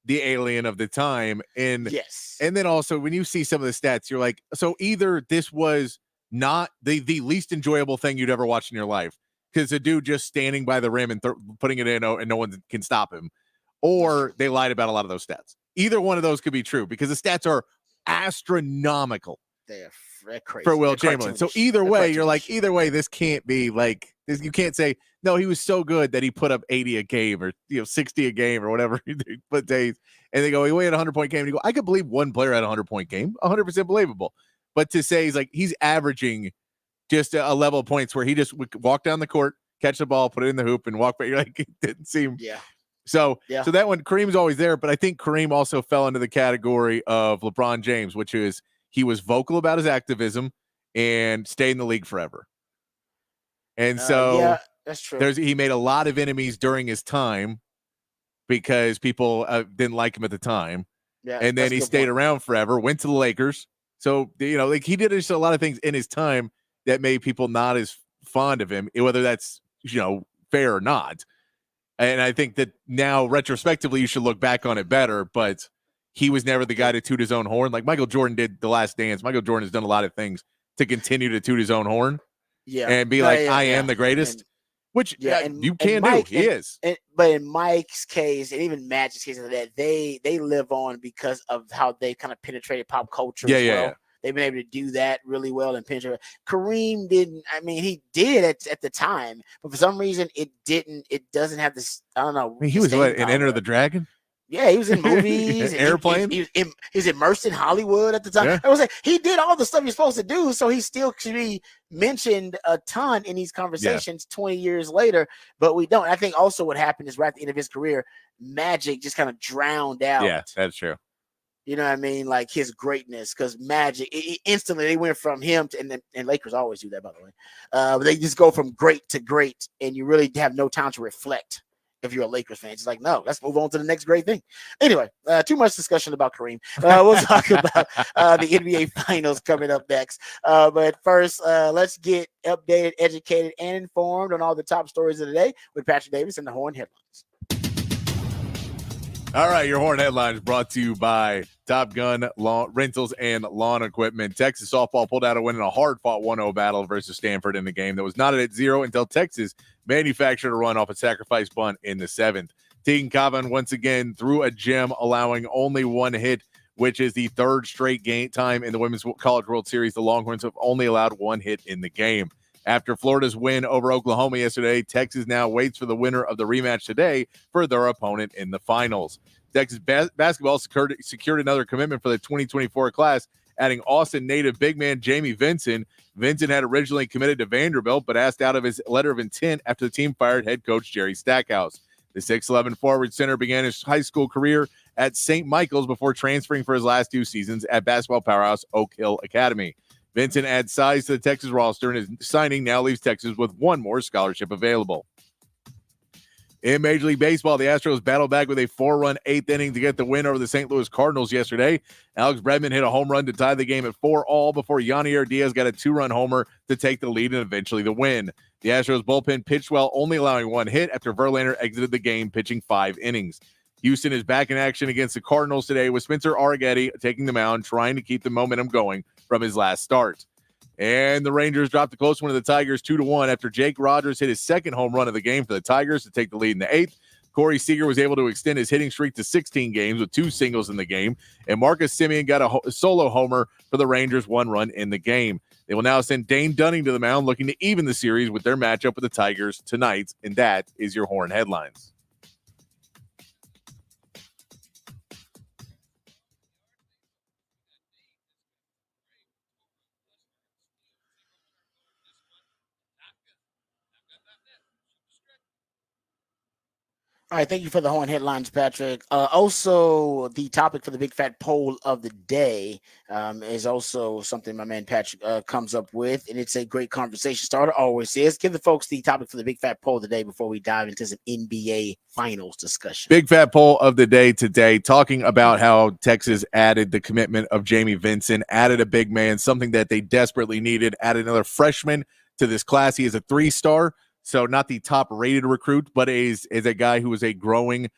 the alien of the time. And yes. And then also when you see some of the stats, you're like, so either this was not the least enjoyable thing you'd ever watch in your life, because a dude just standing by the rim and putting it in and no one can stop him, or they lied about a lot of those stats. Either one of those could be true because the stats are astronomical. They're crazy for Will Chamberlain. So either way, you're like, either way, this can't be like this. You can't say no. He was so good that he put up 80 a game or 60 a game or whatever he put days. And they go, he had a 100-point game. And you go, I could believe one player had a 100-point game, 100% believable. But to say he's averaging just a level of points where he just would walk down the court, catch the ball, put it in the hoop, and walk back. You're like, it didn't seem. Yeah. So that one, Kareem's always there. But I think Kareem also fell into the category of LeBron James, which is he was vocal about his activism and stayed in the league forever. And so that's true. He made a lot of enemies during his time because people didn't like him at the time. Yeah, and then he stayed around forever, went to the Lakers. So, like he did just a lot of things in his time that made people not as fond of him, whether that's, fair or not. And I think that now retrospectively, you should look back on it better, but he was never the guy to toot his own horn. Like Michael Jordan did The Last Dance. Michael Jordan has done a lot of things to continue to toot his own horn. Yeah. And be I am the greatest, which you can do. He is. But in Mike's case, and even Magic's case, they live on because of how they kind of penetrated pop culture as well. Yeah. They've been able to do that really well and penetrate. Kareem didn't. I mean, he did at the time, but for some reason, it didn't. It doesn't have this. I don't know. I mean, he was in Enter the Dragon. Yeah, he was in movies. Airplane. He was immersed in Hollywood at the time. Yeah. I was like, he did all the stuff you're supposed to do, so he still should be mentioned a ton in these conversations 20 years later, but we don't. I think also what happened is right at the end of his career, Magic just kind of drowned out. Yeah, that's true. You know what I mean? Like his greatness, because Magic, instantly they went from him to, and Lakers always do that, by the way. But they just go from great to great, and you really have no time to reflect. If you're a Lakers fan, it's like, no, let's move on to the next great thing. Anyway, too much discussion about Kareem. We'll talk about the NBA Finals coming up next. But first, let's get updated, educated, and informed on all the top stories of the day with Patrick Davis and the Horn Headlines. All right, your Horn Headlines brought to you by Top Gun Rentals and Lawn Equipment. Texas softball pulled out a win in a hard-fought 1-0 battle versus Stanford in the game that was knotted at 0 until Texas manufactured a run off a sacrifice bunt in the 7th. Tegan Cavan once again threw a gem, allowing only one hit which is the third straight game time in the Women's College World Series. The Longhorns have only allowed one hit in the game. After Florida's win over Oklahoma yesterday, Texas now waits for the winner of the rematch today for their opponent in the finals. Texas basketball secured another commitment for the 2024 class, adding Austin native big man Jamie Vincent. Vincent had originally committed to Vanderbilt, but asked out of his letter of intent after the team fired head coach Jerry Stackhouse. The 6'11" forward center began his high school career at St. Michael's before transferring for his last 2 seasons at basketball powerhouse Oak Hill Academy. Vincent adds size to the Texas roster, and his signing now leaves Texas with one more scholarship available. In Major League Baseball, the Astros battled back with a 4-run 8th inning to get the win over the St. Louis Cardinals yesterday. Alex Bregman hit a home run to tie the game at 4-all before Yanier Diaz got a 2-run homer to take the lead and eventually the win. The Astros bullpen pitched well, only allowing 1 hit after Verlander exited the game pitching 5 innings. Houston is back in action against the Cardinals today with Spencer Arrighetti taking the mound, trying to keep the momentum going from his last start. And the Rangers dropped a close one to the Tigers 2-1 after Jake Rogers hit his second home run of the game for the Tigers to take the lead in the 8th. Corey Seager was able to extend his hitting streak to 16 games with 2 singles in the game. And Marcus Semien got a solo homer for the Rangers, 1 run in the game. They will now send Dane Dunning to the mound, looking to even the series with their matchup with the Tigers tonight. And that is your Horn headlines. All right, thank you for the Horn headlines, Patrick. Also, the topic for the big fat poll of the day is also something my man Patrick comes up with, and it's a great conversation starter. Always is. Give the folks the topic for the big fat poll of the day before we dive into some NBA Finals discussion. Big fat poll of the day today, talking about how Texas added the commitment of Jamie Vincent, added a big man, something that they desperately needed, added another freshman to this class. He is a 3-star. So not the top-rated recruit, but is a guy who is a growing.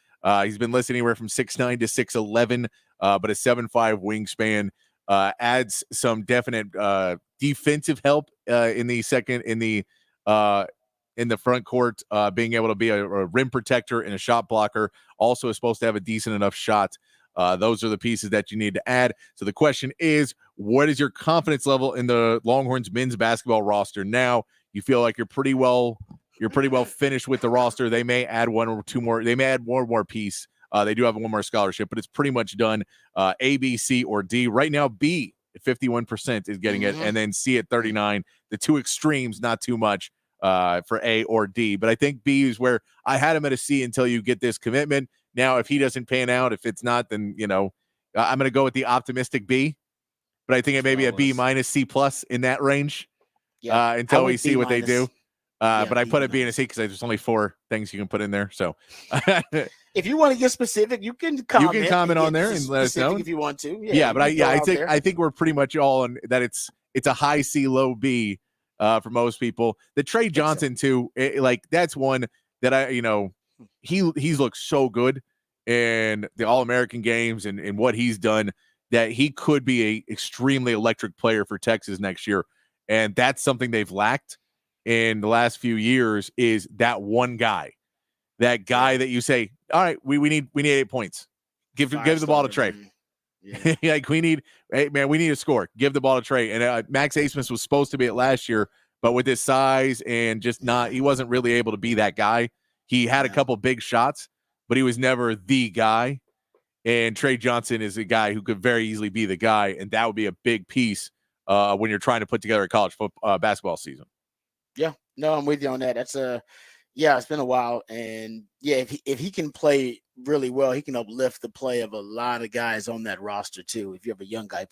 He's been listed anywhere from 6'9" to 6'11", but a 7'5" wingspan. Adds some definite defensive help in the front court, being able to be a rim protector and a shot blocker. Also is supposed to have a decent enough shot. Those are the pieces that you need to add. So the question is, what is your confidence level in the Longhorns men's basketball roster now? You feel like you're pretty well finished with the roster. They may add 1 or 2 more. They may add one more piece. They do have 1 more scholarship, but it's pretty much done. A, B, C, or D. Right now, B at 51% is getting it, and then C at 39%. The 2 extremes, not too much for A or D. But I think B is where I had him at a C until you get this commitment. Now, if he doesn't pan out, if it's not, then I'm going to go with the optimistic B. But I think it may be a B minus, C plus in that range. Yeah, until we see what they do. But I put a B and a C because there's only 4 things you can put in there. So if you want to get specific, you can comment. You can comment on there and let us know if you want to. But I think we're pretty much all on that. It's a high C, low B for most people. The Trey Johnson too, that's one that he's looked so good in the All-American games and what he's done that he could be a extremely electric player for Texas next year. And that's something they've lacked in the last few years is that one guy, that you say, all right, we need 8 points. Give the ball to Trey. Yeah. we need a score. Give the ball to Trey. And Max Asmus was supposed to be it last year, but with his size and he wasn't really able to be that guy. He had a couple big shots, but he was never the guy. And Trey Johnson is a guy who could very easily be the guy. And that would be a big piece when you're trying to put together a college basketball season. Yeah, no, I'm with you on that. That's it's been a while, and if he can play really well, he can uplift the play of a lot of guys on that roster too. If you have a young guy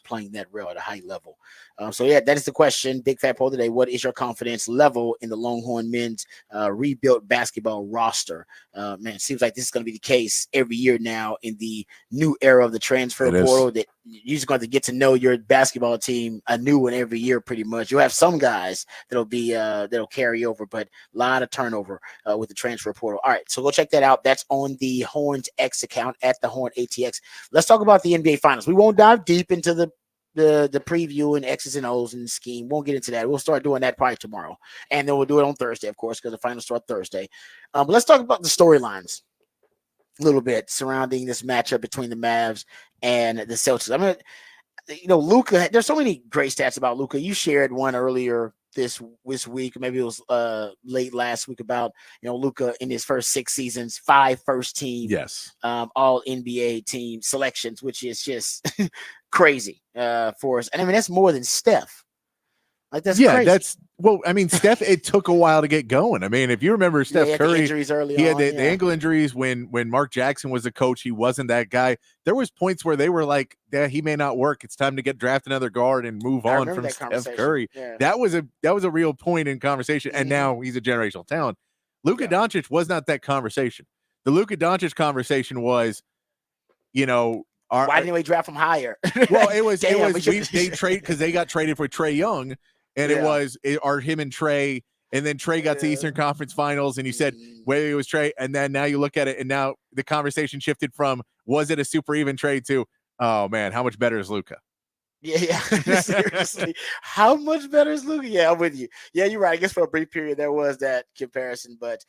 playing that role at a high level, that is the question. Big fat poll today: what is your confidence level in the Longhorn men's rebuilt basketball roster? Man, it seems like this is going to be the case every year now in the new era of the transfer portal. That you're just going to get to know your basketball team a new one every year, pretty much. You'll have some guys that'll carry over, but a lot of turnover with the transfer portal. All right, so go check that out. That's on the Horns X account at the Horn ATX. Let's talk about the NBA Finals. We won't dive deep into the preview and X's and O's and the scheme. Won't get into that. We'll start doing that probably tomorrow, and then we'll do it on Thursday, of course, because the finals start Thursday. But let's talk about the storylines. little bit surrounding this matchup between the Mavs and the Celtics. I mean, Luka, there's so many great stats about Luka. You shared one earlier this week, maybe it was late last week, about Luka in his first 6 seasons, 5 first team, all NBA team selections, which is just crazy for us. And I mean, that's more than Steph. Like that's crazy. Steph, it took a while to get going. I mean, if you remember Steph Curry, injuries early he had on, the ankle injuries when Mark Jackson was the coach. He wasn't that guy. There was points where they were like, yeah, he may not work. It's time to draft another guard and move on from Steph Curry. Yeah. That was a real point in conversation. And now he's a generational talent. Luka Doncic was not that conversation. The Luka Doncic conversation was, why didn't we draft him higher? Well, they trade because they got traded for Trae Young. And it was him and Trae, and then Trae got to Eastern Conference Finals, and you said, wait, it was Trae. And then now you look at it, and now the conversation shifted from, was it a super even trade, to, oh, man, how much better is Luka? Yeah. Seriously. How much better is Luka? Yeah, I'm with you. Yeah, you're right. I guess for a brief period, there was that comparison, but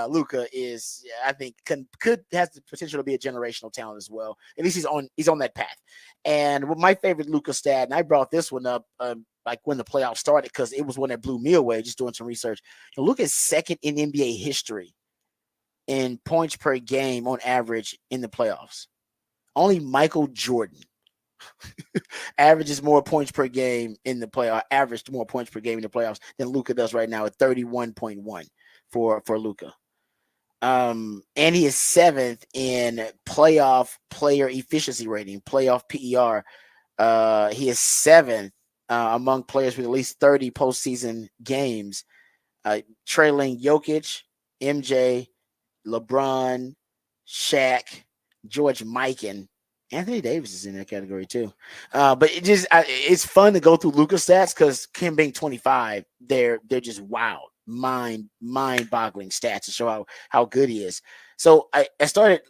Luka is, I think, has the potential to be a generational talent as well. At least he's on that path. And my favorite Luka stat, and I brought this one up like when the playoffs started, because it was one that blew me away just doing some research. Luka is second in NBA history in points per game on average in the playoffs. Only Michael Jordan averages more points per game in the playoff, averaged more points per game in the playoffs than Luka does right now at 31.1 for Luka. And he is 7th in playoff player efficiency rating, playoff PER. He is 7th among players with at least 30 postseason games, trailing Jokic, MJ, LeBron, Shaq, George Mikan. Anthony Davis is in that category too. But it's fun to go through Luka's stats, because him being 25, they're just wild, mind-boggling stats to show how good he is. So I started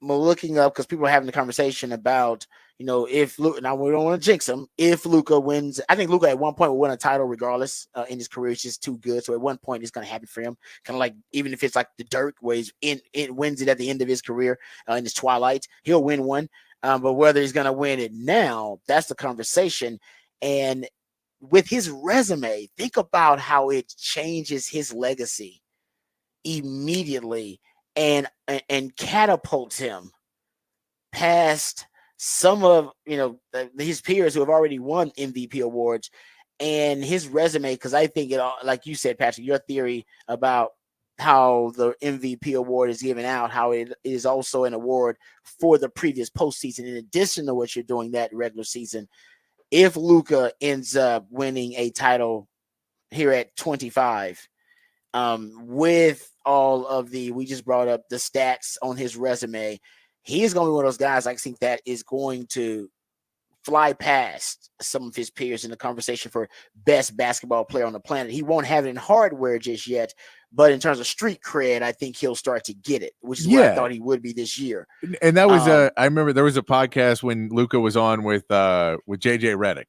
looking up, because people are having the conversation about, if Luka, now we don't want to jinx him, if Luka wins. I think Luka at one point will win a title regardless in his career. It's just too good. So at one point it's going to happen for him. Kind of like, even if it's like the Dirk, where it wins it at the end of his career in his twilight, he'll win one. But whether he's going to win it now, that's the conversation. And with his resume, think about how it changes his legacy immediately and catapults him past some of his peers who have already won MVP awards, and his resume. Because I think like you said, Patrick, your theory about how the MVP award is given out, how it is also an award for the previous postseason, in addition to what you're doing that regular season. If Luka ends up winning a title here at 25, with all of we just brought up the stats on his resume, he's going to be one of those guys, I think, that is going to fly past some of his peers in the conversation for best basketball player on the planet. He won't have it in hardware just yet, but in terms of street cred, I think he'll start to get it, which is what I thought he would be this year. And that was I remember there was a podcast when Luka was on with JJ Redick,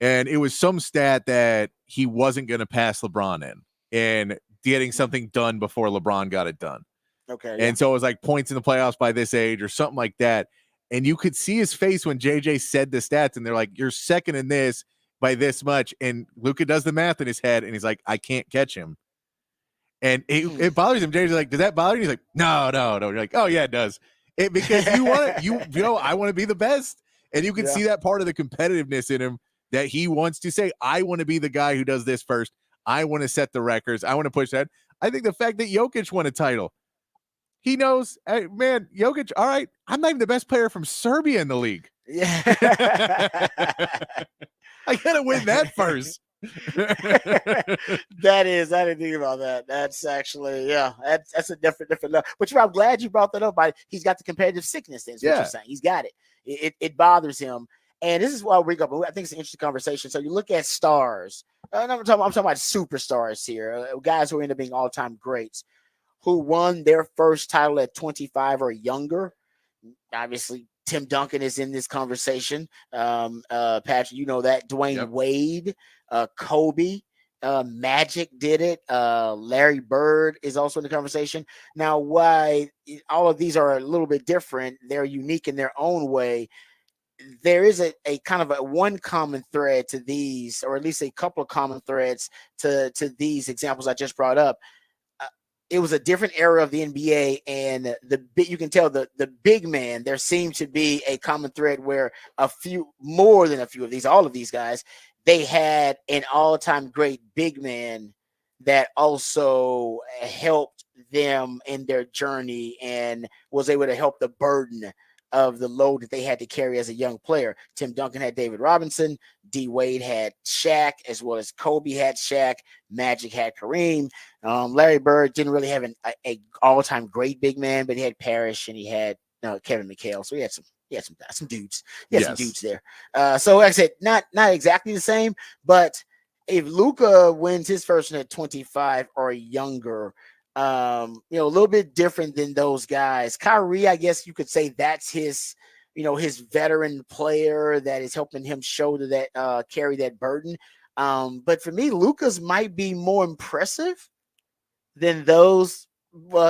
and it was some stat that he wasn't going to pass LeBron in and getting something done before LeBron got it done. Okay. And so it was like points in the playoffs by this age or something like that. And you could see his face when JJ said the stats, and they're like, you're second in this by this much. And Luka does the math in his head, and he's like, I can't catch him. And it bothers him. JJ's like, does that bother you? He's like, no. You're like, oh yeah, it does. Because you want I want to be the best. And you can see that part of the competitiveness in him, that he wants to say, I want to be the guy who does this first. I want to set the records. I want to push that. I think the fact that Jokic won a title, he knows, hey, man, Jokic, all right, I'm not even the best player from Serbia in the league. Yeah. I got to win that first. That is, I didn't think about that. That's actually, that's a different level. But I'm glad you brought that up. He's got the competitive sickness, is what you're saying. He's got it. It bothers him. And this is why we go, but I think it's an interesting conversation. So you look at stars, and I'm talking about superstars here, guys who end up being all-time greats, who won their first title at 25 or younger. Obviously, Tim Duncan is in this conversation. Patrick, you know that. Dwayne Wade, Kobe, Magic did it. Larry Bird is also in the conversation. Now, why all of these are a little bit different, they're unique in their own way. There is a kind of a one common thread to these, or at least a couple of common threads to these examples I just brought up. It was a different era of the NBA, and you can tell the big man, there seemed to be a common thread where more than a few of these, all of these guys, they had an all-time great big man that also helped them in their journey and was able to help the burden of the load that they had to carry as a young player. Tim Duncan had David Robinson. D. Wade had Shaq, as well as Kobe had Shaq. Magic had Kareem. Larry Bird didn't really have a all-time great big man, but he had Parrish and he had Kevin McHale. So he had some dudes. He had some dudes there. So like I said, not exactly the same, but if Luka wins his first one at 25 or younger, a little bit different than those guys. Kyrie, I guess you could say that's his veteran player that is helping him shoulder that, carry that burden. But for me, Luka's might be more impressive than those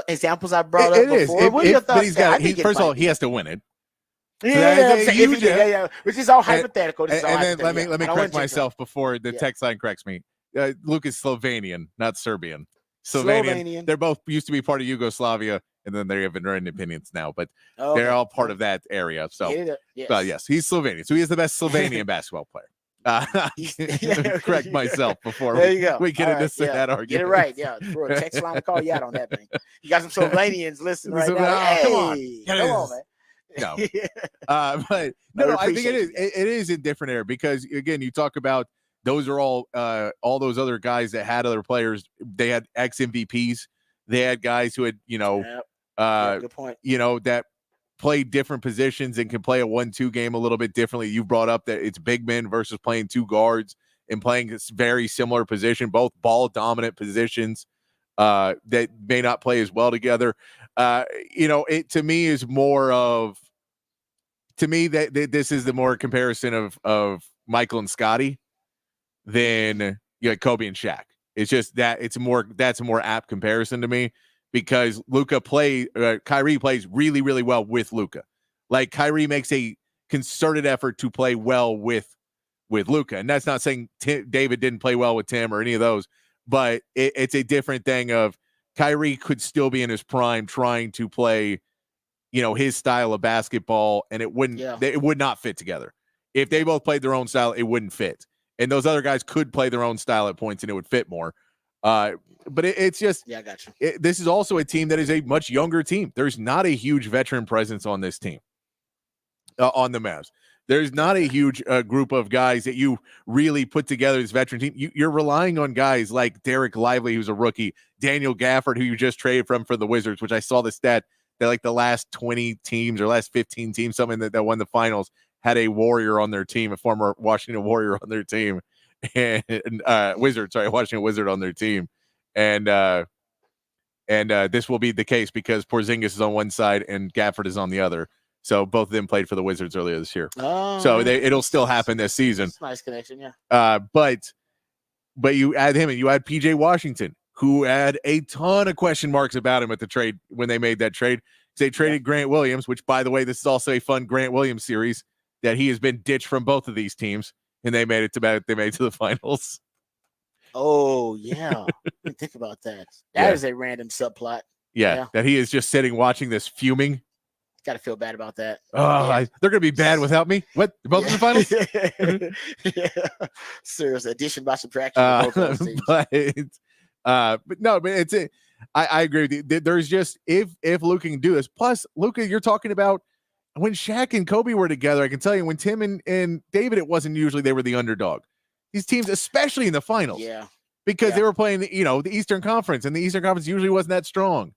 examples I brought up before. What are your thoughts? First of all, he has to win it. Which is all hypothetical. And then let me correct myself before the text line corrects me. Luka's Slovenian, not Serbian. Slovenian. They're both used to be part of Yugoslavia, and then they have independence now, but they're all part of that area. So, yes, he's Slovenian. So he is the best Slovenian basketball player. Correct myself before we get into that argument. Get it right. Yeah, throw a text line to call you out on that thing. You got some Slovenians listening right now. Come on, man. No, but no, I think it is. It is a different era because again, you talk about those are all those other guys that had other players. They had ex MVPs. They had guys who had good point. That play different positions and can play a 1-2 game a little bit differently. You brought up that it's big men versus playing two guards and playing this very similar position, both ball dominant positions that may not play as well together. It to me is more of that this is the more comparison of Michael and Scotty than Kobe and Shaq. It's just that that's a more apt comparison to me because Kyrie plays really, really well with Luka. Like Kyrie makes a concerted effort to play well with Luka. And that's not saying David didn't play well with Tim or any of those, but it's a different thing of Kyrie could still be in his prime trying to play, his style of basketball, and it would not fit together. If they both played their own style, it wouldn't fit. And those other guys could play their own style at points and it would fit more. But it's just, I got you. This is also a team that is a much younger team. There's not a huge veteran presence on this team, on the Mavs. There's not a huge group of guys that you really put together this veteran team. You're relying on guys like Derek Lively, who's a rookie, Daniel Gafford, who you just traded for the Wizards, which I saw the stat that like the last 20 teams or last 15 teams, something that won the finals, had a Warrior on their team, a former Washington Warrior on their team, and Washington Wizard on their team. And this will be the case because Porzingis is on one side and Gafford is on the other. So both of them played for the Wizards earlier this year. So it'll still happen this season. That's a nice connection, yeah. But you add him and you add PJ Washington, who had a ton of question marks about him at the trade when they made that trade. They traded Grant Williams, which, by the way, this is also a fun Grant Williams series that he has been ditched from both of these teams, and they made it to the finals. Oh yeah, think about that. That is a random subplot. Yeah, that he is just sitting watching this fuming. Got to feel bad about that. They're going to be bad without me. What? They're both in the finals? Serious addition by subtraction. But it's it. I agree with you. There's just if Luka can do this. Plus, Luka, you're talking about when Shaq and Kobe were together. I can tell you when Tim and David, it wasn't usually they were the underdog. These teams, especially in the finals, because they were playing the Eastern Conference, and the Eastern Conference usually wasn't that strong.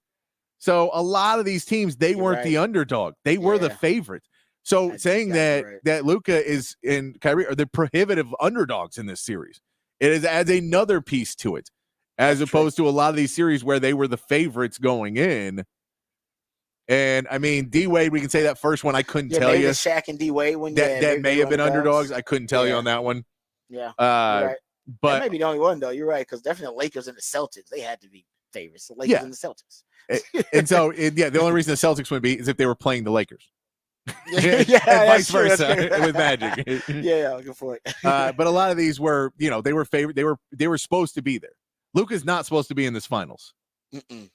So a lot of these teams, they weren't the underdog; they were the favorite. So saying that Luka is and Kyrie are the prohibitive underdogs in this series, it adds another piece to it, as opposed to a lot of these series where they were the favorites going in. And I mean, D Wade, we can say that first one. I couldn't tell you. Shaq and D Wade when that may have been underdogs. I couldn't tell you on that one. Yeah. Right. But may be the only one though. You're right, because definitely the Lakers and the Celtics, they had to be favorites. The Lakers and the Celtics. And so, the only reason the Celtics would be is if they were playing the Lakers. Yeah, and vice true, versa with Magic. Yeah, good point. But a lot of these were, they were favored. They were supposed to be there. Luka's not supposed to be in this finals. Mm-mm.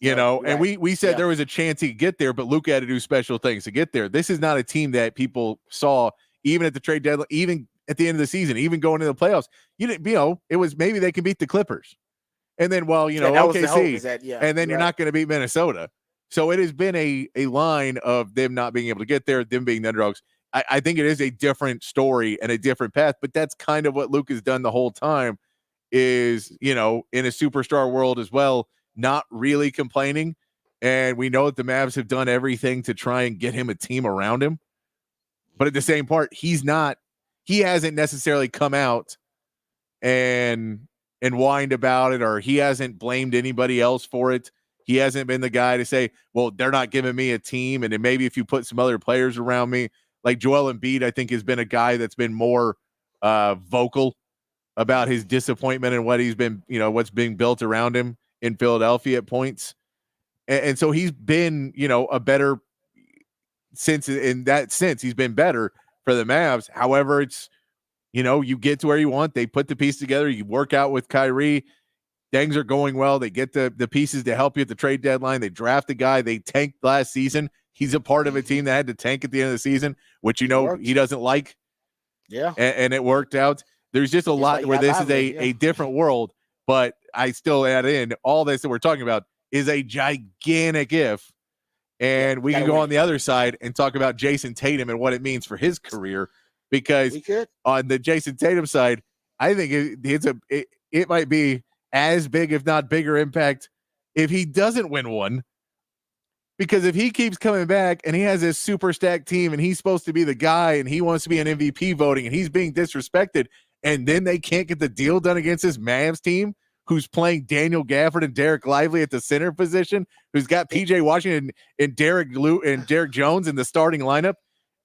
And we said there was a chance he could get there, but Luka had to do special things to get there. This is not a team that people saw even at the trade deadline, even at the end of the season, even going into the playoffs. It was maybe they can beat the Clippers. And then, OKC, and then you're not going to beat Minnesota. So it has been a line of them not being able to get there, them being the underdogs. I think it is a different story and a different path, but that's kind of what Luke has done the whole time is, in a superstar world as well, not really complaining. And we know that the Mavs have done everything to try and get him a team around him. But at the same part, he hasn't necessarily come out and whined about it, or he hasn't blamed anybody else for it. He hasn't been the guy to say, well, they're not giving me a team. And then maybe if you put some other players around me, like Joel Embiid, I think has been a guy that's been more vocal about his disappointment and what he's been, what's being built around him in Philadelphia at points. And so he's been, a better sense in that sense. He's been better for the Mavs. However, it's, you get to where you want. They put the piece together. You work out with Kyrie. Things are going well. They get the pieces to help you at the trade deadline. They draft a guy. They tanked last season. He's a part of a team that had to tank at the end of the season, which he doesn't like. Yeah. And it worked out. There's just a lot where this is a different world, but I still add in all this that we're talking about is a gigantic if. And we can go on the other side and talk about Jason Tatum and what it means for his career, because on the Jason Tatum side, I think it might be as big, if not bigger impact if he doesn't win one, because if he keeps coming back and he has this super stacked team and he's supposed to be the guy and he wants to be an MVP voting and he's being disrespected, and then they can't get the deal done against this Mavs team who's playing Daniel Gafford and Derek Lively at the center position, who's got PJ Washington and Derek Jones in the starting lineup,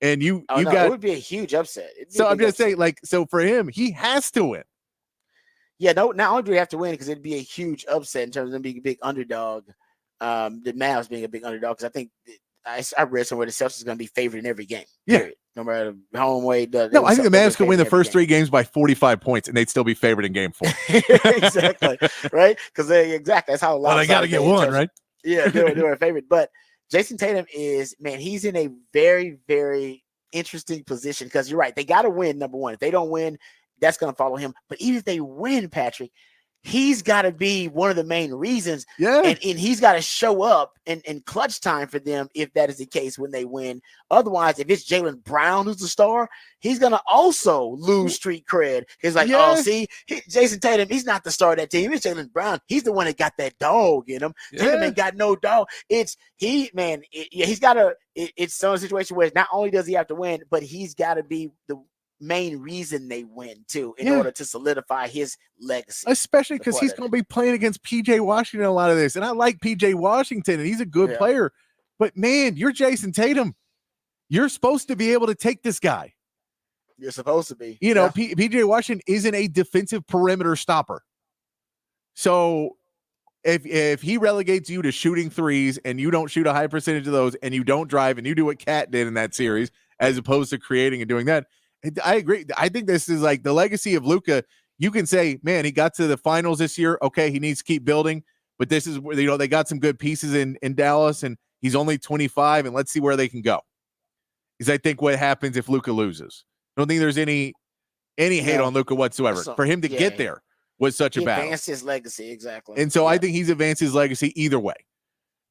and it would be a huge upset. So I'm just saying, so for him, he has to win. Yeah, not only do we have to win because it'd be a huge upset in terms of them being a big underdog, the Mavs being a big underdog, because I think I read somewhere the Celtics is going to be favored in every game. Period. No matter home way. No, I think the Mavs could win the first 3 games by 45 points, and they'd still be favored in game 4. Exactly, right? Because that's how a lot. Well, they got to get one, right? Yeah, they're a favorite. But Jason Tatum he's in a very, very interesting position because you're right. They got to win, number one. If they don't win, that's going to follow him. But even if they win, Patrick, he's got to be one of the main reasons. Yeah. And he's got to show up in clutch time for them if that is the case when they win. Otherwise, if it's Jaylen Brown who's the star, he's going to also lose street cred. He's like, Jason Tatum, he's not the star of that team. It's Jaylen Brown. He's the one that got that dog in him. Yeah. Tatum ain't got no dog. He's got to – it's some situation where not only does he have to win, but he's got to be the – main reason they win too in order to solidify his legacy, especially because he's going to be playing against PJ Washington a lot of this, and I like PJ Washington and he's a good player, but man, you're Jason Tatum, you're supposed to be able to take this guy. You're supposed to be, PJ Washington isn't a defensive perimeter stopper, so if he relegates you to shooting threes and you don't shoot a high percentage of those and you don't drive and you do what Cat did in that series as opposed to creating and doing that, I agree. I think this is like the legacy of Luka. You can say, man, he got to the finals this year. Okay, he needs to keep building, but this is where they got some good pieces in Dallas, and he's only 25, and let's see where they can go. Is I think what happens if Luka loses. I don't think there's any hate on Luka whatsoever. For him to get there was such a battle. Advanced his legacy, exactly. And so I think he's advanced his legacy either way.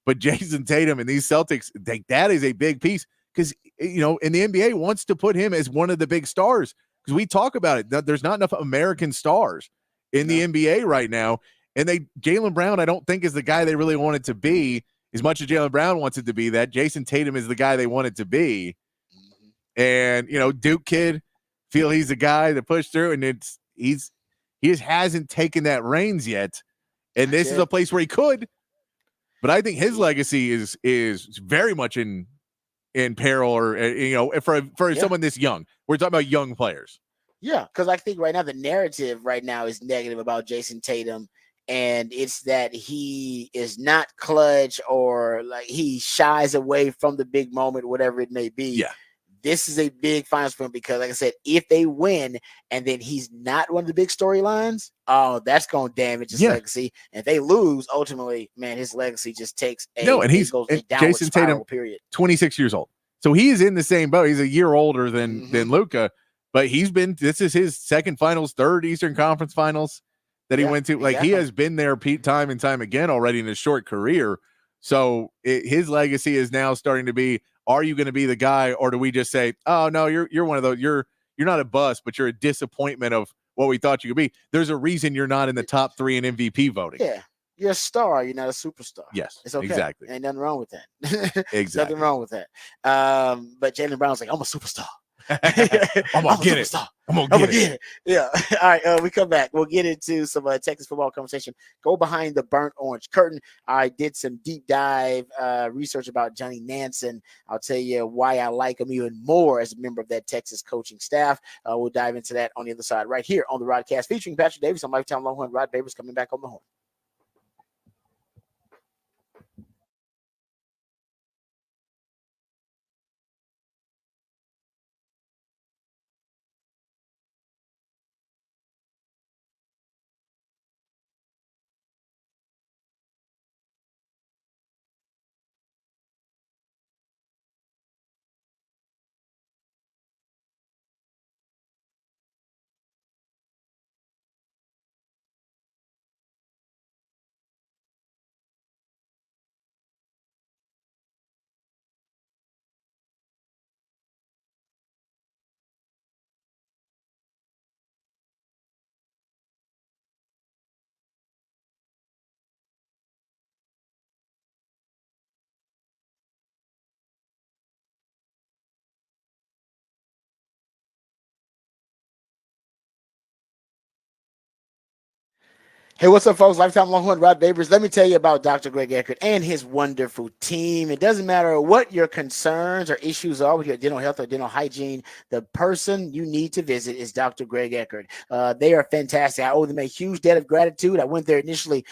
But Jason Tatum and these Celtics, that is a big piece. Because, and the NBA wants to put him as one of the big stars because we talk about it. There's not enough American stars in the NBA right now. And Jaylen Brown, I don't think is the guy they really wanted to be as much as Jaylen Brown wants it to be. That Jason Tatum is the guy they wanted to be. And, Duke kid, feel he's the guy to push through. And he just hasn't taken that reins yet. And this is a place where he could. But I think his legacy is very much in peril, or for someone this young. We're talking about young players. Yeah, because I think right now the narrative right now is negative about Jason Tatum, and it's that he is not clutch or like he shies away from the big moment, whatever it may be. Yeah. This is a big finals for him because, like I said, if they win and then he's not one of the big storylines, oh, that's going to damage his legacy. And if they lose, ultimately, man, his legacy just takes a downward Jason spiral. Tatum, Period. 26 years old, so he is in the same boat. He's a year older than Luka, but this is his second finals, third Eastern Conference Finals that he went to. Like he has been there time and time again already in his short career. So his legacy is now starting to be: are you going to be the guy, or do we just say, "Oh no, you're one of those. You're not a bust, but you're a disappointment of what we thought you could be." There's a reason you're not in the top 3 in MVP voting. Yeah, you're a star. You're not a superstar. Yes, it's okay. Exactly. Ain't nothing wrong with that. Exactly. Nothing wrong with that. But Jaylen Brown's like, I'm a superstar. I'm gonna get it. I'm gonna get it. Yeah. All right. We come back. We'll get into some Texas football conversation. Go behind the burnt orange curtain. I did some deep dive research about Johnny Nansen. I'll tell you why I like him even more as a member of that Texas coaching staff. We'll dive into that on the other side right here on the Rodcast featuring Patrick Davis on Lifetime Longhorn. Rod Babers coming back on the horn. Hey, what's up, folks? Lifetime Longhorn, Rod Babers. Let me tell you about Dr. Greg Eckert and his wonderful team. It doesn't matter what your concerns or issues are with your dental health or dental hygiene, the person you need to visit is Dr. Greg Eckert. They are fantastic. I owe them a huge debt of gratitude. I went there initially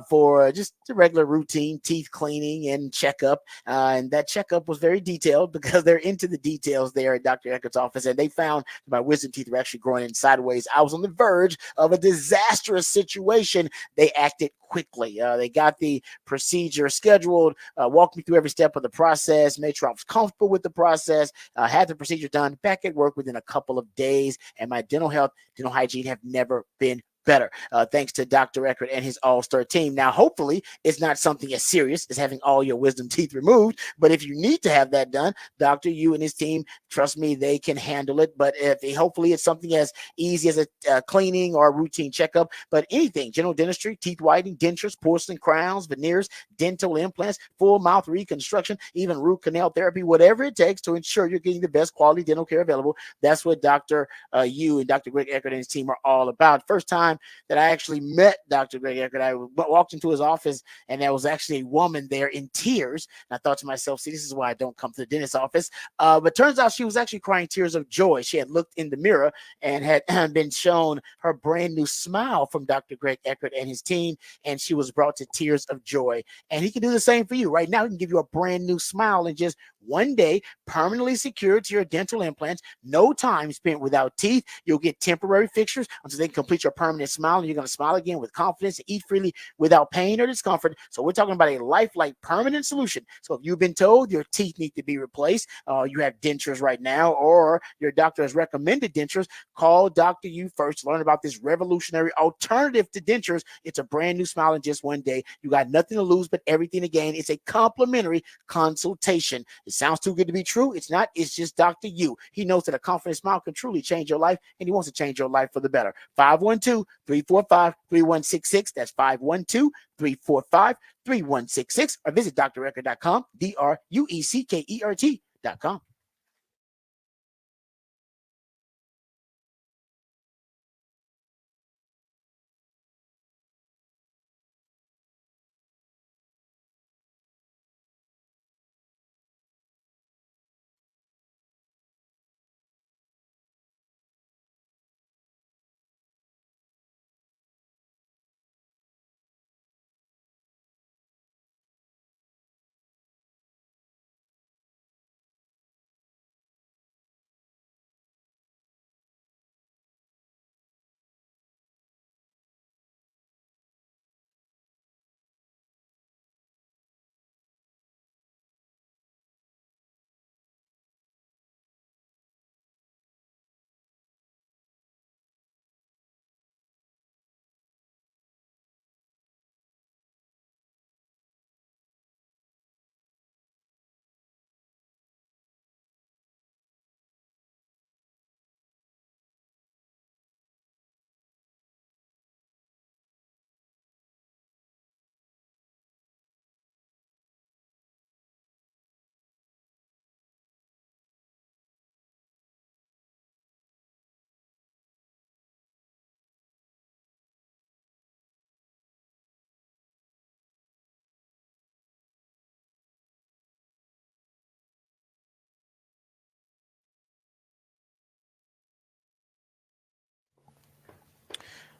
for just the regular routine teeth cleaning and checkup. And that checkup was very detailed because they're into the details there at Dr. Eckert's office. And they found my wisdom teeth were actually growing in sideways. I was on the verge of a disastrous situation. They acted quickly. They got the procedure scheduled, walked me through every step of the process, made sure I was comfortable with the process, had the procedure done, back at work within a couple of days, and my dental health, dental hygiene have never been better, thanks to Dr. Eckert and his all-star team. Now, hopefully, it's not something as serious as having all your wisdom teeth removed, but if you need to have that done, Dr. Yu and his team, trust me, they can handle it. But hopefully it's something as easy as a cleaning or a routine checkup, but anything, general dentistry, teeth whitening, dentures, porcelain crowns, veneers, dental implants, full mouth reconstruction, even root canal therapy, whatever it takes to ensure you're getting the best quality dental care available. That's what Dr. Yu and Dr. Greg Eckert and his team are all about. First time that I actually met Dr. Greg Eckert, I walked into his office and there was actually a woman there in tears. And I thought to myself, see, this is why I don't come to the dentist's office. But turns out she was actually crying tears of joy. She had looked in the mirror and had been shown her brand new smile from Dr. Greg Eckert and his team. And she was brought to tears of joy. And he can do the same for you. Right now, he can give you a brand new smile in just one day, permanently secured to your dental implants. No time spent without teeth. You'll get temporary fixtures until they complete your permanent smile, and you're going to smile again with confidence and eat freely without pain or discomfort. So we're talking about a lifelike permanent solution. So if you've been told your teeth need to be replaced, you have dentures right now, or your doctor has recommended dentures, call Dr. Yu first to learn about this revolutionary alternative to dentures. It's a brand new smile in just one day. You got nothing to lose but everything to gain. It's a complimentary consultation. It sounds too good to be true. It's not. It's just Dr. Yu. He knows that a confident smile can truly change your life, and he wants to change your life for the better. 512-345-3166. That's 512-345-3166. Or visit drueckert.com, drueckert.com.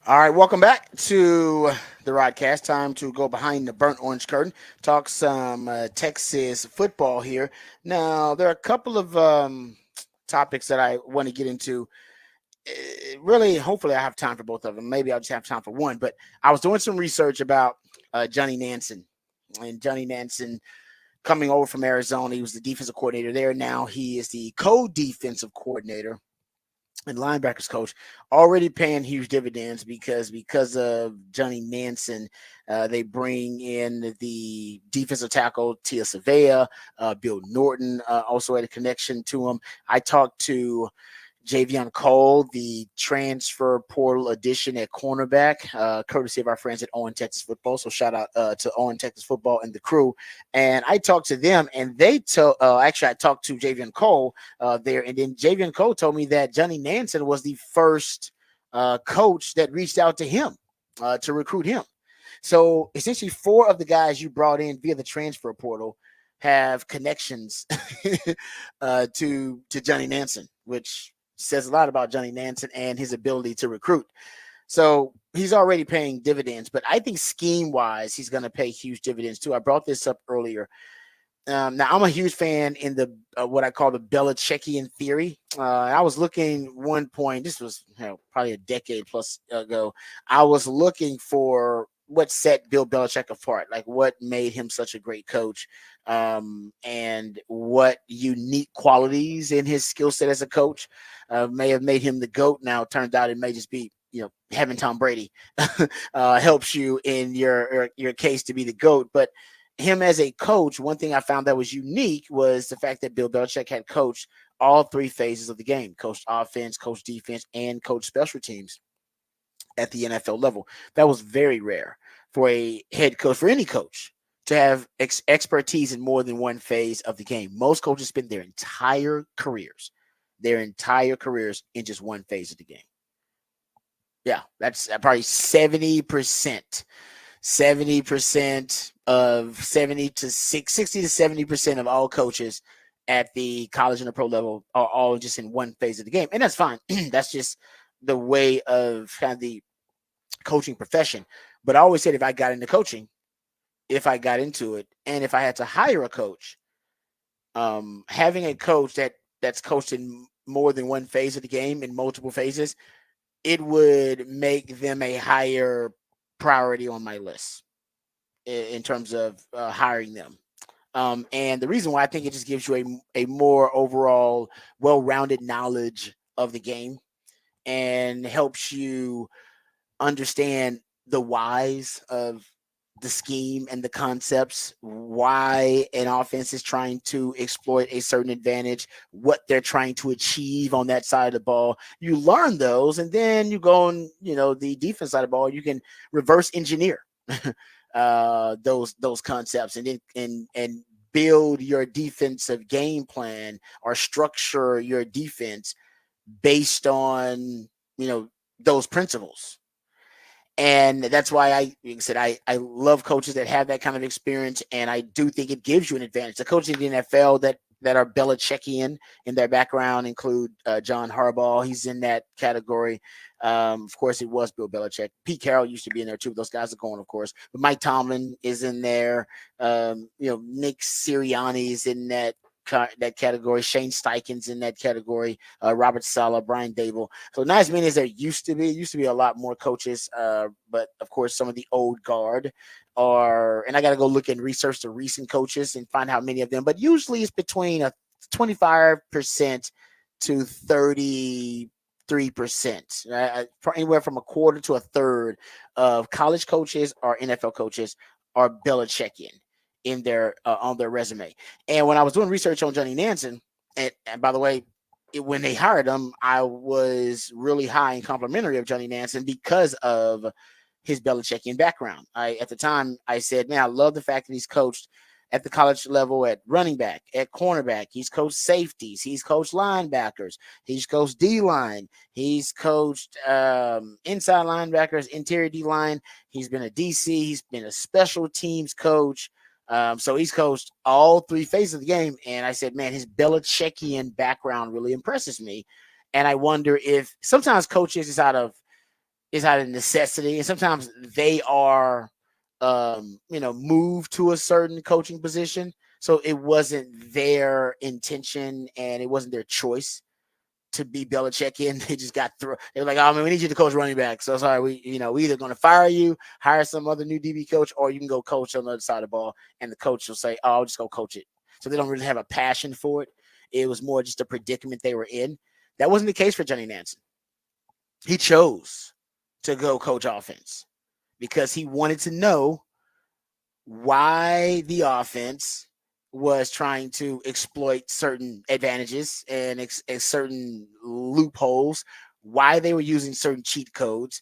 All right, welcome back to the Rodcast. Time to go behind the burnt orange curtain, talk some Texas football here. Now, there are a couple of topics that I want to get into. Really, hopefully, I have time for both of them. Maybe I'll just have time for one. But I was doing some research about Johnny Nansen, and Johnny Nansen coming over from Arizona. He was the defensive coordinator there. Now he is the co-defensive coordinator and linebackers coach, already paying huge dividends because of Johnny Nansen. They bring in the defensive tackle Tia Savea, Bill Norton also had a connection to him. I talked to Javion Cole, the transfer portal addition at cornerback, courtesy of our friends at Owen Texas Football. So shout out to Owen Texas Football and the crew. And I talked to them, and they told. Actually, I talked to Javion Cole there, and then Javion Cole told me that Johnny Nansen was the first coach that reached out to him to recruit him. So essentially, 4 of the guys you brought in via the transfer portal have connections to Johnny Nansen, which says a lot about Johnny Nansen and his ability to recruit. So he's already paying dividends, but I think scheme-wise, he's going to pay huge dividends too. I brought this up earlier. Now, I'm a huge fan in the what I call the Belichickian theory. I was looking one point, this was probably a decade plus ago. I was looking for what set Bill Belichick apart, like what made him such a great coach, and what unique qualities in his skill set as a coach may have made him the GOAT. Now, it turns out it may just be, having Tom Brady helps you in your case to be the GOAT. But him as a coach, one thing I found that was unique was the fact that Bill Belichick had coached all 3 phases of the game: coached offense, coached defense, and coached special teams at the NFL level. That was very rare for a head coach, for any coach, to have expertise in more than one phase of the game. Most coaches spend their entire careers in just one phase of the game. Yeah, that's probably 70%. 70% of 60 to 70% of all coaches at the college and the pro level are all just in one phase of the game. And that's fine. That's just the way of kind of the coaching profession. But I always said, if I got into coaching, if I got into it, and if I had to hire a coach, having a coach that's coached in more than one phase of the game, in multiple phases, it would make them a higher priority on my list in terms of hiring them. And the reason why I think it just gives you a more overall well-rounded knowledge of the game and helps you understand the whys of the scheme and the concepts, why an offense is trying to exploit a certain advantage, what they're trying to achieve on that side of the ball. You learn those, and then you go on, the defense side of the ball, you can reverse engineer those concepts and build your defensive game plan or structure your defense based on, those principles. And that's why I love coaches that have that kind of experience, and I do think it gives you an advantage. The coaches in the NFL that are Belichickian in their background include John Harbaugh. He's in that category. Of course, it was Bill Belichick. Pete Carroll used to be in there too. Those guys are gone, of course. But Mike Tomlin is in there. Nick Sirianni is in that category. Shane Steichen's in that category. Robert Saleh, Brian Dable. So not as many as there used to be. It used to be a lot more coaches. But of course, some of the old guard are, and I got to go look and research the recent coaches and find how many of them. But usually it's between a 25% to 33%, anywhere from a quarter to a third of college coaches or NFL coaches are Belichickian in their on their resume. And when I was doing research on Johnny Nansen, and by the way, when they hired him, I was really high and complimentary of Johnny Nansen because of his Belichickian background. At the time I said, man, I love the fact that he's coached at the college level at running back, at cornerback. He's coached safeties. He's coached linebackers. He's coached D-line. He's coached inside linebackers, interior D-line. He's been a DC. He's been a special teams coach. So he's coached all 3 phases of the game. And I said, man, his Belichickian background really impresses me. And I wonder if sometimes coaches is out of, is out of necessity, and sometimes they are, moved to a certain coaching position. So it wasn't their intention and it wasn't their choice to be Belichick in. They just got through. They were like, "Oh man, we need you to coach running back." So sorry, we either going to fire you, hire some other new DB coach, or you can go coach on the other side of the ball. And the coach will say, "Oh, I'll just go coach it." So they don't really have a passion for it. It was more just a predicament they were in. That wasn't the case for Johnny Nansen. He chose to go coach offense because he wanted to know why the offense was trying to exploit certain advantages and certain loopholes, why they were using certain cheat codes,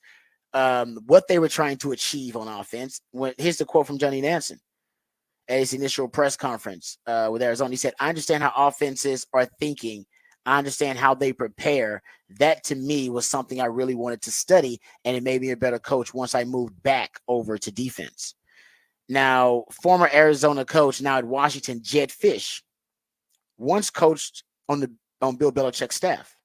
what they were trying to achieve on offense. Here's the quote from Johnny Nansen at his initial press conference with Arizona. He said, "I understand how offenses are thinking. I understand how they prepare. That to me was something I really wanted to study, and it made me a better coach once I moved back over to defense." Now, former Arizona coach, now at Washington, Jed Fish, once coached on Bill Belichick's staff.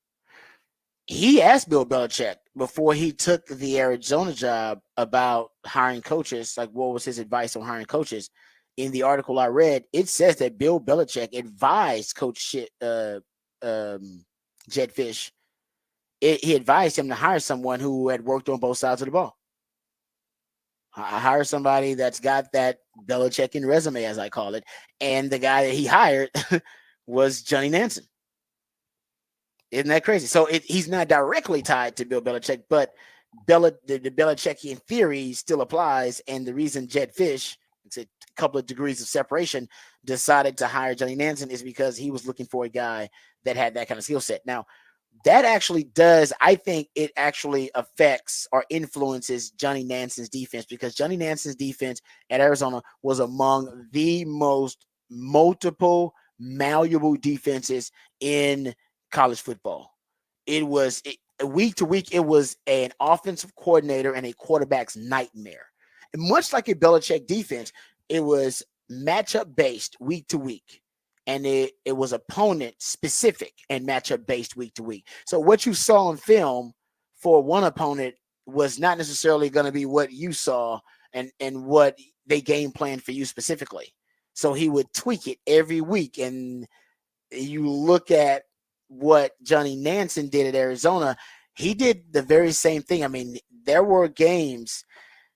He asked Bill Belichick before he took the Arizona job about hiring coaches, like what was his advice on hiring coaches. In the article I read, it says that Bill Belichick advised Coach Jed Fish. He advised him to hire someone who had worked on both sides of the ball. I hire somebody that's got that Belichickian resume, as I call it. And the guy that he hired was Johnny Nansen. Isn't that crazy? So he's not directly tied to Bill Belichick, but the Belichickian theory still applies. And the reason Jed Fish, it's a couple of degrees of separation, decided to hire Johnny Nansen is because he was looking for a guy that had that kind of skill set. Now, that actually does, I think it actually affects or influences Johnny Nansen's defense, because Johnny Nansen's defense at Arizona was among the most multiple, malleable defenses in college football. It was week to week, it was an offensive coordinator and a quarterback's nightmare. And much like a Belichick defense, it was matchup based week to week. And it was opponent specific and matchup based week to week. So what you saw on film for one opponent was not necessarily going to be what you saw and what they game planned for you specifically. So he would tweak it every week. And you look at what Johnny Nansen did at Arizona, he did the very same thing. I mean, there were games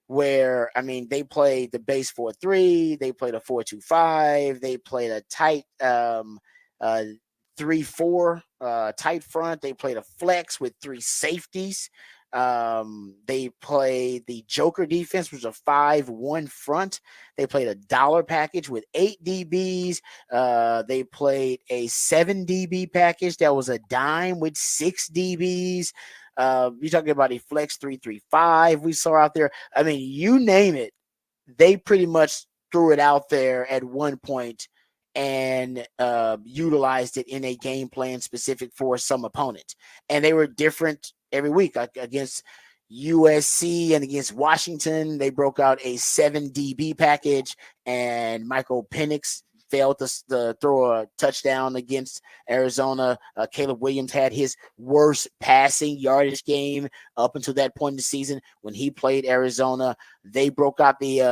where, I mean, they played the base 4-3, they played a 4-2-5, they played a tight 3-4 tight front, they played a flex with 3 safeties. They played the Joker defense, which was a 5-1 front. They played a dollar package with 8 DBs. They played a 7 DB package that was a dime with 6 DBs. You're talking about a flex 3-3-5 we saw out there. I mean, you name it, they pretty much threw it out there at one point and utilized it in a game plan specific for some opponent. And they were different every week. Like against USC and against Washington, they broke out a 7 DB package, and Michael Penix failed to throw a touchdown against Arizona. Caleb Williams had his worst passing yardage game up until that point in the season when he played Arizona. They broke out the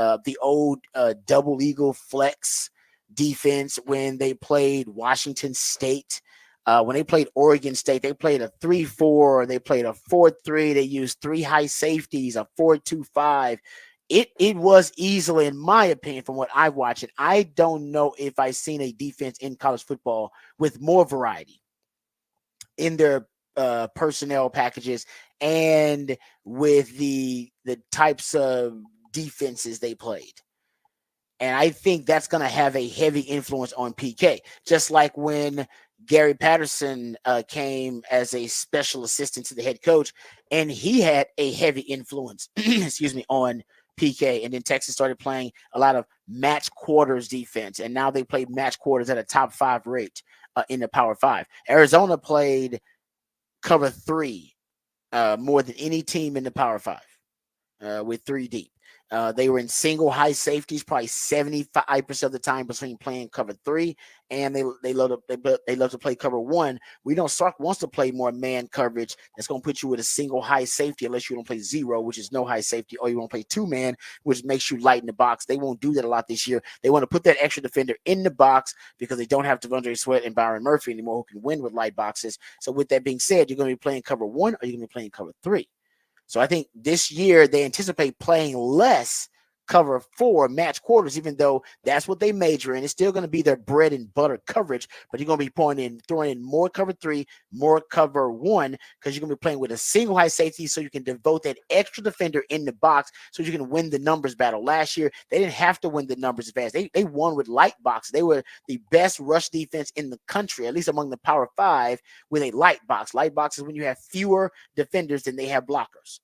old double eagle flex defense when they played Washington State. When they played Oregon State, they played a 3-4, they played a 4-3, they used 3 high safeties, a 4-2-5. It was easily, in my opinion, from what I've watched it, I don't know if I've seen a defense in college football with more variety in their personnel packages and with the types of defenses they played. And I think that's going to have a heavy influence on PK, just like when Gary Patterson came as a special assistant to the head coach, and he had a heavy influence, on PK. And then Texas started playing a lot of match quarters defense, and now they play match quarters at a top 5 rate in the Power 5. Arizona played cover 3 more than any team in the Power 5 with 3 deep. They were in single high safeties probably 75% of the time between playing cover 3, and they love to play cover 1. We know Sark wants to play more man coverage. That's going to put you with a single high safety unless you don't play 0, which is no high safety, or you want to play 2-man, which makes you light in the box. They won't do that a lot this year. They want to put that extra defender in the box because they don't have Devondre Sweat and Byron Murphy anymore who can win with light boxes. So with that being said, you're going to be playing cover 1 or you're going to be playing cover 3. So I think this year they anticipate playing less cover 4 match quarters, even though that's what they major in. It's still going to be their bread and butter coverage, but you're going to be throwing in more cover 3, more cover 1, because you're going to be playing with a single high safety so you can devote that extra defender in the box so you can win the numbers battle. Last year, they didn't have to win the numbers fast. They won with light box. They were the best rush defense in the country, at least among the Power 5, with a light box. Light box is when you have fewer defenders than they have blockers.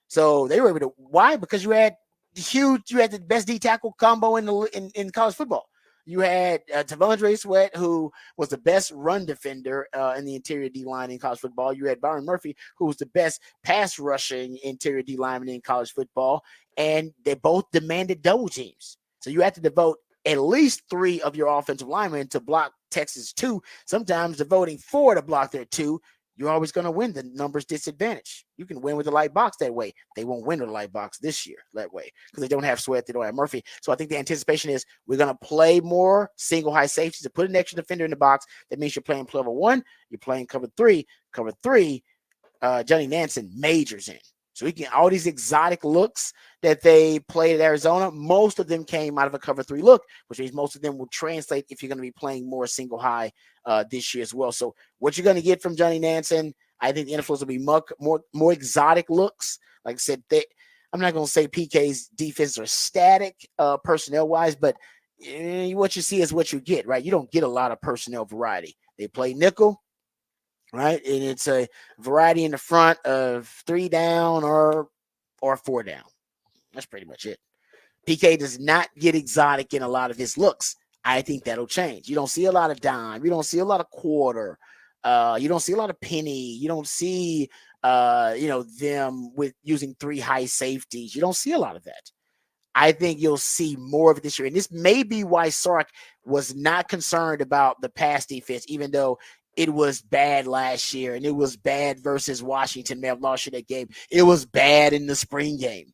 So they were able to. Why? Because you had the best D tackle combo in college football. You had Devondre Sweat, who was the best run defender in the interior D line in college football. You had Byron Murphy, who was the best pass rushing interior D lineman in college football, and they both demanded double teams. So you had to devote at least 3 of your offensive linemen to block Texas 2. Sometimes devoting 4 to block their 2. You're always going to win the numbers disadvantage. You can win with the light box that way. They won't win with the light box this year that way because they don't have Sweat, they don't have Murphy. So I think the anticipation is we're going to play more single high safeties to put an extra defender in the box. That means you're playing cover 1, you're playing cover 3. Cover 3, Johnny Nansen majors in. So he can all these exotic looks that they played at Arizona. Most of them came out of a cover 3 look, which means most of them will translate if you're going to be playing more single high this year as well. So what you're going to get from Johnny Nansen, I think the influence will be more exotic looks. Like I said, I'm not going to say PK's defenses are static personnel wise, but what you see is what you get, right? You don't get a lot of personnel variety. They play nickel. Right, and it's a variety in the front of 3 down or 4 down. That's pretty much it. PK does not get exotic in a lot of his looks. I think that'll change. You don't see a lot of dime. You don't see a lot of quarter. You don't see a lot of penny. You don't see them with using 3 high safeties. You don't see a lot of that. I think you'll see more of it this year. And this may be why Sark was not concerned about the pass defense, even though it was bad last year and it was bad versus Washington. May have lost you that game. It was bad in the spring game.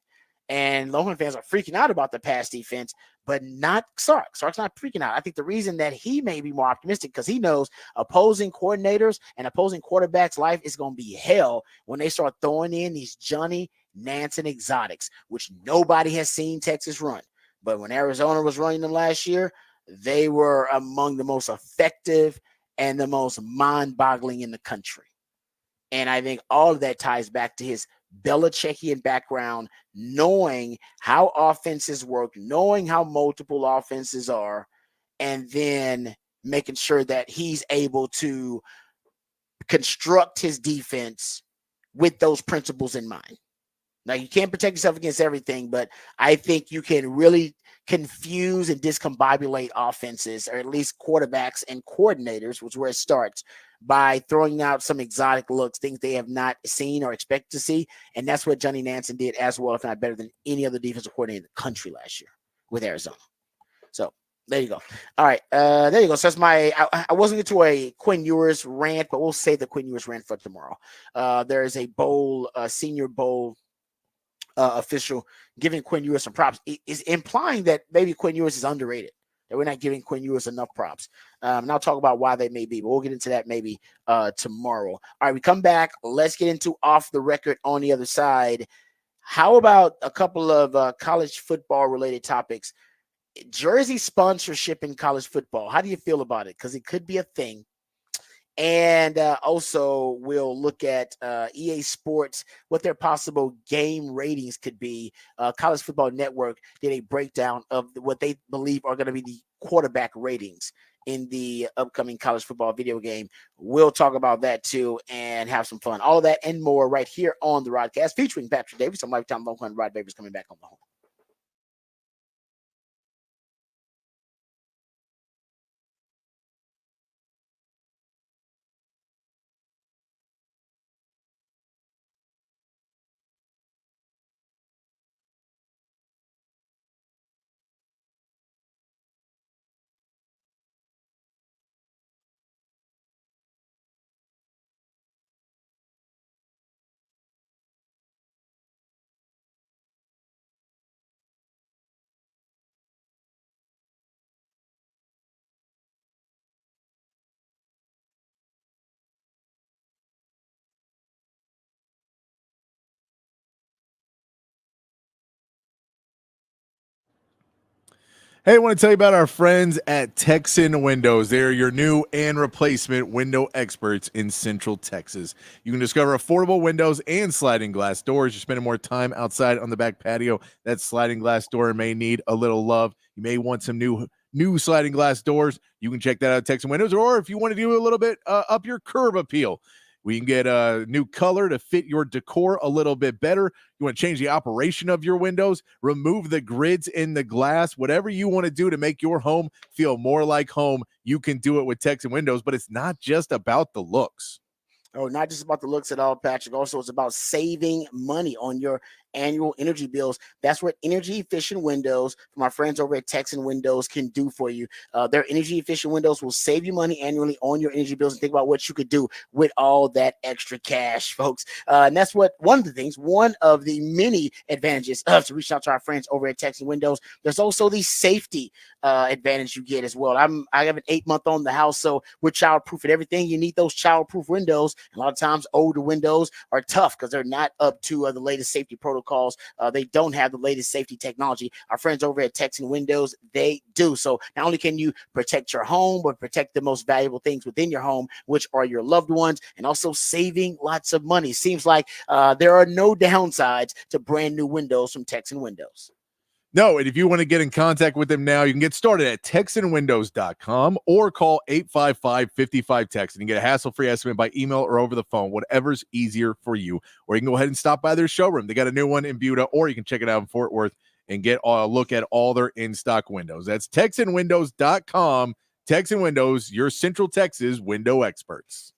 And Longhorn fans are freaking out about the pass defense, but not Sark. Sark's not freaking out. I think the reason that he may be more optimistic because he knows opposing coordinators and opposing quarterbacks' life is going to be hell when they start throwing in these Johnny Nansen exotics, which nobody has seen Texas run. But when Arizona was running them last year, they were among the most effective and the most mind-boggling in the country. And I think all of that ties back to his Belichickian background, knowing how offenses work, knowing how multiple offenses are, and then making sure that he's able to construct his defense with those principles in mind. Now, you can't protect yourself against everything, but I think you can really confuse and discombobulate offenses, or at least quarterbacks and coordinators, which is where it starts, by throwing out some exotic looks, things they have not seen or expect to see. And that's what Johnny Nansen did as well, if not better than any other defensive coordinator in the country last year with Arizona. So there you go. All right. There you go. So that's I wasn't into a Quinn Ewers rant, but we'll save the Quinn Ewers rant for tomorrow. There is a bowl, Senior Bowl official giving Quinn Ewers some props. Is implying that maybe Quinn Ewers is underrated, that we're not giving Quinn Ewers enough props. And I'll talk about why they may be, but we'll get into that maybe tomorrow. All right, we come back. Let's get into off the record on the other side. How about a couple of college football related topics? Jersey sponsorship in college football. How do you feel about it? Because it could be a thing. And also we'll look at EA Sports, what their possible game ratings could be. College Football Network did a breakdown of what they believe are going to be the quarterback ratings in the upcoming college football video game. We'll talk about that too and have some fun. All that and more right here on the Rodcast, featuring Patrick Davis. I'm Lifetime Longhorn Rod Babers coming back on the home. Hey, I want to tell you about our friends at Texan Windows. They're your new and replacement window experts in Central Texas. You can discover affordable windows and sliding glass doors. You're spending more time outside on the back patio. That sliding glass door may need a little love. You may want some new sliding glass doors. You can check that out at Texan Windows. Or if you want to do a little bit up your curb appeal, we can get a new color to fit your decor a little bit better. You want to change the operation of your windows, remove the grids in the glass, whatever you want to do to make your home feel more like home, you can do it with Texan Windows, but it's not just about the looks. Oh, not just about the looks at all, Patrick. Also, it's about saving money on your annual energy bills. That's what energy efficient windows from our friends over at Texan Windows can do for you. Their energy efficient windows will save you money annually on your energy bills. And think about what you could do with all that extra cash, folks. And that's one of the many advantages of to reach out to our friends over at Texan Windows. There's also the safety advantage you get as well. I have an 8-month on the house, so we're childproof and everything. You need those childproof windows. A lot of times older windows are tough because they're not up to the latest safety protocols. They don't have the latest safety technology. Our friends over at Texan Windows, they do. So not only can you protect your home, but protect the most valuable things within your home, which are your loved ones, and also saving lots of money. Seems like there are no downsides to brand new windows from Texan Windows. No, and if you want to get in contact with them now, you can get started at TexanWindows.com or call 855-55-TEXAN and get a hassle-free estimate by email or over the phone, whatever's easier for you. Or you can go ahead and stop by their showroom. They got a new one in Buda, or you can check it out in Fort Worth and get a look at all their in-stock windows. That's TexanWindows.com. Texan Windows, your Central Texas window experts.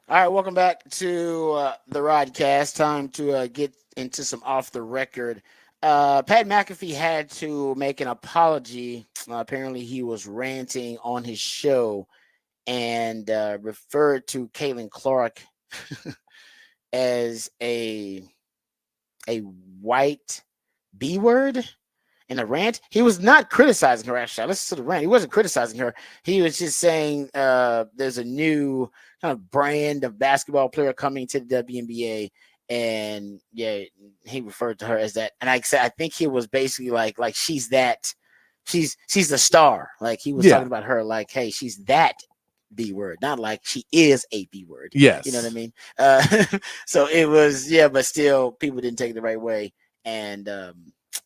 All right, welcome back to the Rodcast. Time to get into some off the record. Pat McAfee had to make an apology. Apparently, he was ranting on his show and referred to Caitlin Clark as a white B word in a rant. He was not criticizing her, actually. Listen to the rant. He wasn't criticizing her. He was just saying there's a new kind of brand of basketball player coming to the WNBA. And yeah, he referred to her as that. And I think he was basically like she's that, she's the star. Like he was talking about her like, hey, she's that B word, not like she is a B word. Yes. You know what I mean? So it was, but still people didn't take it the right way. And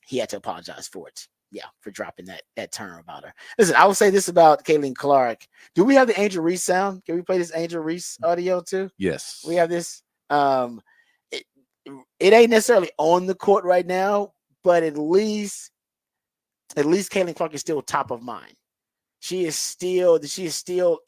he had to apologize for it. Yeah, for dropping that term about her. Listen, I will say this about Caitlin Clark. Do we have the Angel Reese sound? Can we play this Angel Reese audio too? Yes. We have this. It ain't necessarily on the court right now, but at least Caitlin Clark is still top of mind. She is still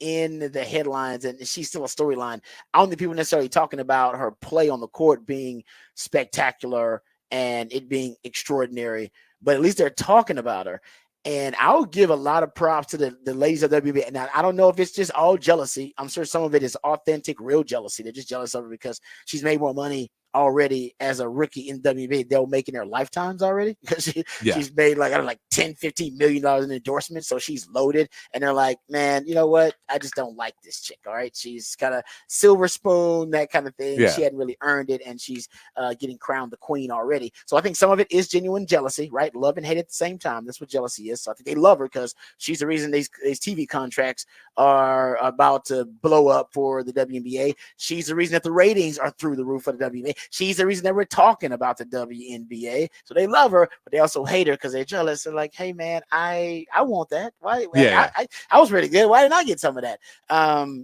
in the headlines, and she's still a storyline. I don't think people necessarily talking about her play on the court being spectacular and it being extraordinary, but at least they're talking about her. And I'll give a lot of props to the ladies of WNBA. Now, I don't know if it's just all jealousy. I'm sure some of it is authentic, real jealousy. They're just jealous of her because she's made more money already as a rookie in WNBA. They're making their lifetimes already because she's made like 10, $15 million in endorsements. So she's loaded. And they're like, man, you know what? I just don't like this chick. All right. She's kind of silver spoon, that kind of thing. Yeah. She hadn't really earned it. And she's getting crowned the queen already. So I think some of it is genuine jealousy, right? Love and hate at the same time. That's what jealousy is. So I think they love her because she's the reason these TV contracts are about to blow up for the WNBA. She's the reason that the ratings are through the roof for the WNBA. She's the reason that we're talking about the WNBA. So they love her, but they also hate her because they're jealous. They're like, hey man, I want that. Why? Yeah. I was really good. Why didn't I get some of that?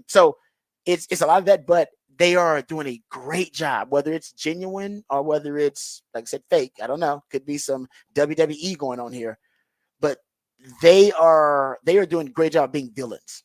So it's a lot of that, but they are doing a great job, whether it's genuine or whether it's, like I said, fake. I don't know. Could be some WWE going on here, but they are doing a great job being villains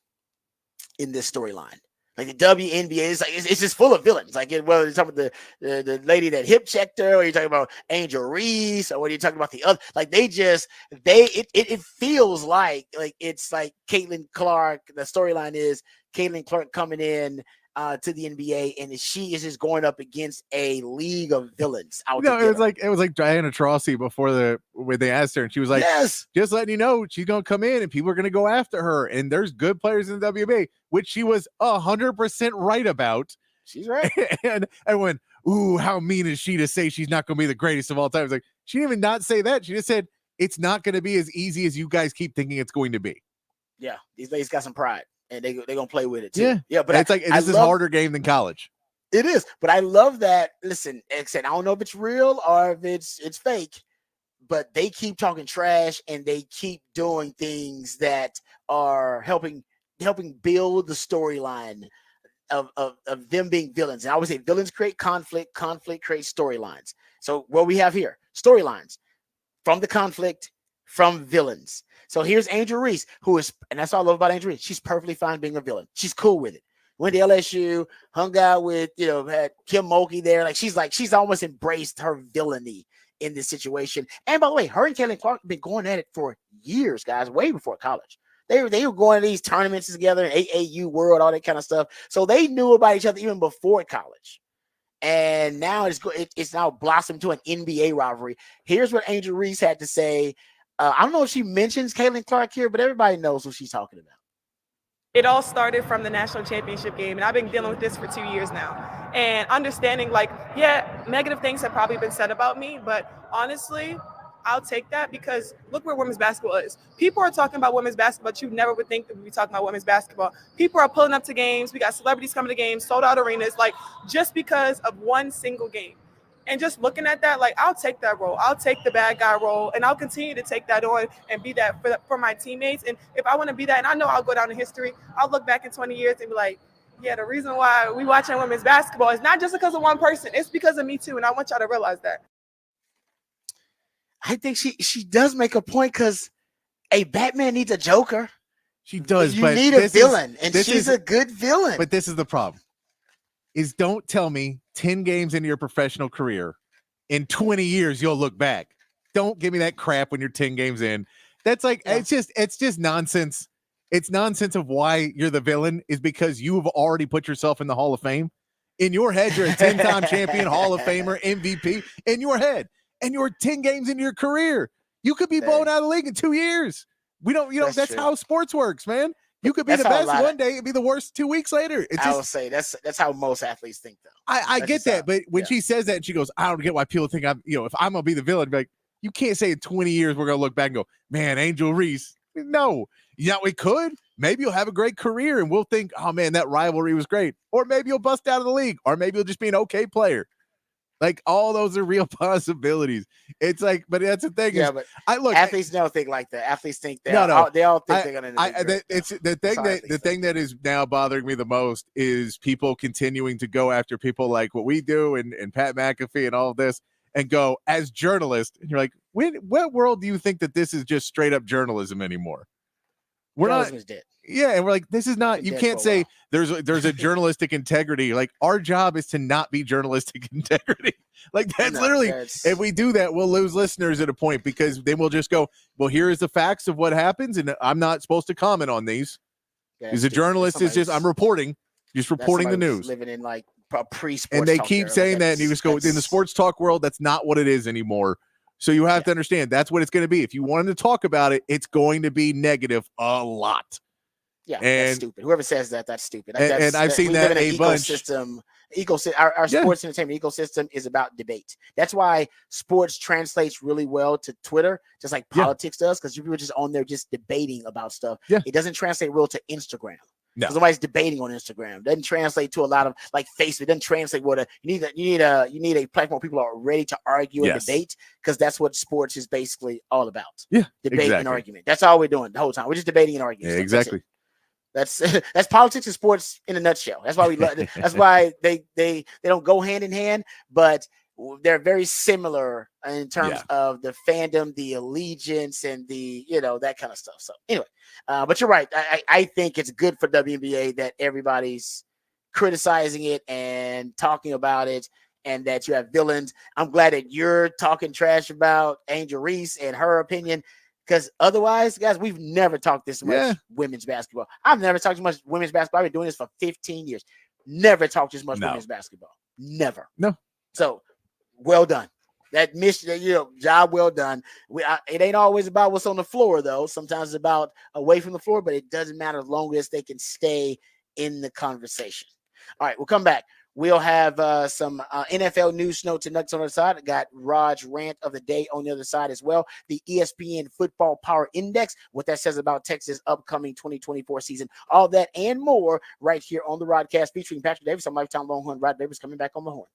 in this storyline. Like the WNBA is like it's just full of villains. Like whether you're talking about the lady that hip checked her, or you're talking about Angel Reese, or what are you talking about the other? Like it feels like it's like Caitlin Clark. The storyline is Caitlin Clark coming in to the NBA, and she is just going up against a league of villains. It was like Diana Taurasi when they asked her, and she was like, yes, just letting you know she's gonna come in and people are gonna go after her, and there's good players in the WNBA, which she was 100% right about. She's right. And everyone, ooh, how mean is she to say she's not gonna be the greatest of all time? It's like she didn't even not say that. She just said it's not gonna be as easy as you guys keep thinking it's going to be. Yeah, these ladies got some pride. And they're going to play with it too. Yeah. But it's this is a harder game than college. It is. But I love that. Listen, I don't know if it's real or if it's fake, but they keep talking trash and they keep doing things that are helping build the storyline of them being villains. And I always say villains create conflict creates storylines. So what we have here, storylines from the conflict, from villains. So here's Angel Reese, and that's all I love about Angel Reese. She's perfectly fine being a villain. She's cool with it. Went to LSU, hung out with, had Kim Mulkey there. She's almost embraced her villainy in this situation. And by the way, her and Caitlin Clark have been going at it for years, guys, way before college. They were going to these tournaments together, AAU World, all that kind of stuff. So they knew about each other even before college. And now it's now blossomed to an NBA rivalry. Here's what Angel Reese had to say. I don't know if she mentions Caitlin Clark here, but everybody knows what she's talking about. It all started from the national championship game, and I've been dealing with this for 2 years now. And understanding, negative things have probably been said about me, but honestly, I'll take that because look where women's basketball is. People are talking about women's basketball, but you never would think that we'd be talking about women's basketball. People are pulling up to games. We got celebrities coming to games, sold out arenas, just because of one single game. And just looking at that, I'll take that role. I'll take the bad guy role, and I'll continue to take that on and be that for my teammates. And if I want to be that, and I know I'll go down in history, I'll look back in 20 years and be like, yeah, the reason why we watching women's basketball is not just because of one person. It's because of me too, and I want y'all to realize that. I think she does make a point because a Batman needs a Joker. She does, but you need a villain, and she's a good villain. But this is the problem. Is don't tell me 10 games into your professional career, in 20 years, you'll look back. Don't give me that crap when you're 10 games in. That's it's just nonsense. It's nonsense of why you're the villain is because you have already put yourself in the Hall of Fame. In your head, you're a 10-time champion, Hall of Famer, MVP in your head. And you're 10 games into your career. You could be blown out of the league in 2 years. We don't, that's how sports works, man. You could be the best one day and be the worst 2 weeks later. I will say that's how most athletes think, though. I get that, but when she says that, she goes, I don't get why people think I'm, if I'm gonna be the villain, be like, you can't say in 20 years we're gonna look back and go, man, Angel Reese. No, we could. Maybe you'll have a great career and we'll think, oh man, that rivalry was great. Or maybe you'll bust out of the league, or maybe you'll just be an okay player. All those are real possibilities. It's but that's the thing. Yeah, but athletes don't think like that. Athletes think they all think they're gonna. It's the thing the thing that is now bothering me the most is people continuing to go after people like what we do and Pat McAfee and all of this and go as journalists. And you're like, what world do you think that this is just straight up journalism anymore? Journalism is dead. Yeah, and we're like, this is not. You can't say there's a journalistic integrity. Our job is to not be journalistic integrity. Like that's No, literally, that's- if we do that, we'll lose listeners at a point because then we'll just go, well, here is the facts of what happens, and I'm not supposed to comment on these. Because a journalist is just, I'm reporting the news. Living in like pre-sports, and they talk keep era. saying Like, that, and you just go, in the sports talk world, that's not what it is anymore. So you have to understand that's what it's going to be. If you wanted to talk about it, it's going to be negative a lot. Yeah, and, that's stupid. Whoever says that, that's stupid. Like, and I've seen that a bunch. Our sports entertainment ecosystem is about debate. That's why sports translates really well to Twitter, just like politics does, because people are just on there just debating about stuff. Yeah. It doesn't translate real to Instagram. No. Because nobody's debating on Instagram. It doesn't translate to a lot of like Facebook. It doesn't translate what you need a platform where people are ready to argue and debate, because that's what sports is basically all about. Yeah, debate and argument. That's all we're doing the whole time. We're just debating and arguing. Yeah, exactly. That's politics and sports in a nutshell. That's why we love. That's why they don't go hand in hand, but they're very similar in terms of the fandom, the allegiance, and the that kind of stuff. So anyway, but you're right. I think it's good for WNBA that everybody's criticizing it and talking about it, and that you have villains. I'm glad that you're talking trash about Angel Reese and her opinion. Because otherwise, guys, we've never talked this much women's basketball. I've never talked as much women's basketball. I've been doing this for 15 years. Never talked this much women's basketball. Never. No. So, well done. That mission, job well done. It ain't always about what's on the floor, though. Sometimes it's about away from the floor, but it doesn't matter as long as they can stay in the conversation. All right, we'll come back. We'll have some NFL news notes and nuggets on the side. I got Rod's rant of the day on the other side as well. The ESPN Football Power Index, what that says about Texas' upcoming 2024 season. All that and more right here on the Rodcast, featuring Patrick Davis. I'm lifetime Longhorn Rod Davis coming back on the horn.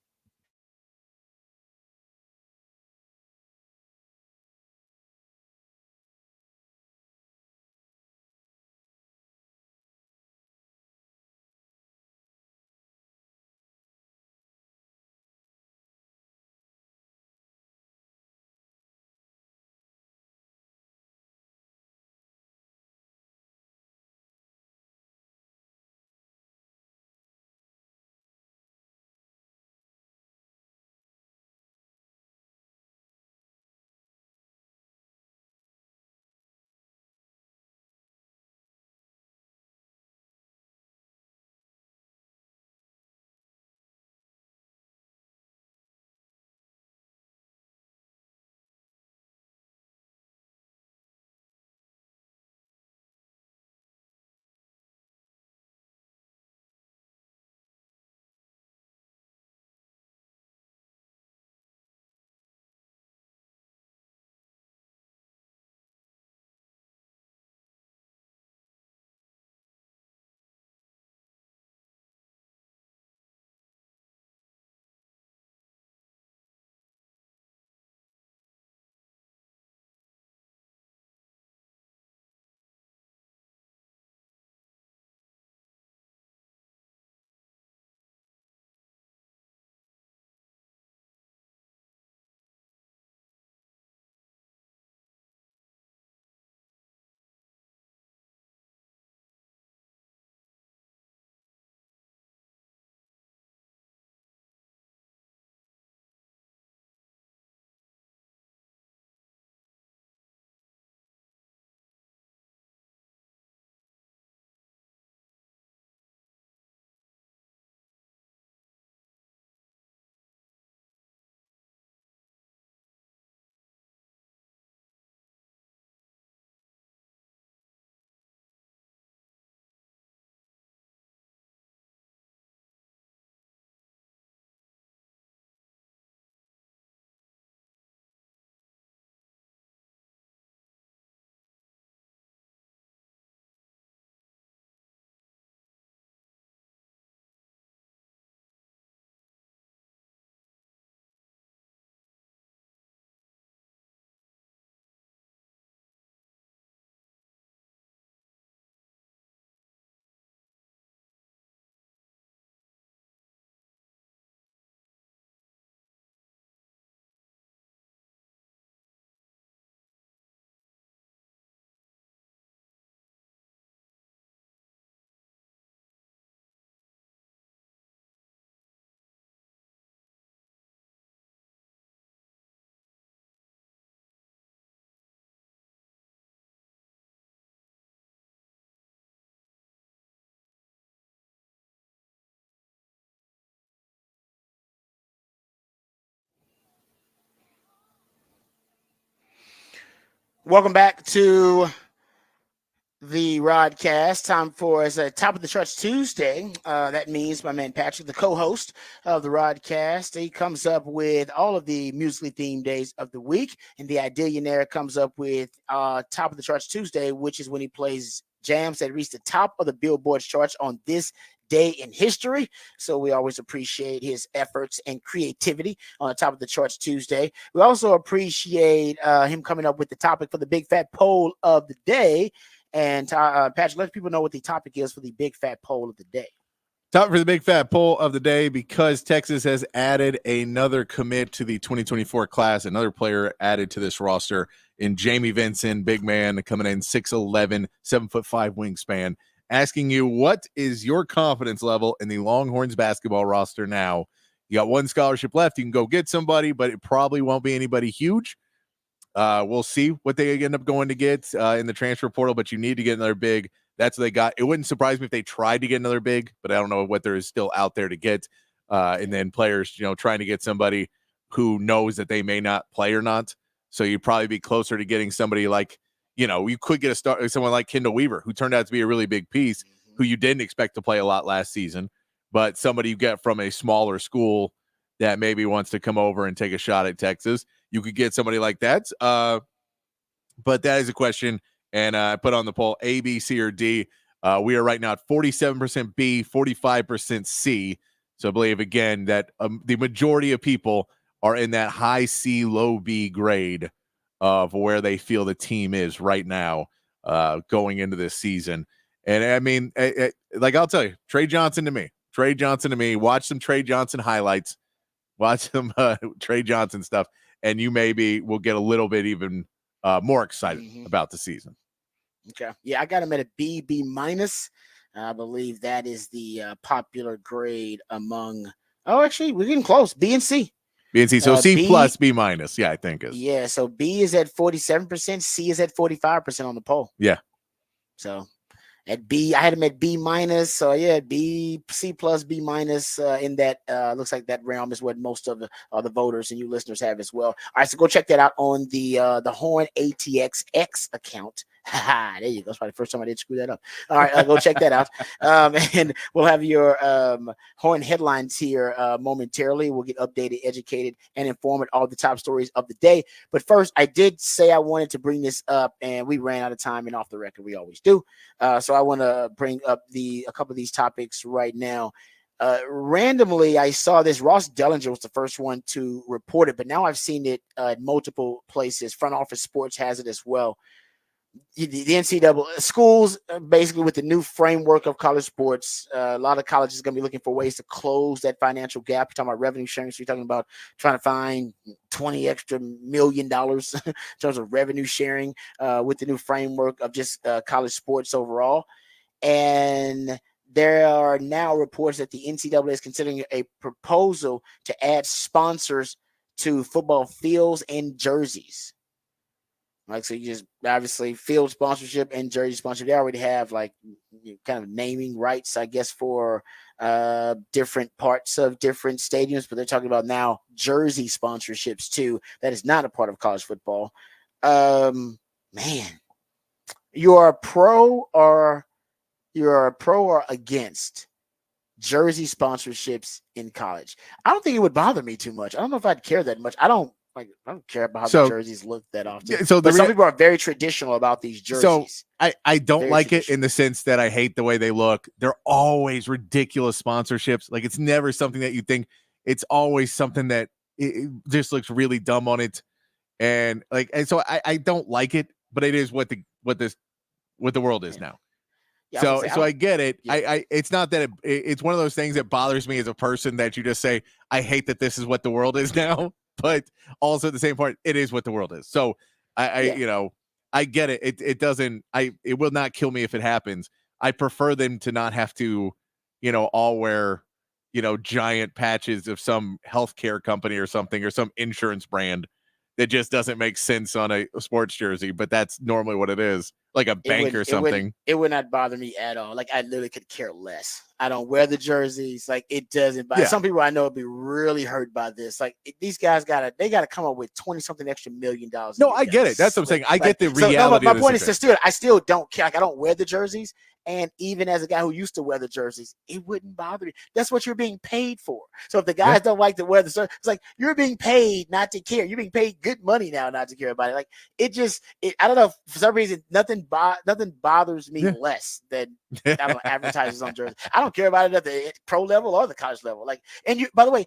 Welcome back to the Rodcast. Time for us a Top of the Charts Tuesday. That means my man Patrick, the co-host of the Rodcast, he comes up with all of the musically themed days of the week, and the Ideallionaire comes up with Top of the Charts Tuesday, which is when he plays jams that reach the top of the Billboard charts on this day in history. So we always appreciate his efforts and creativity on the Top of the Charts Tuesday. We also appreciate him coming up with the topic for the big fat poll of the day. And Patrick, let people know what the topic is for the big fat poll of the day. Topic for the big fat poll of the day, because Texas has added another commit to the 2024 class, another player added to this roster in Jamie Vincent, big man, coming in 6'11", 7'5" wingspan. Asking you, what is your confidence level in the Longhorns basketball roster now? You got one scholarship left. You can go get somebody, but it probably won't be anybody huge. We'll see what they end up going to get in the transfer portal, but you need to get another big. That's what they got. It wouldn't surprise me if they tried to get another big, but I don't know what there is still out there to get. And then players, trying to get somebody who knows that they may not play or not. So you'd probably be closer to getting somebody like, you could get someone like Kendall Weaver, who turned out to be a really big piece, who you didn't expect to play a lot last season, but somebody you get from a smaller school that maybe wants to come over and take a shot at Texas. You could get somebody like that. But that is a question. And I put on the poll A, B, C, or D. We are right now at 47% B, 45% C. So I believe, again, that the majority of people are in that high C, low B grade of where they feel the team is right now going into this season. And I mean, I'll tell you, Trey Johnson to me, watch some Trey Johnson highlights, watch some Trey Johnson stuff, and you maybe will get a little bit even more excited about the season. Okay. Yeah, I got him at a B, B minus. I believe that is the popular grade among, actually, we're getting close, B and C. B and C. So C plus, B minus. Yeah, I think is. Yeah, so B is at 47%, C is at 45% on the poll. Yeah. So at B, I had him at B minus. So yeah, B, C plus, B minus. In that looks like that realm is what most of the voters and you listeners have as well. All right, so go check that out on the Horn ATXX account. There you go. That's probably the first time I did screw that up. All right, go check that out. And we'll have your Horn headlines here momentarily. We'll get updated, educated, and informed with all the top stories of the day. But first, I did say I wanted to bring this up, and we ran out of time and off the record. We always do. So I want to bring up a couple of these topics right now. Randomly, I saw this. Ross Dellinger was the first one to report it, but now I've seen it at multiple places. Front Office Sports has it as well. The NCAA schools, basically with the new framework of college sports, a lot of colleges are going to be looking for ways to close that financial gap. You're talking about revenue sharing. So you're talking about trying to find $20 million extra in terms of revenue sharing with the new framework of just college sports overall. And there are now reports that the NCAA is considering a proposal to add sponsors to football fields and jerseys. Like, so you just obviously field sponsorship and jersey sponsorship. They already have like kind of naming rights, I guess, for different parts of different stadiums, but they're talking about now jersey sponsorships too. That is not a part of college football. Man, you're a pro or against jersey sponsorships in college? I don't think it would bother me too much. I don't know if I'd care that much. I don't care about how the jerseys look that often. Yeah, so but some people are very traditional about these jerseys. So I don't like it in the sense that I hate the way they look. They're always ridiculous sponsorships. Like, it's never something that you think. It's always something that it just looks really dumb on it. And so I don't like it, but it is what the world is now. Yeah, so I get it. Yeah. It's not that it's one of those things that bothers me as a person that you just say, I hate that this is what the world is now. But also at the same point, it is what the world is. So I get it. It will not kill me if it happens. I prefer them to not have to, all wear, giant patches of some healthcare company or something, or some insurance brand that just doesn't make sense on a sports jersey. But that's normally what it is. like a bank or something. It would not bother me at all. Like I literally could care less. I don't wear the jerseys. Like it doesn't. But some people I know would be really hurt by this. Like these guys gotta come up with 20-something extra $1 million. No, I get it. That's what I'm saying. I get the reality. My point is I still don't care. Like I don't wear the jerseys. And even as a guy who used to wear the jerseys, it wouldn't bother me. That's what you're being paid for. So if the guys don't like to wear the jerseys, it's like you're being paid not to care. You're being paid good money now not to care about it. Like I don't know. For some reason, nothing bothers me less than advertisers on jerseys. I don't care about it at the pro level or the college level. Like, and by the way,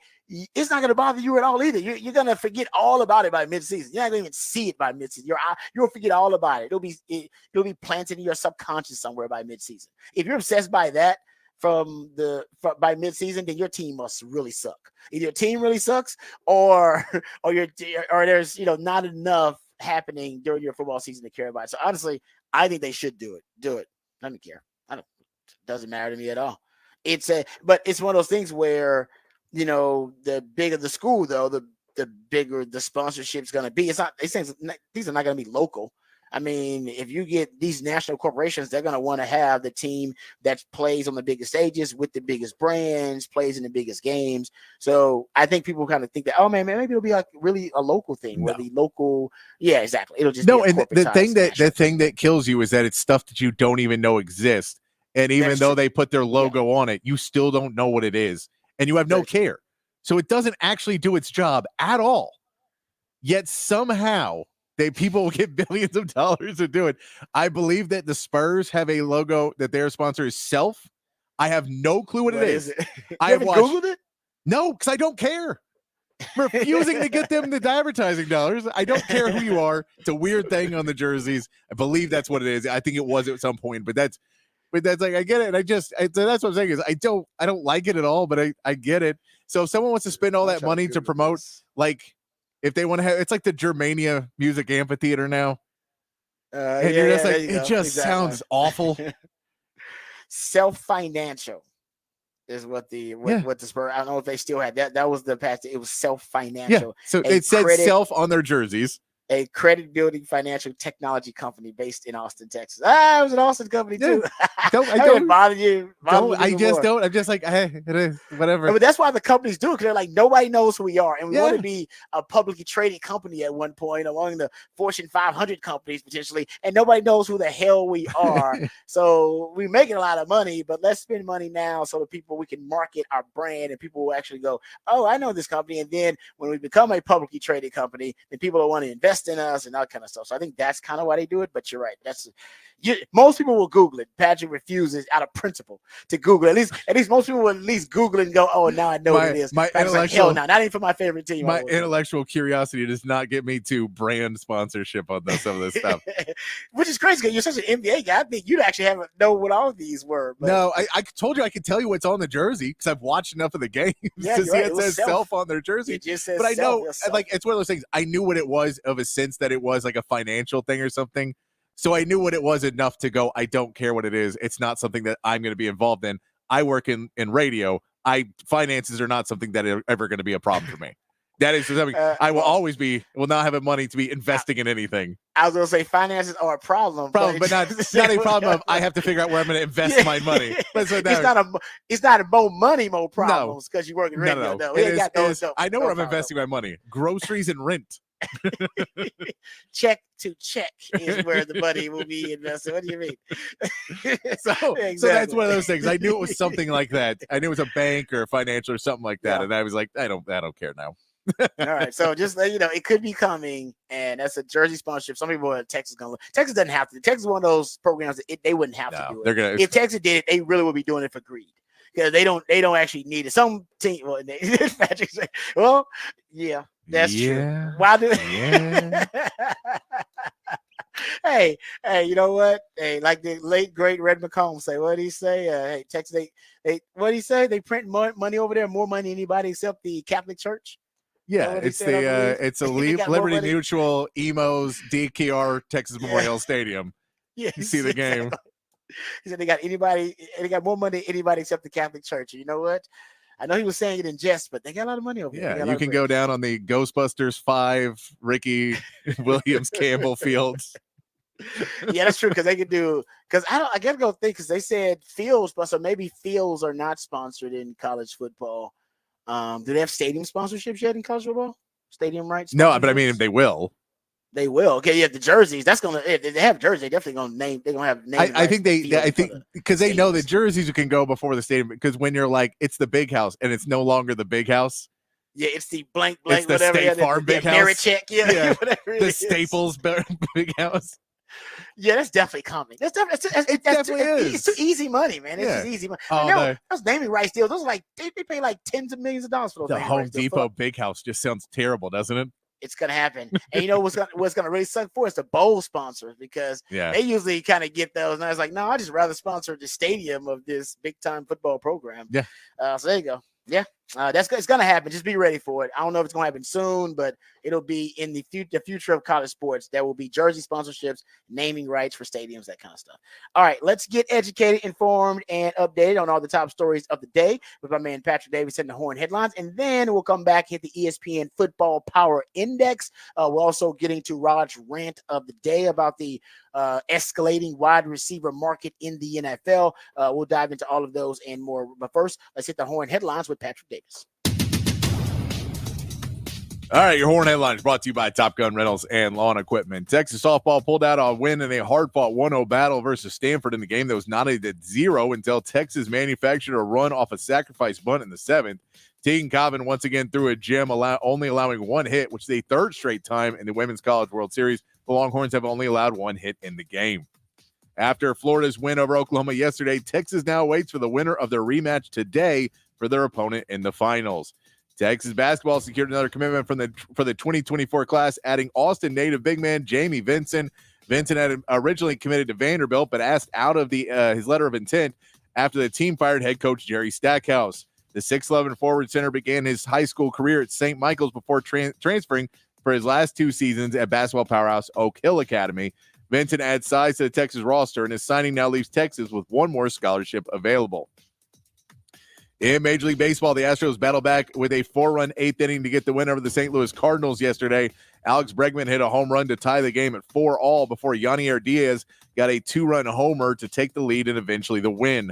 it's not going to bother you at all either. You're going to forget all about it by midseason. You're not going to even see it by midseason. You'll forget all about it. It'll be planted in your subconscious somewhere by midseason. If you're obsessed by that by midseason, then your team must really suck. Either your team really sucks, or there's not enough happening during your football season to care about it. So honestly, I think they should do it. Do it. I don't care. It doesn't matter to me at all. But it's one of those things where the bigger the school, though, the bigger the sponsorship's going to be. These are not going to be local. I mean, if you get these national corporations, they're going to want to have the team that plays on the biggest stages with the biggest brands, plays in the biggest games. So I think people kind of think that, oh man, maybe it'll be like really a local thing where the local, exactly. It'll just be a and the thing that kills you is that it's stuff that you don't even know exists. And even though they put their logo on it, you still don't know what it is. And you have no care. So it doesn't actually do its job at all. Yet somehow people will get billions of dollars to do it. I believe that the Spurs have a logo that their sponsor is Self. I have no clue what it is. I haven't Googled it? No, because I don't care. Refusing to get them the advertising dollars. I don't care who you are. It's a weird thing on the jerseys. I believe that's what it is. I think it was at some point, but that's like, I get it. And that's what I'm saying is I don't like it at all, but I get it. So if someone wants to spend all that money to promote, like, if they want to have, it's like the Germania Music Amphitheater now. And you're just like, it just sounds awful. Self-financial is what the Spurs. I don't know if they still had that. That was the past. It was self-financial. Yeah. So it said Self on their jerseys. A credit building financial technology company based in Austin, Texas. It was an Austin company too. I don't bother you. I just don't. I'm just like, hey, it is whatever. But that's why the companies do it, because they're like, nobody knows who we are, and we want to be a publicly traded company at one point among the Fortune 500 companies potentially, and nobody knows who the hell we are. So we're making a lot of money, but let's spend money now so that we can market our brand, and people will actually go, oh, I know this company. And then when we become a publicly traded company, then people will want to invest in us and that kind of stuff. So I think that's kind of why they do it. But you're right. Most people will Google it. Patrick refuses out of principle to Google it. At least most people will at least Google it and go, oh, now I know what it is. Hell no, not even for my favorite team. My intellectual curiosity does not get me to brand sponsorship on some of this stuff. Which is crazy because you're such an NBA guy. I think you'd actually have know what all of these were. But. No, I told you I could tell you what's on the jersey because I've watched enough of the games to see it says Self on their jersey. It just says but I know, like, it's one of those things. I knew what it was of a sense that it was like a financial thing or something. So I knew what it was enough to go, I don't care what it is. It's not something that I'm going to be involved in. I work in radio. Finances are not something that are ever going to be a problem for me. That is something I will always will not have the money to be investing in anything. I was going to say finances are a problem. But not a problem of I have to figure out where I'm going to invest my money. It's not a more problems because you work in radio. No. I know where I'm investing my money. Groceries and rent. Check to check is where the money will be invested. What do you mean? So that's one of those things. I knew it was something like that. I knew it was a bank or a financial or something like that. Yeah. And I was like, I don't care now. All right. So just it could be coming, and that's a jersey sponsorship. Some people in Texas Texas doesn't have to. Texas is one of those programs that they wouldn't have to do it. If Texas did it, they really would be doing it for greed. Because they don't actually need it. Some team, Patrick said, well, yeah, that's true. Why do? Yeah. Hey, you know what? Hey, like the late great Red McComb say, what did he say? Hey, Texas, they what did he say? They print money over there, more money than anybody except the Catholic Church. Yeah, it's a Liberty Mutual Emos DKR Texas Memorial Stadium. Yeah, you see the game. Exactly. He said they got more money than anybody except the Catholic Church. And you know what? I know he was saying it in jest, but they got a lot of money over there. Yeah, you can go down on the Ghostbusters 5 Ricky Williams Campbell Fields. Yeah, that's true because they could do because I gotta go think because they said fields, but so maybe fields are not sponsored in college football. Do they have stadium sponsorships yet in college football? Stadium rights? No, but I mean they will. They will. Okay, yeah, the jerseys. That's gonna if they have jerseys, they definitely gonna name. They're gonna have name. I think because they know the jerseys can go before the stadium because when you're like it's the big house and it's no longer the big house. Yeah, it's the blank, it's the whatever. State Farm big house. Merit check, whatever. The Staples big house. Yeah, that's definitely coming. That's definitely it's too easy money, man. It's just easy money. Oh, those naming rights deals, those are like they pay like tens of millions of dollars for those. The Home Depot big house just sounds terrible, doesn't it? It's gonna happen. And you know what's gonna really suck for is the bowl sponsors because they usually kind of get those. And I was like, no, I just rather sponsor the stadium of this big time football program. Yeah. So there you go. Yeah. It's gonna happen. Just be ready for it. I don't know if it's gonna happen soon, but it'll be in the future of college sports. There will be jersey sponsorships, naming rights for stadiums, that kind of stuff. All right, let's get educated, informed, and updated on all the top stories of the day with my man Patrick Davis and the Horn Headlines, and then we'll come back hit the ESPN Football Power Index. We're also getting to Rod's rant of the day about the escalating wide receiver market in the NFL. We'll dive into all of those and more. But first, let's hit the Horn Headlines with Patrick Davis. All right, your Horn Headlines brought to you by Top Gun Rentals and Lawn Equipment. Texas softball pulled out a win in a hard-fought 1-0 battle versus Stanford in the game that was knotted at 0 until Texas manufactured a run off a sacrifice bunt in the 7th. Tegan Cobbin once again threw a gem, only allowing one hit, which is a third straight time in the Women's College World Series. The Longhorns have only allowed one hit in the game. After Florida's win over Oklahoma yesterday, Texas now waits for the winner of their rematch today for their opponent in the finals. Texas basketball secured another commitment for the 2024 class, adding Austin native big man Jamie Vincent. Vincent had originally committed to Vanderbilt, but asked out of his letter of intent after the team fired head coach Jerry Stackhouse. The 6'11" forward center began his high school career at St. Michael's before transferring for his last 2 seasons at basketball powerhouse Oak Hill Academy. Vincent adds size to the Texas roster, and his signing now leaves Texas with one more scholarship available. In Major League Baseball, the Astros battled back with a 4-run 8th inning to get the win over the St. Louis Cardinals yesterday. Alex Bregman hit a home run to tie the game at 4-all before Yanier Diaz got a 2-run homer to take the lead and eventually the win.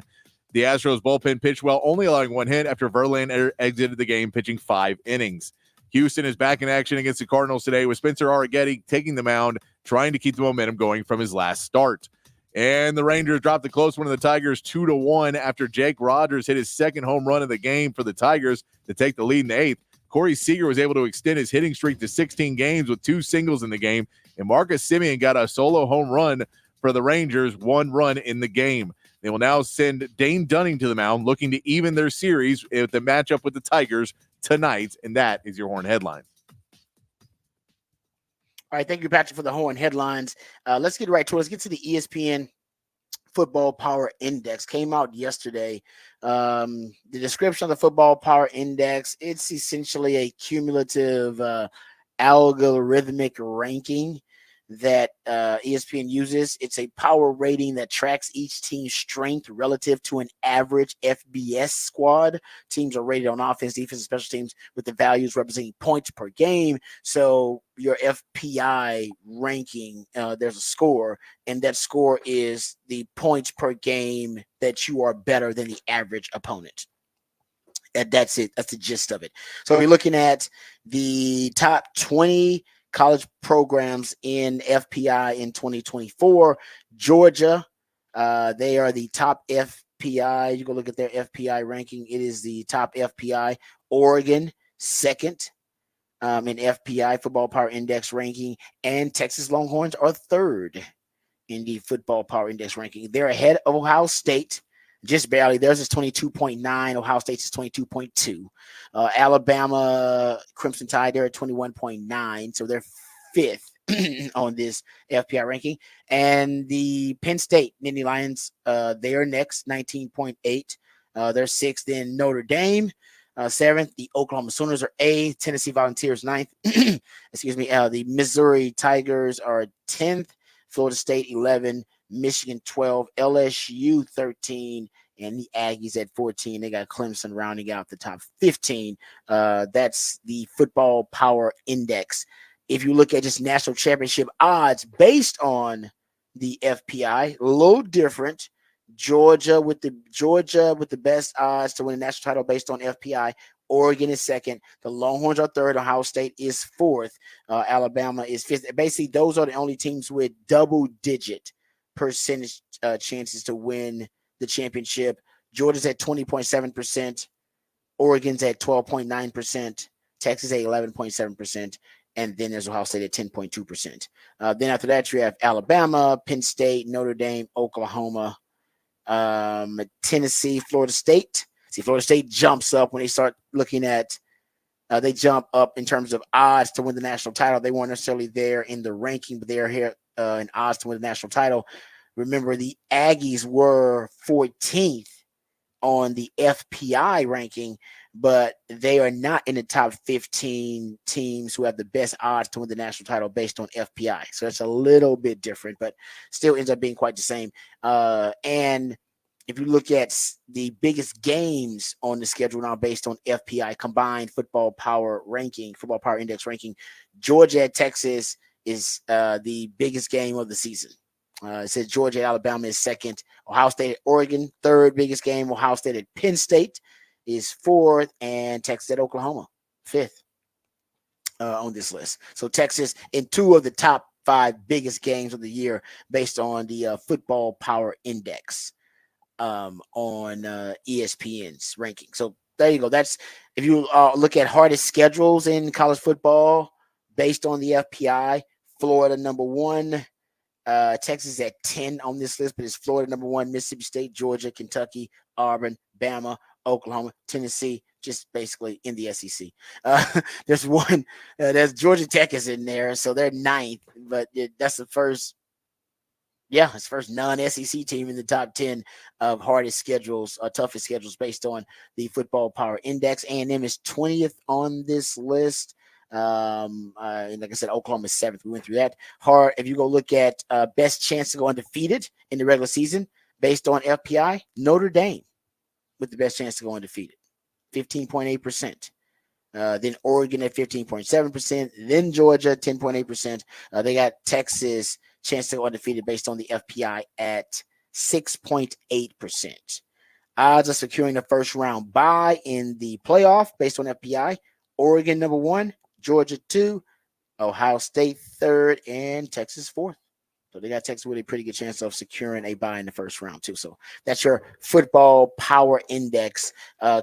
The Astros bullpen pitched well, only allowing one hit after Verlander exited the game pitching 5 innings. Houston is back in action against the Cardinals today with Spencer Arrighetti taking the mound, trying to keep the momentum going from his last start. And the Rangers dropped the close one of the Tigers 2-1 after Jake Rogers hit his second home run of the game for the Tigers to take the lead in the 8th. Corey Seager was able to extend his hitting streak to 16 games with 2 singles in the game, and Marcus Semien got a solo home run for the Rangers, 1 run in the game. They will now send Dane Dunning to the mound, looking to even their series with the matchup with the Tigers tonight, and that is your Horn Headlines. All right, thank you, Patrick, for the Horn Headlines. Let's get right to it. Let's get to the ESPN Football Power Index. Came out yesterday. The description of the Football Power Index, it's essentially a cumulative algorithmic ranking that ESPN uses. It's a power rating that tracks each team's strength relative to an average FBS squad. Teams are rated on offense, defense, and special teams with the values representing points per game. So your FPI ranking, there's a score, and that score is the points per game that you are better than the average opponent. And that's it. That's the gist of it. So we're looking at the top 20 college programs in FPI in 2024. Georgia, they are the top FPI. You go look at their FPI ranking. It is the top FPI. Oregon, second in FPI, Football Power Index ranking. And Texas Longhorns are third in the Football Power Index ranking. They're ahead of Ohio State. Just barely. Theirs is 22.9. Ohio State's is 22.2. Alabama Crimson Tide, they're at 21.9. So they're fifth on this FPI ranking. And the Penn State Nittany Lions, they are next, 19.8. They're sixth. Then Notre Dame, seventh. The Oklahoma Sooners are eighth. Tennessee Volunteers, ninth. Excuse me. The Missouri Tigers are 10th. Florida State, 11. Michigan 12, LSU 13, and the Aggies at 14. They got Clemson rounding out the top 15. That's the Football Power Index. If you look at just national championship odds based on the FPI. A little different. Georgia with the best odds to win the national title based on FPI. Oregon is second. The Longhorns are third. Ohio State is fourth. Alabama is fifth. Basically, those are the only teams with double-digit percentage chances to win the championship. Georgia's at 20.7%. Oregon's at 12.9%. Texas at 11.7%. And then there's Ohio State at 10.2%. Then after that, you have Alabama, Penn State, Notre Dame, Oklahoma, Tennessee, Florida State. See, Florida State jumps up when they start looking at they jump up in terms of odds to win the national title. They weren't necessarily there in the ranking, but they are here in odds to win the national title. Remember, the Aggies were 14th on the FPI ranking, but they are not in the top 15 teams who have the best odds to win the national title based on FPI. So it's a little bit different, but still ends up being quite the same. And if you look at the biggest games on the schedule now based on FPI, combined football power index ranking, Georgia at Texas is the biggest game of the season. It says Georgia at Alabama is second. Ohio State at Oregon, third biggest game. Ohio State at Penn State is fourth. And Texas at Oklahoma, fifth on this list. So Texas in two of the top 5 biggest games of the year based on the football power index on ESPN's ranking. So there you go. That's if you look at hardest schedules in college football based on the FPI, Florida number 1. Texas at 10 on this list, but it's Florida number 1, Mississippi State, Georgia, Kentucky, Auburn, Bama, Oklahoma, Tennessee, just basically in the SEC. There's one, there's Georgia Tech is in there, so they're 9th, but that's the first, it's the first non-SEC team in the top 10 of hardest schedules, toughest schedules based on the football power index. A&M is 20th on this list. And like I said, Oklahoma is 7th. We went through that. If you go look at best chance to go undefeated in the regular season based on FPI, Notre Dame with the best chance to go undefeated, 15.8%. Then Oregon at 15.7%. Then Georgia 10.8%. They got Texas chance to go undefeated based on the FPI at 6.8%. Odds of securing the first round bye in the playoff based on FPI, Oregon number 1. Georgia 2, Ohio State 3rd, and Texas 4th. So they got Texas with a pretty good chance of securing a bye in the first round too. So that's your football power index,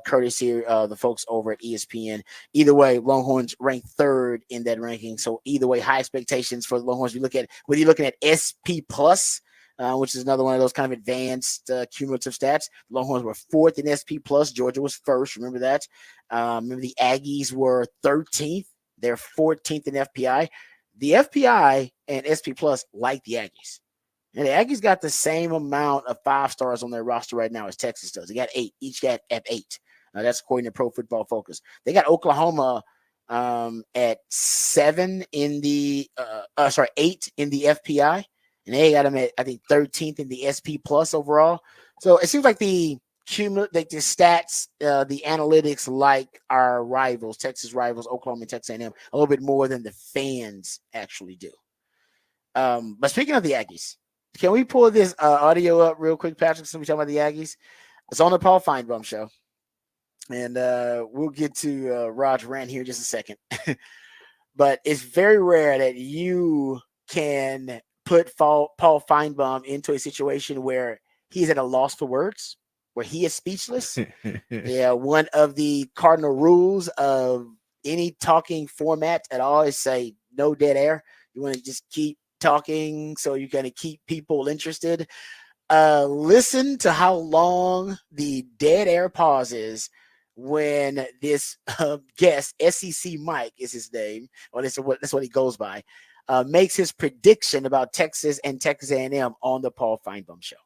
courtesy of the folks over at ESPN. Either way, Longhorns ranked 3rd in that ranking. So either way, high expectations for the Longhorns. Whether you're looking at SP Plus, which is another one of those kind of advanced cumulative stats. Longhorns were 4th in SP Plus. Georgia was 1st. Remember that. Remember the Aggies were 13th. They're 14th in FPI. The FPI and SP Plus like the Aggies. And the Aggies got the same amount of 5 stars on their roster right now as Texas does. They got 8. Each got at 8. That's according to Pro Football Focus. They got Oklahoma at 7 in the 8 in the FPI. And they got them at, I think, 13th in the SP Plus overall. So it seems like the stats, the analytics, like our rivals, Texas rivals, Oklahoma and Texas A&M, a little bit more than the fans actually do. But speaking of the Aggies, can we pull this audio up real quick, Patrick, since we're talking about the Aggies? It's on the Paul Feinbaum Show. And we'll get to Rod's rant here in just a second. But it's very rare that you can put Paul Feinbaum into a situation where he's at a loss for words, where he is speechless. Yeah, one of the cardinal rules of any talking format at all is say no dead air. You want to just keep talking so you're going to keep people interested. Listen to how long the dead air pauses when this guest, SEC Mike is his name, or that's what he goes by, makes his prediction about Texas and Texas A&M on the Paul Feinbaum Show.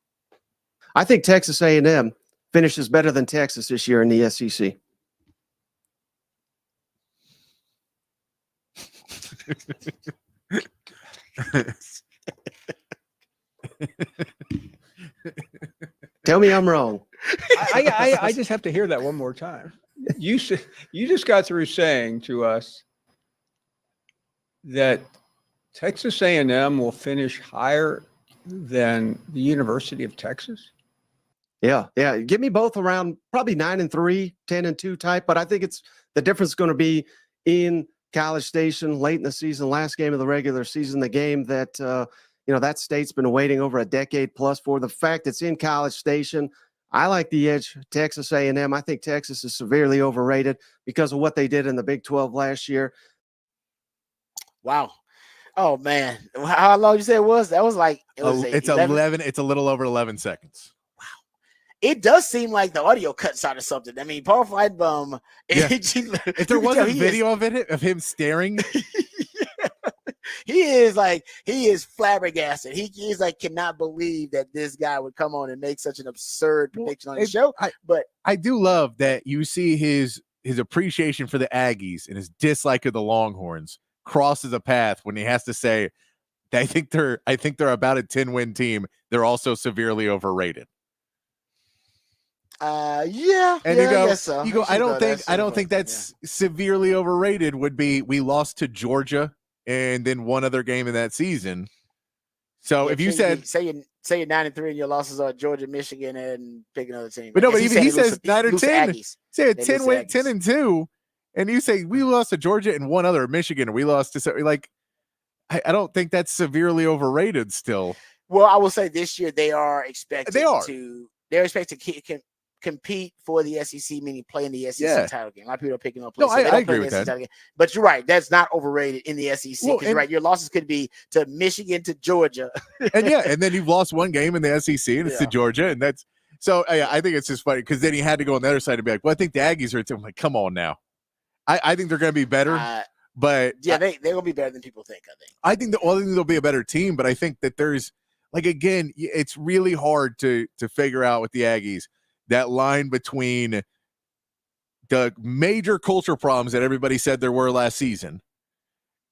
I think Texas A&M finishes better than Texas this year in the SEC. Tell me I'm wrong. I just have to hear that one more time. You just got through saying to us that Texas A&M will finish higher than the University of Texas? Yeah. Give me both around probably 9-3, 10-2 type, but I think it's the difference going to be in College Station late in the season, last game of the regular season, the game that that state's been waiting over a decade plus for. The fact it's in College Station, I like the edge. Texas A&M. I think Texas is severely overrated because of what they did in the Big 12 last year. Wow. Oh man, how long you say it was? That was like it's 11. It's a little over 11 seconds. It does seem like the audio cuts out or something. I mean, Paul Flightbum. Yeah. If there was a video of him staring, he is flabbergasted. He is like cannot believe that this guy would come on and make such an absurd prediction on the show. But I do love that you see his appreciation for the Aggies and his dislike of the Longhorns crosses a path when he has to say, I think they're about a 10-win team. They're also severely overrated. Yeah, and yeah, you go, I guess so. I don't think that's severely overrated. Would be we lost to Georgia and then one other game in that season. So if you said say you're 9-3 and your losses are Georgia, Michigan, and pick another team, but no, but even he says 9 or 10. Say a 10 win, 10-2, and you say we lost to Georgia and one other Michigan, and we lost to like. I don't think that's severely overrated still. Well, I will say this year they are expected to compete for the SEC, meaning play in the SEC title game. A lot of people are picking up. No, I agree with that. But you're right. That's not overrated in the SEC. Well, you're right. Your losses could be to Michigan, to Georgia. and then you've lost one game in the SEC, and it's to Georgia, and that's so. I think it's just funny because then he had to go on the other side and be like, "Well, I think the Aggies are." I'm like, "Come on now." I think they're going to be better, but yeah, they're going to be better than people think. I think they'll be a better team, but I think that there's again, it's really hard to figure out with the Aggies. That line between the major culture problems that everybody said there were last season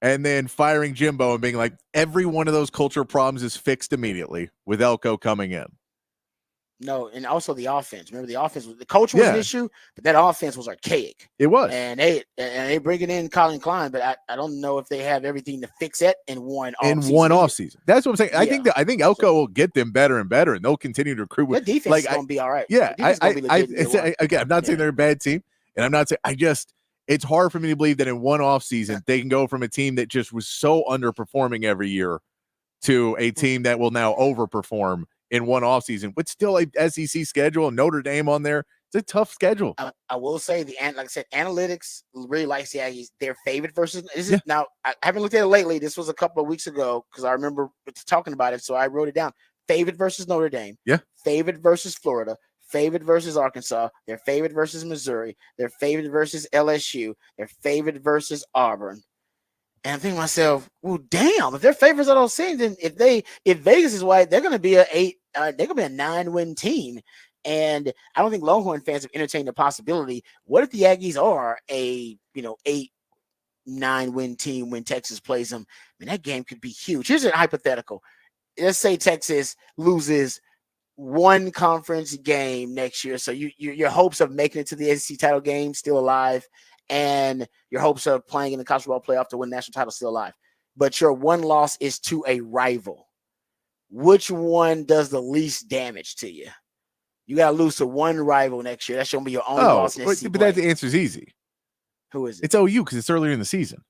and then firing Jimbo and being like, every one of those culture problems is fixed immediately with Elko coming in. No, and also the offense. Remember, the culture was an issue, but that offense was archaic. It was. And they bringing in Colin Klein, but I don't know if they have everything to fix it in one offseason. That's what I'm saying. I think Elko will get them better and better, and they'll continue to recruit. Their defense is going to be all right. Yeah, again, I'm not saying they're a bad team, and I'm not saying it's hard for me to believe that in one offseason they can go from a team that just was so underperforming every year to a team that will now overperform in one offseason, but still a SEC schedule, Notre Dame on there. It's a tough schedule. I will say like I said, analytics really likes the Aggies. They're favored versus now. I haven't looked at it lately. This was a couple of weeks ago because I remember talking about it, so I wrote it down. Favored versus Notre Dame. Yeah. Favored versus Florida. Favored versus Arkansas. They're favored versus Missouri. They're favored versus LSU. They're favored versus Auburn. And I'm thinking to myself, well, damn, if they're favorites of those teams, then if Vegas is white, they're gonna be a 9-win team. And I don't think Longhorn fans have entertained the possibility. What if the Aggies are a 8-9-win team when Texas plays them? I mean, that game could be huge. Here's a hypothetical. Let's say Texas loses one conference game next year. So your hopes of making it to the SEC title game still alive. And your hopes of playing in the college football playoff to win national title still alive. But your one loss is to a rival. Which one does the least damage to you? You got to lose to one rival next year. That's going to be your only loss in SEC but that the answer is easy. Who is it? It's OU because it's earlier in the season.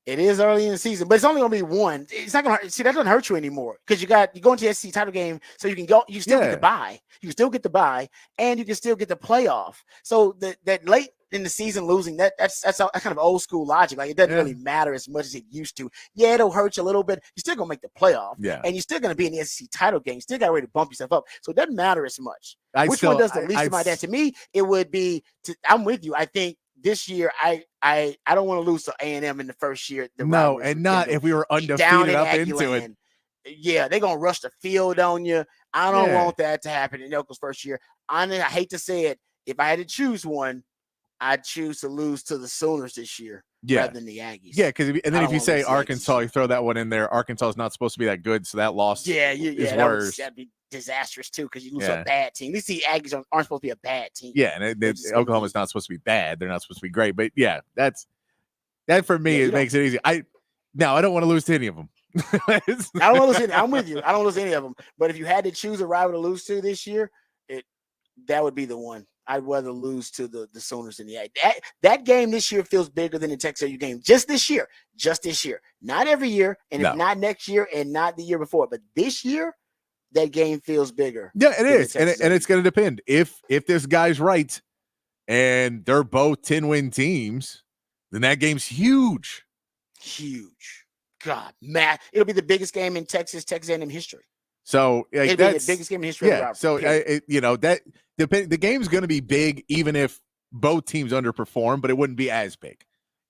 It is early in the season, but it's only going to be one. It's not going to see that doesn't hurt you anymore because you go into the SEC title game, so you can go. You still get the bye. You can still get the bye, and you can still get the playoff. So that late in the season losing that's kind of old school logic. Like it doesn't really matter as much as it used to. Yeah, it'll hurt you a little bit. You're still gonna make the playoff. Yeah, and you're still gonna be in the SEC title game. You still got a way to bump yourself up. So it doesn't matter as much. Which one does the least amount of damage? To me, it would be. I'm with you. I think this year I don't want to lose to A&M in the first year. No, and not if we were undefeated up into it. Yeah, they're gonna rush the field on you. I don't want that to happen in Elko's first year. I hate to say it. If I had to choose one, I'd choose to lose to the Sooners this year rather than the Aggies. Yeah, because if you say Arkansas, you throw that one in there. Arkansas is not supposed to be that good, so that loss is worse. That'd be disastrous too because you lose to a bad team. At least the Aggies aren't supposed to be a bad team. Yeah, and Oklahoma's not supposed to be bad. They're not supposed to be great. But yeah, that for me it makes it easy. I don't want to lose to any of them. I don't want to lose any. I'm with you. I don't lose any of them. But if you had to choose a rival to lose to this year, that would be the one. I'd rather lose to the Sooners than the that game this year feels bigger than the Texas AU game. Just this year. Not every year, and if not next year, and not the year before, but this year, that game feels bigger. Yeah, it is, and it's going to depend if this guy's right, and they're both 10-win teams, then that game's huge. Huge. God, Matt, it'll be the biggest game in Texas A&M history. So it'll be the biggest game in history. Yeah. So that the game's going to be big, even if both teams underperform, but it wouldn't be as big.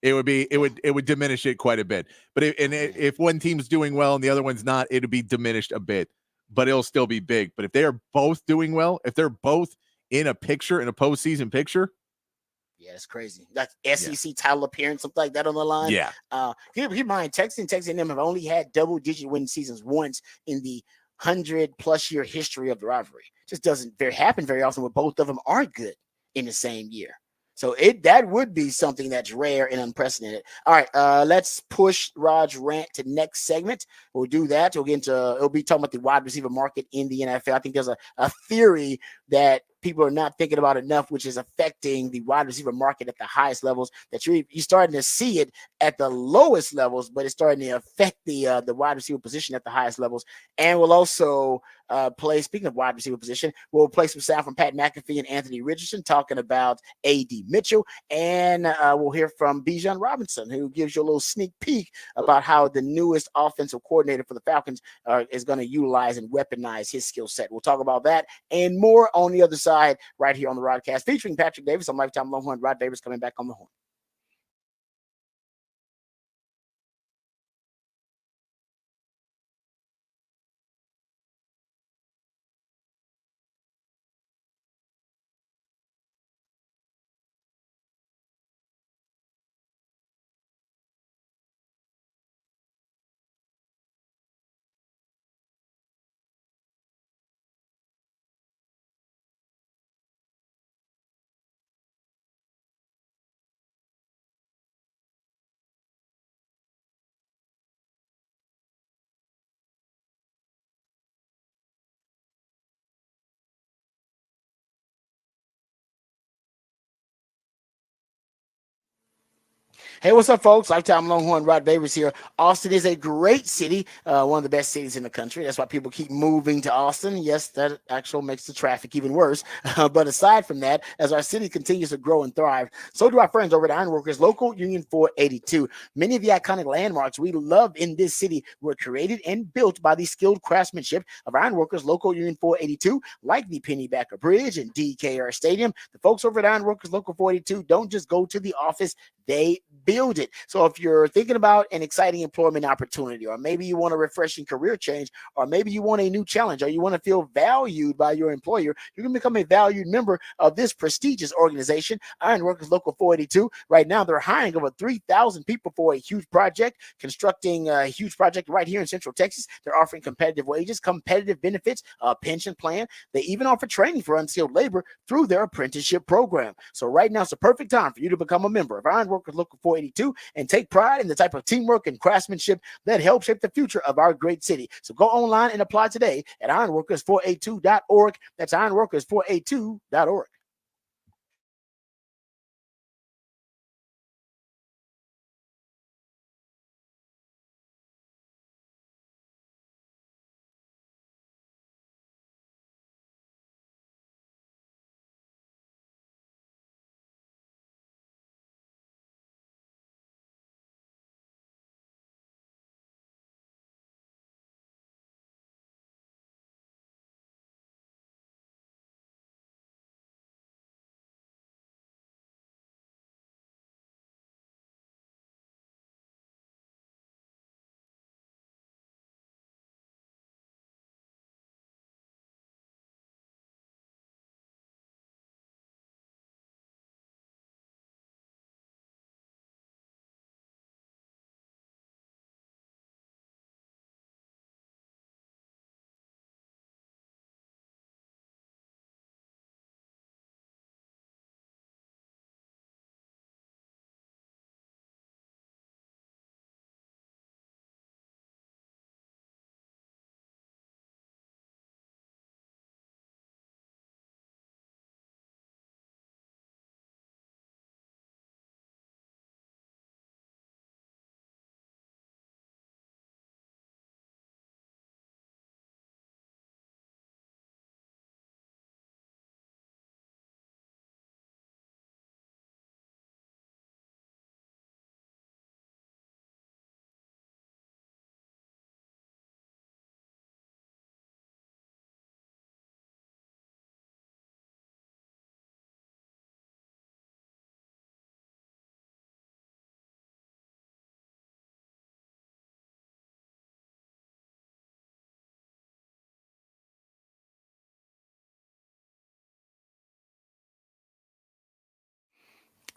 It would diminish it quite a bit. But if one team's doing well and the other one's not, it'll be diminished a bit, but it'll still be big. But if they are both doing well, if they're both in a postseason picture. Yeah, it's crazy. Like SEC title appearance, something like that on the line. Yeah. Keep in mind, Texas and Texas A&M have only had double-digit win seasons once in the 100+ year history of the rivalry. Just doesn't happen very often where both of them are good in the same year. So that would be something that's rare and unprecedented. All right, let's push Raj rant to next segment. We'll do that. We'll be talking about the wide receiver market in the NFL. I think there's a theory that people are not thinking about enough, which is affecting the wide receiver market at the highest levels. That you're starting to see it at the lowest levels, but it's starting to affect the wide receiver position at the highest levels. And we'll also speaking of wide receiver position, we'll play some sound from Pat McAfee and Anthony Richardson talking about A.D. Mitchell, and we'll hear from Bijan Robinson, who gives you a little sneak peek about how the newest offensive coordinator for the Falcons is going to utilize and weaponize his skill set. We'll talk about that and more on the other side right here on the Rodcast, featuring Patrick Davis. I'm Lifetime Longhorn. Rod Davis coming back on the horn. Hey, what's up, folks? Lifetime Longhorn, Rod Davis here. Austin is a great city, one of the best cities in the country. That's why people keep moving to Austin. Yes, that actually makes the traffic even worse. But aside from that, as our city continues to grow and thrive, so do our friends over at Ironworkers Local Union 482. Many of the iconic landmarks we love in this city were created and built by the skilled craftsmanship of Ironworkers Local Union 482, like the Pennybacker Bridge and DKR Stadium. The folks over at Ironworkers Local 482 don't just go to the office, they build it. So if you're thinking about an exciting employment opportunity, or maybe you want a refreshing career change, or maybe you want a new challenge, or you want to feel valued by your employer, you can become a valued member of this prestigious organization, Ironworkers Local 482. Right now, they're hiring over 3,000 people for a huge project, constructing a huge project right here in Central Texas. They're offering competitive wages, competitive benefits, a pension plan. They even offer training for unskilled labor through their apprenticeship program. So right now, it's the perfect time for you to become a member of Ironworkers Local 482 and take pride in the type of teamwork and craftsmanship that helps shape the future of our great city. So go online and apply today at ironworkers482.org. That's ironworkers482.org.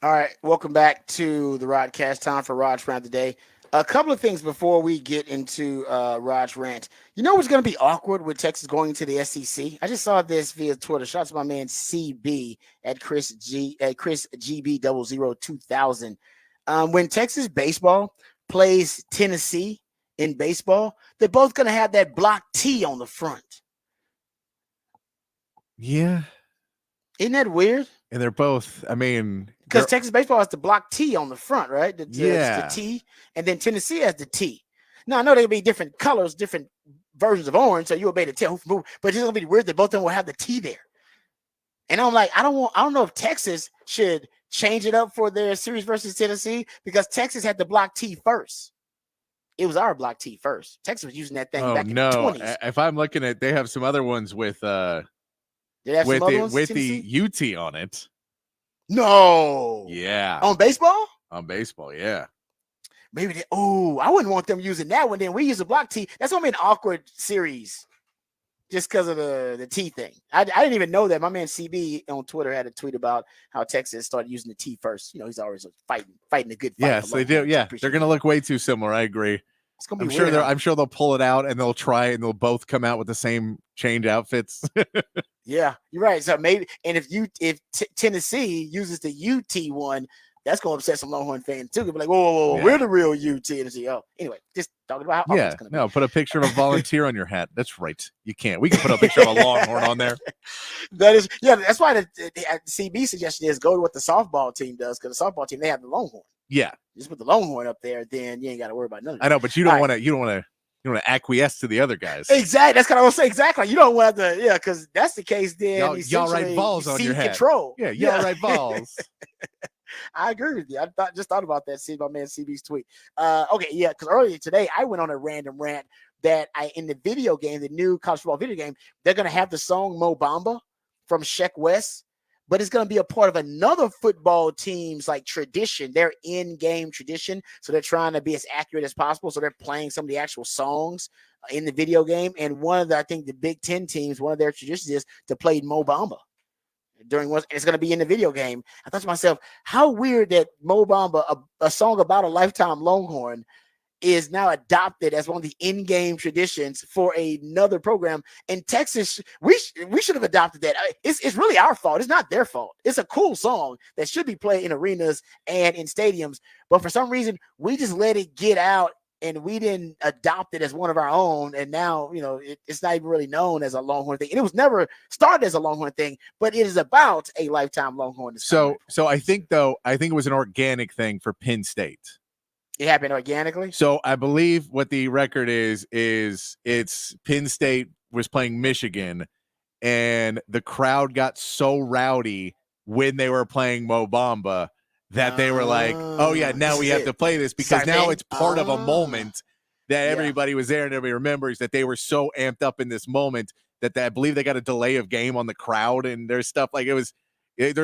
All right, welcome back to the Rodcast. Time for Rod's Rant of the Day. A couple of things before we get into Rod's Rant. You know what's going to be awkward with Texas going into the SEC? I just saw this via Twitter. Shout out to my man CB at Chris GB002000. When Texas baseball plays Tennessee in baseball, they're both going to have that block T on the front. Yeah. Isn't that weird? And they're both, I mean, because Texas baseball has the block T on the front, right? Yeah. The T, and then Tennessee has the T. Now I know there'll be different colors, different versions of orange, so you'll be able to tell who's moving, but it's gonna be weird that both of them will have the T there. And I'm like, I don't know if Texas should change it up for their series versus Tennessee because Texas had the block T first. It was our block T first. Texas was using that thing back in the 20s. If I'm looking at, they have some other ones with the UT on it. No. Yeah. On baseball? On baseball, yeah. Maybe they, I wouldn't want them using that one. Then we use a block T. That's gonna be an awkward series, just because of the T thing. I didn't even know that. My man CB on Twitter had a tweet about how Texas started using the T first. You know, he's always fighting a good fight. Yes, they do. Yeah, they're gonna look way too similar. I agree. It's gonna be weird. I'm sure they'll pull it out and they'll try it and they'll both come out with the same change outfits. Yeah, you're right. So maybe, and if Tennessee uses the UT one, that's going to upset some Longhorn fans too. They'll be like, whoa, Yeah. we're the real UT. Oh, anyway, just talking about how Yeah, no, put a picture of a volunteer on your hat. That's right. You can't. We can put a picture of a Longhorn on there. That's why the CB suggestion is go to what the softball team does, because the softball team, they have the Longhorn. Yeah, just put the Longhorn up there, then you ain't got to worry about none of that. I know, but you don't want to acquiesce to the other guys. Exactly. That's kind of what I was saying. Exactly. You don't want to, because that's the case. Then y'all write balls on your head. Control. Yeah, y'all write balls. I agree with you. I just thought about that. See my man CB's tweet. Okay, yeah, because earlier today I went on a random rant that in the video game, the new college football video game, they're gonna have the song Mo Bamba from Sheck West, but it's going to be a part of another football team's like tradition, their in-game tradition. So they're trying to be as accurate as possible. So they're playing some of the actual songs in the video game. And one of the, I think the Big Ten teams, one of their traditions is to play Mo Bamba during one. It's going to be in the video game. I thought to myself, how weird that Mo Bamba, a song about a lifetime Longhorn, is now adopted as one of the in-game traditions for another program. In Texas, we should have adopted that. It's really our fault. It's not their fault. It's a cool song that should be played in arenas and in stadiums. But for some reason, we just let it get out and we didn't adopt it as one of our own. And now, it's not even really known as a Longhorn thing. And it was never started as a Longhorn thing, but it is about a lifetime Longhorn. So I think it was an organic thing for Penn State. It happened organically. So I believe what the record is it's Penn State was playing Michigan, and the crowd got so rowdy when they were playing Mo Bamba that they were like, "Oh yeah, now we have to play this because now it's part of a moment that everybody was there and everybody remembers that they were so amped up in this moment that I believe they got a delay of game on the crowd and there's stuff like there was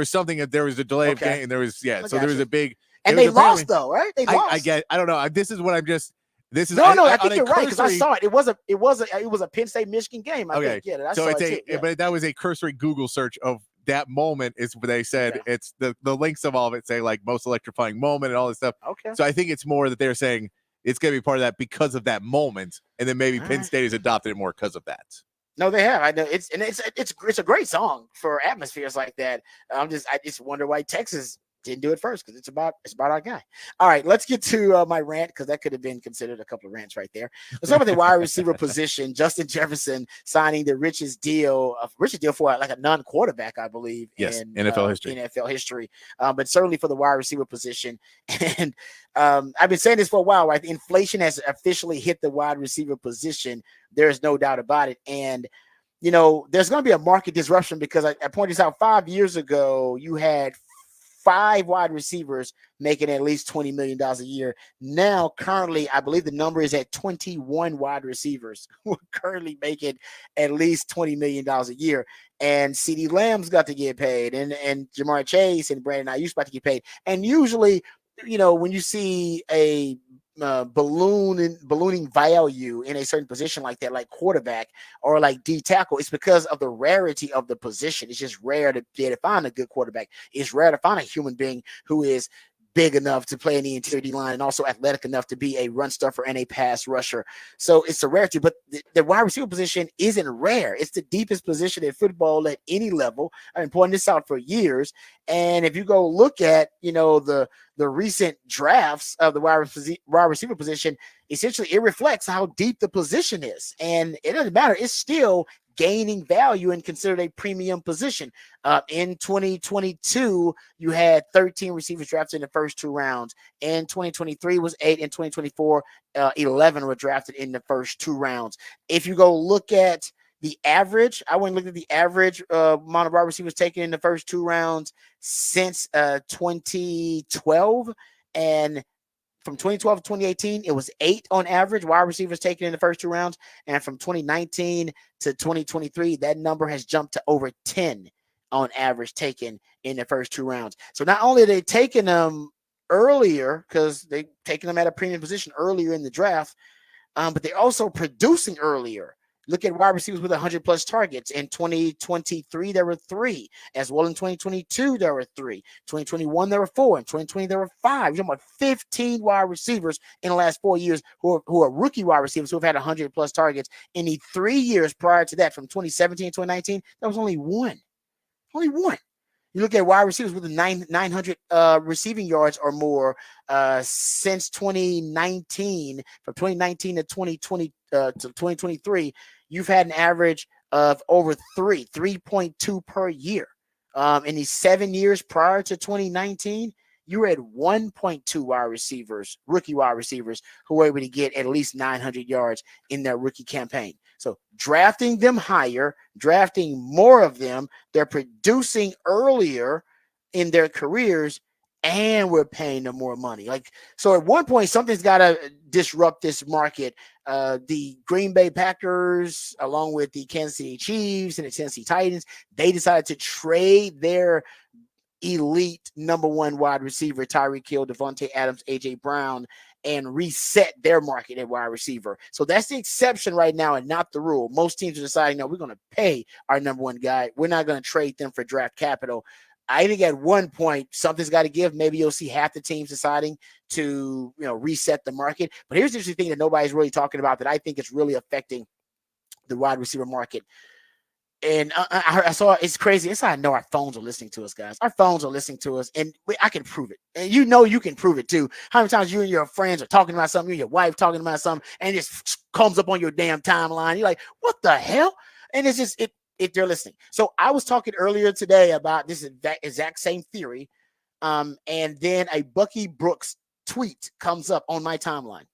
something that there was a delay of game and there was so there was a big." And they lost though, right? They lost. I don't know. This is what I'm just. This is no. I think you're right because I saw it. It was a Penn State Michigan game. I think. Yeah. So but that was a cursory Google search of that moment. Is what they said. Yeah. It's the links of all of it say like most electrifying moment and all this stuff. Okay. So I think it's more that they're saying it's going to be part of that because of that moment, and then maybe Penn State has adopted it more because of that. No, they have. I know it's a great song for atmospheres like that. I just wonder why Texas didn't do it first because it's about our guy. All right, let's get to my rant because that could have been considered a couple of rants right there. Let's talk about the wide receiver position. Justin Jefferson signing the richest deal for like a non-quarterback, I believe. Yes, in NFL history. But certainly for the wide receiver position. And I've been saying this for a while. Right, inflation has officially hit the wide receiver position. There is no doubt about it. And there's going to be a market disruption because I pointed this out 5 years ago. You had 5 wide receivers making at least $20 million a year. Now, currently, I believe the number is at 21 wide receivers who are currently making at least $20 million a year. And CeeDee Lamb's got to get paid, and Jamar Chase and Brandon Ayuk's about to get paid. And usually, when you see a ballooning value in a certain position like that, like quarterback or like D tackle, it's because of the rarity of the position. It's just rare to be able to find a good quarterback. It's rare to find a human being who is big enough to play in the interior D line and also athletic enough to be a run stuffer and a pass rusher. So it's a rarity, but the wide receiver position isn't rare. It's the deepest position in football at any level. I've been pointing this out for years. And if you go look at, the recent drafts of the wide receiver position, essentially it reflects how deep the position is. And it doesn't matter. It's still gaining value and considered a premium position. In 2022, you had 13 receivers drafted in the first 2 rounds. In 2023 was 8. In 2024, 11 were drafted in the first 2 rounds. If you go look at the average, I went and looked at the average amount of wide receivers taken in the first 2 rounds since 2012. And from 2012 to 2018, it was 8 on average wide receivers taken in the first 2 rounds. And from 2019 to 2023, that number has jumped to over 10 on average taken in the first 2 rounds. So not only are they taking them earlier because they're taking them at a premium position earlier in the draft, but they're also producing earlier. Look at wide receivers with 100-plus targets. In 2023, there were 3. As well in 2022, there were 3. 2021, there were 4. In 2020, there were 5. You're talking about 15 wide receivers in the last 4 years who are rookie wide receivers who have had 100-plus targets. In the 3 years prior to that, from 2017 to 2019, there was only 1. Only 1. You look at wide receivers with 900 receiving yards or more since 2019. From 2019 to 2020 to 2023, you've had an average of over 3.2 per year. In the 7 years prior to 2019, you were at 1.2 wide receivers, rookie wide receivers, who were able to get at least 900 yards in their rookie campaign. So drafting them higher, drafting more of them, they're producing earlier in their careers, and we're paying them more money. So at one point, something's got to disrupt this market. The Green Bay Packers, along with the Kansas City Chiefs and the Tennessee Titans, they decided to trade their elite number 1 wide receiver, Tyreek Hill, Devontae Adams, AJ Brown, and reset their market at wide receiver. So that's the exception right now and not the rule. Most teams are deciding, no, we're going to pay our number 1 guy. We're not going to trade them for draft capital. I think at one point, something's got to give. Maybe you'll see half the teams deciding to, reset the market. But here's the interesting thing that nobody's really talking about that I think is really affecting the wide receiver market. And I saw, it's crazy. It's how I know our phones are listening to us, guys. Our phones are listening to us, and I can prove it. And you can prove it too. How many times you and your friends are talking about something, you and your wife talking about something, and it just comes up on your damn timeline. You're like, what the hell? And it's just, they're listening. So I was talking earlier today about this exact same theory. And then a Bucky Brooks tweet comes up on my timeline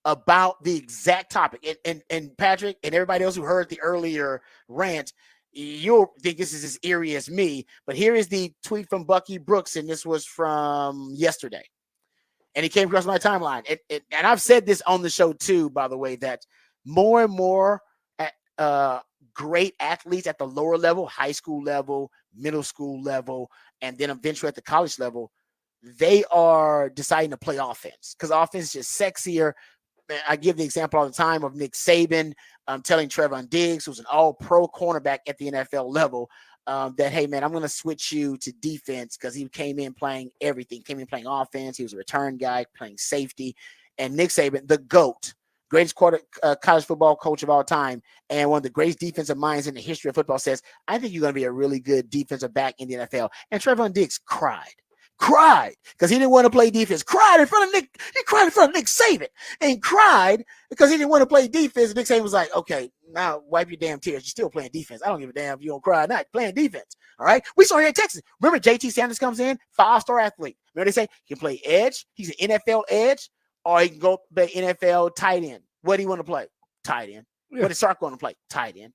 about the exact topic. And Patrick and everybody else who heard the earlier rant, you'll think this is as eerie as me, but here is the tweet from Bucky Brooks, and this was from yesterday. And it came across my timeline. And I've said this on the show too, by the way, that more and more great athletes at the lower level, high school level, middle school level, and then eventually at the college level, they are deciding to play offense because offense is just sexier. I give the example all the time of Nick Saban telling Trevon Diggs, who's an all-pro cornerback at the NFL level, that, hey, man, I'm going to switch you to defense because he came in playing everything. Came in playing offense. He was a return guy, playing safety. And Nick Saban, the GOAT, greatest college football coach of all time, and one of the greatest defensive minds in the history of football, says, I think you're going to be a really good defensive back in the NFL. And Trevon Diggs cried because he didn't want to play defense. Cried in front of Nick Saban, and cried because he didn't want to play defense. Nick Saban was like, okay, now wipe your damn tears. You're still playing defense. I don't give a damn if you don't cry or not. You're playing defense. All right. We saw here in Texas. Remember JT Sanders comes in, 5-star athlete. Remember they say he can play edge. He's an NFL edge, or he can go play NFL tight end. What do you want to play? Tight end. Yeah. What is Sark going to play? Tight end.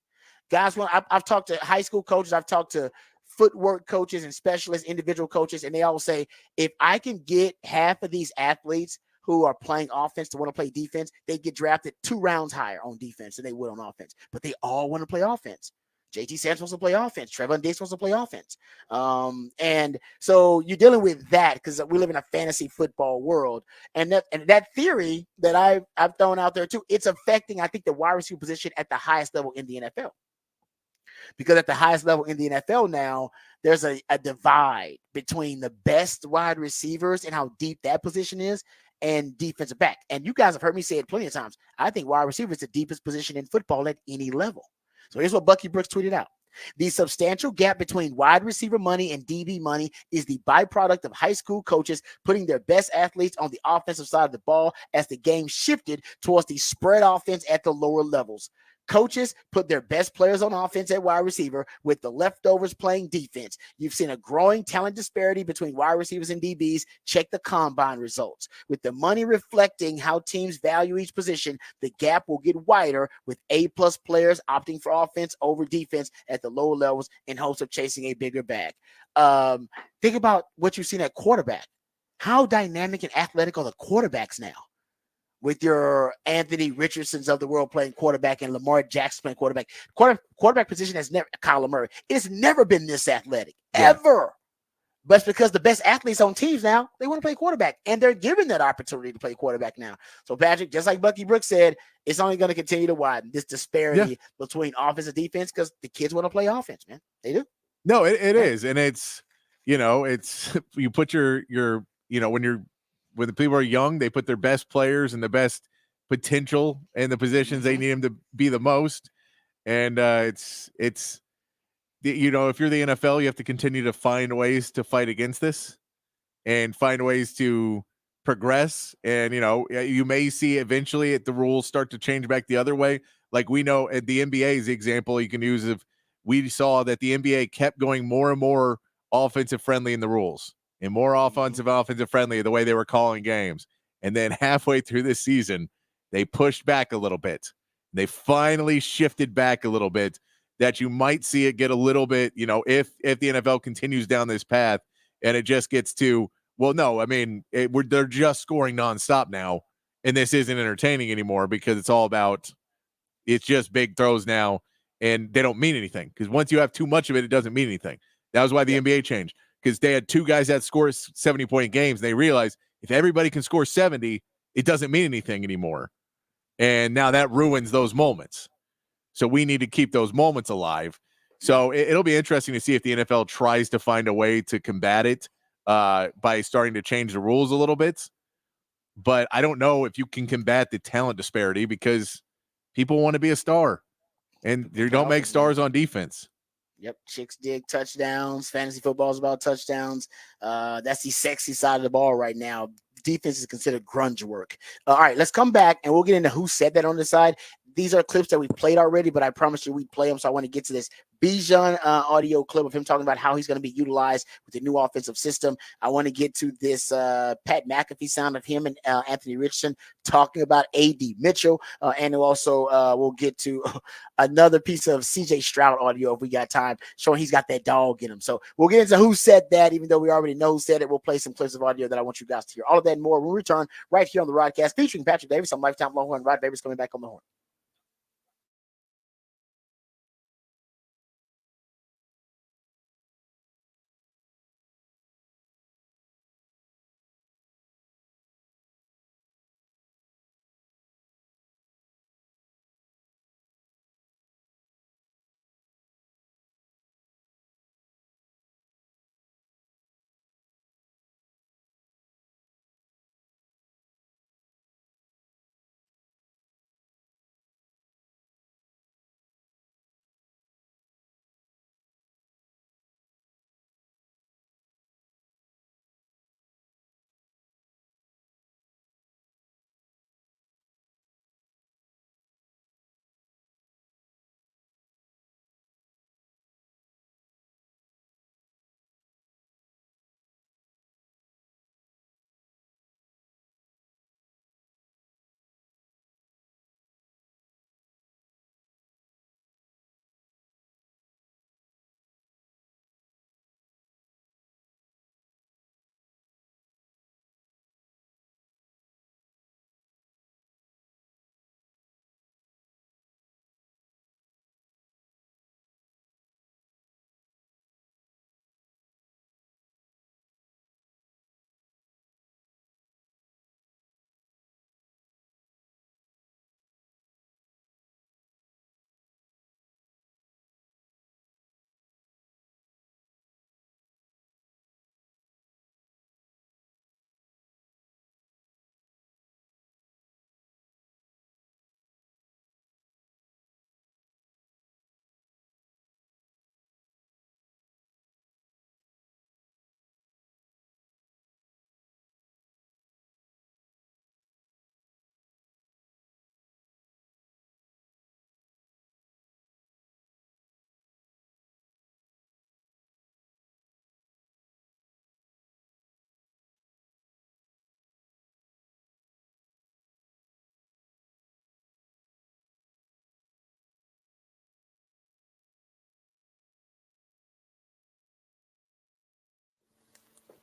Guys, I've talked to high school coaches. I've talked to footwork coaches and specialists, individual coaches, and they all say, if I can get half of these athletes who are playing offense to want to play defense, they get drafted 2 rounds higher on defense than they would on offense. But they all want to play offense. JT Sanders wants to play offense. Trevon Diggs wants to play offense. And so you're dealing with that because we live in a fantasy football world. And that theory that I've thrown out there too, it's affecting, I think, the wide receiver position at the highest level in the NFL. Because at the highest level in the NFL now, there's a divide between the best wide receivers and how deep that position is and defensive back. And you guys have heard me say it plenty of times. I think wide receiver is the deepest position in football at any level. So here's what Bucky Brooks tweeted out. The substantial gap between wide receiver money and DB money is the byproduct of high school coaches putting their best athletes on the offensive side of the ball as the game shifted towards the spread offense at the lower levels. Coaches put their best players on offense at wide receiver with the leftovers playing defense. You've seen a growing talent disparity between wide receivers and DBs. Check the combine results. With the money reflecting how teams value each position, the gap will get wider with A-plus players opting for offense over defense at the lower levels in hopes of chasing a bigger bag. Think about what you've seen at quarterback. How dynamic and athletic are the quarterbacks now? With your Anthony Richardsons of the world playing quarterback and Lamar Jackson playing quarterback. Quarterback position has never, Kyler Murray, it's never been this athletic, ever. But it's because the best athletes on teams now, they want to play quarterback, and they're given that opportunity to play quarterback now. So, Patrick, just like Bucky Brooks said, it's only going to continue to widen this disparity between offense and defense because the kids want to play offense, man. They do. No, it is. And it's, it's you put your when the people are young, they put their best players and the best potential in the positions they need them to be the most. And if you're the NFL, you have to continue to find ways to fight against this and find ways to progress. And, you may see eventually the rules start to change back the other way. Like we know at the NBA's example you can use if we saw that the NBA kept going more and more offensive friendly in the rules. And more offensive friendly the way they were calling games. And then halfway through this season, they pushed back a little bit. They finally shifted back a little bit that you might see it get a little bit, if the NFL continues down this path and it just gets to, well, no, I mean, they're just scoring nonstop now. And this isn't entertaining anymore because it's just big throws now and they don't mean anything. Because once you have too much of it, it doesn't mean anything. That was why the NBA changed. Because they had two guys that score 70-point games. And they realized if everybody can score 70, it doesn't mean anything anymore. And now that ruins those moments. So we need to keep those moments alive. So it'll be interesting to see if the NFL tries to find a way to combat it by starting to change the rules a little bit. But I don't know if you can combat the talent disparity because people want to be a star. And they don't make stars on defense. Yep, chicks dig touchdowns. Fantasy football is about touchdowns. That's the sexy side of the ball right now. Defense is considered grunge work. All right, let's come back and we'll get into who said that on the side. These are clips that we played already, but I promised you we'd play them, so I want to get to this Bijan audio clip of him talking about how he's going to be utilized with the new offensive system. I want to get to this Pat McAfee sound of him and Anthony Richardson talking about A.D. Mitchell, and also we'll get to another piece of C.J. Stroud audio if we got time, showing he's got that dog in him. So we'll get into who said that, even though we already know who said it. We'll play some clips of audio that I want you guys to hear. All of that and more when we return right here on the Rodcast, featuring Patrick Davis. I'm Lifetime Longhorn. Rod Davis coming back on the horn.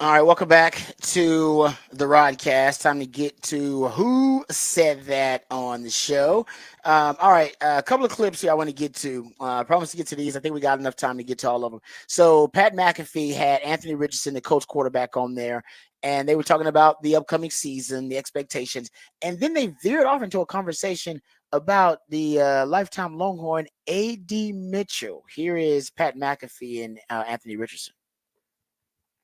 All right, welcome back to the Rodcast. Time to get to who said that on the show. All right, a couple of clips here I want to get to. I promise to get to these. I think we got enough time to get to all of them. So Pat McAfee had Anthony Richardson, the coach quarterback, on there, and they were talking about the upcoming season, the expectations, and then they veered off into a conversation about the lifetime Longhorn A.D. Mitchell. Here is Pat McAfee and Anthony Richardson.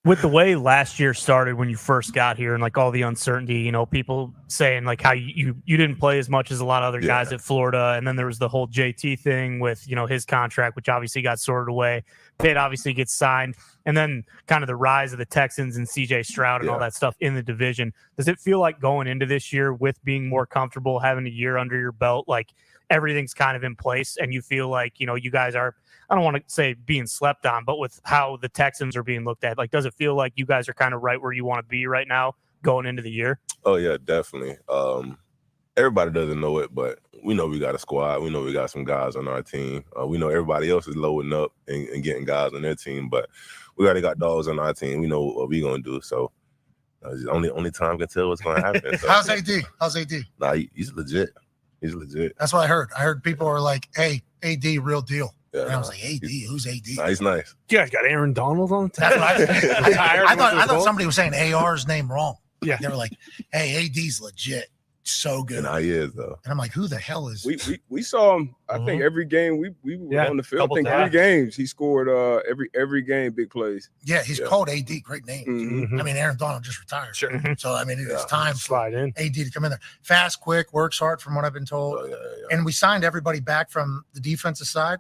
With the way last year started when you first got here and like all the uncertainty, people saying like how you didn't play as much as a lot of other guys at Florida. And then there was the whole JT thing with, his contract, which obviously got sorted away. Pitt obviously gets signed. And then kind of the rise of the Texans and CJ Stroud and all that stuff in the division. Does it feel like going into this year with being more comfortable, having a year under your belt, like everything's kind of in place and you feel like, you guys are, I don't want to say being slept on, but with how the Texans are being looked at, like, does it feel like you guys are kind of right where you want to be right now going into the year? Oh yeah, definitely. Everybody doesn't know it, but we know we got a squad. We know we got some guys on our team. We know everybody else is loading up and getting guys on their team, but we already got dogs on our team. We know what we're gonna do. So only time can tell what's gonna happen. So, How's AD? Nah, he's legit. He's legit. That's what I heard. I heard people were like, "Hey, AD, real deal." Yeah, and I was like, AD, who's AD? Nah, he's nice. You guys got Aaron Donald on the team? That's what I thought somebody was saying AR's name wrong. Yeah. They were like, hey, AD's legit. So good. And he is, though. And I'm like, who the hell is we saw him, I think every game we were on the field. I think 3 games he scored every game, big plays. Yeah, he's called AD, great name. Mm-hmm. I mean, Aaron Donald just retired. Sure. So I mean it's time slide in. AD to come in there. Fast, quick, works hard from what I've been told. And we signed everybody back from the defensive side.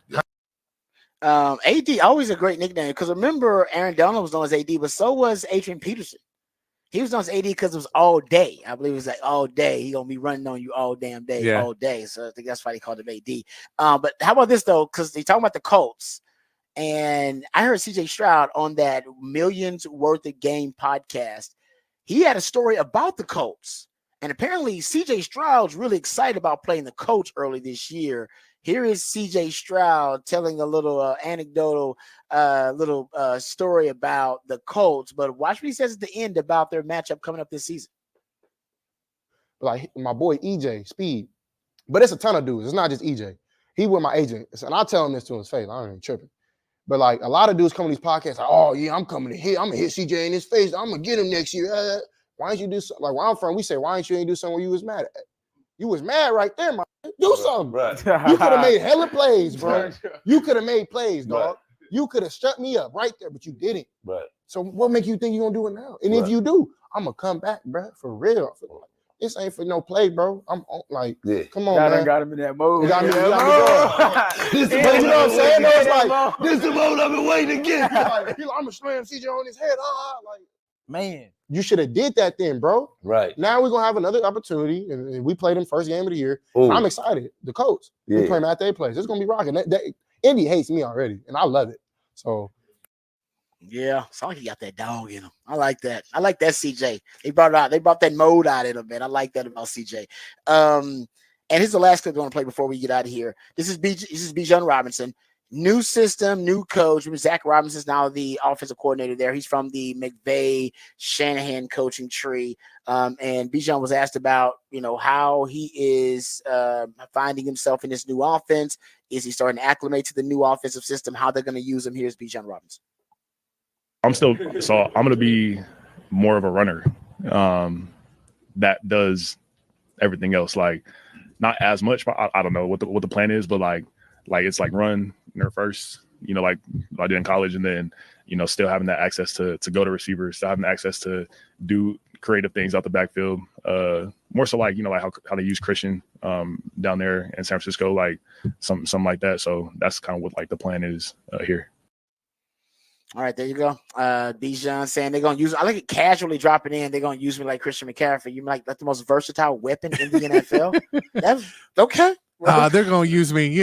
AD, always a great nickname, because remember Aaron Donald was known as AD, but so was Adrian Peterson. He was known as AD because it was all day. I believe it was like all day. He gonna be running on you all damn day, all day. So I think that's why they called him AD. But how about this though? Because they talking about the Colts, and I heard CJ Stroud on that Millions Worth of Game podcast. He had a story about the Colts, and apparently CJ Stroud's really excited about playing the Colts early this year. Here is CJ Stroud telling a little anecdotal story about the Colts, but watch what he says at the end about their matchup coming up this season. Like my boy EJ, Speed. But it's a ton of dudes. It's not just EJ. He with my agent. And I tell him this to his face. I ain't tripping. But like a lot of dudes come to these podcasts like, oh yeah, I'm coming to hit. I'm gonna hit CJ in his face. I'm gonna get him next year. Why don't you do something? Like where I'm from, we say, why don't you ain't do something where you was mad at? You was mad right there, man. Do something. Right. You could have made hella plays, bro. You could have made plays, dog. Right. You could have shut me up right there, but you didn't. Right. So what make you think you're gonna do it now? And if you do, I'm gonna come back, bro, for real. This ain't for no play, bro. I'm like, come on, man. Got him in that mode. You got me going. But you know what I'm saying? No, it's like, this is the mode I've been waiting to get. Like, I'm gonna slam CJ on his head. Like, man. You should have did that then, bro. Right. Now we're going to have another opportunity, and we played them first game of the year. Ooh. I'm excited. The Colts. We play them after they play. It's going to be rocking. Indy hates me already, and I love it. So. Yeah, sounds like he got that dog in him. I like that. I like that, CJ. They brought that mode out in him, man. I like that about CJ. And here's the last clip I want to play before we get out of here. This is Bijan Robinson. New system, new coach. Zach Robinson's now the offensive coordinator there. He's from the McVay Shanahan coaching tree. And Bijan was asked about, how he is finding himself in this new offense. Is he starting to acclimate to the new offensive system? How they're going to use him? Here's Bijan Robinson. I'm going to be more of a runner that does everything else. Like not as much, but I don't know what the plan is, but like it's like run first, like I did in college, and then, still having that access to go to receivers, still having access to do creative things out the backfield. More so like, like how they use Christian down there in San Francisco, like something like that. So that's kind of what like the plan is here. All right, there you go. Bijan saying they're going to use, I like it casually dropping in. They're going to use me like Christian McCaffrey. You like that's the most versatile weapon in the NFL. That's okay. Well, they're going to use me,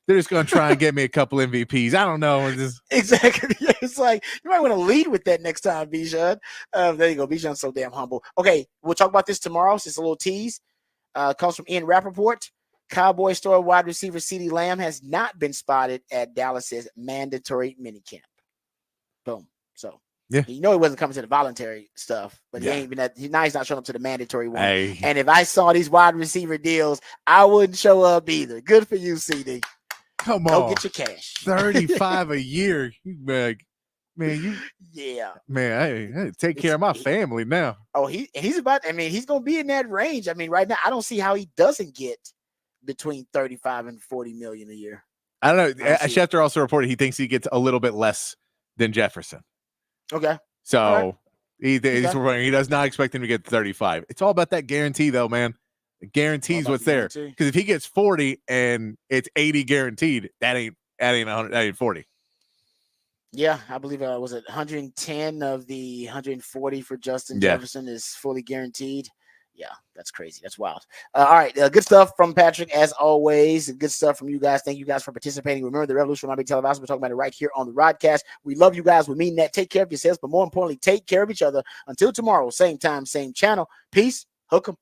they're just going to try and get me a couple MVPs. I don't know. Exactly. It's like, you might want to lead with that next time, Bijan. There you go. Bijan's so damn humble. Okay, we'll talk about this tomorrow. So it's a little tease. Comes from Ian Rappaport. Cowboy store wide receiver CeeDee Lamb has not been spotted at Dallas's mandatory minicamp. Boom. So Yeah. You know he wasn't coming to the voluntary stuff, but Yeah. he ain't been at. Now he's not showing up to the mandatory one. Hey. And if I saw these wide receiver deals, I wouldn't show up either. Good for you, CD. Come Go on. get your cash. 35 a year. You like, man, you Yeah. man, I take care of my family now. Oh, he's about. I mean, he's gonna be in that range. I mean, right now, I don't see how he doesn't get between 35 and 40 million a year. I don't know. I see Schefter also reported he thinks he gets a little bit less than Jefferson. Okay. So All he's Okay. reporting he does not expect him to get 35. It's all about that guarantee, though, man. The guarantee's about what's the there. guarantee. Because if he gets 40 and it's 80 guaranteed, that ain't 100. That ain't 40. Yeah, I believe was it 110 of the 140 for Justin Yeah. Jefferson is fully guaranteed. Yeah, that's crazy. That's wild. All right, good stuff from Patrick as always. Good stuff from you guys. Thank you guys for participating. Remember, the revolution will not be televised. We're talking about it right here on the Rodcast. We love you guys. We mean that. Take care of yourselves, but more importantly, take care of each other. Until tomorrow, same time, same channel. Peace. Hook 'em.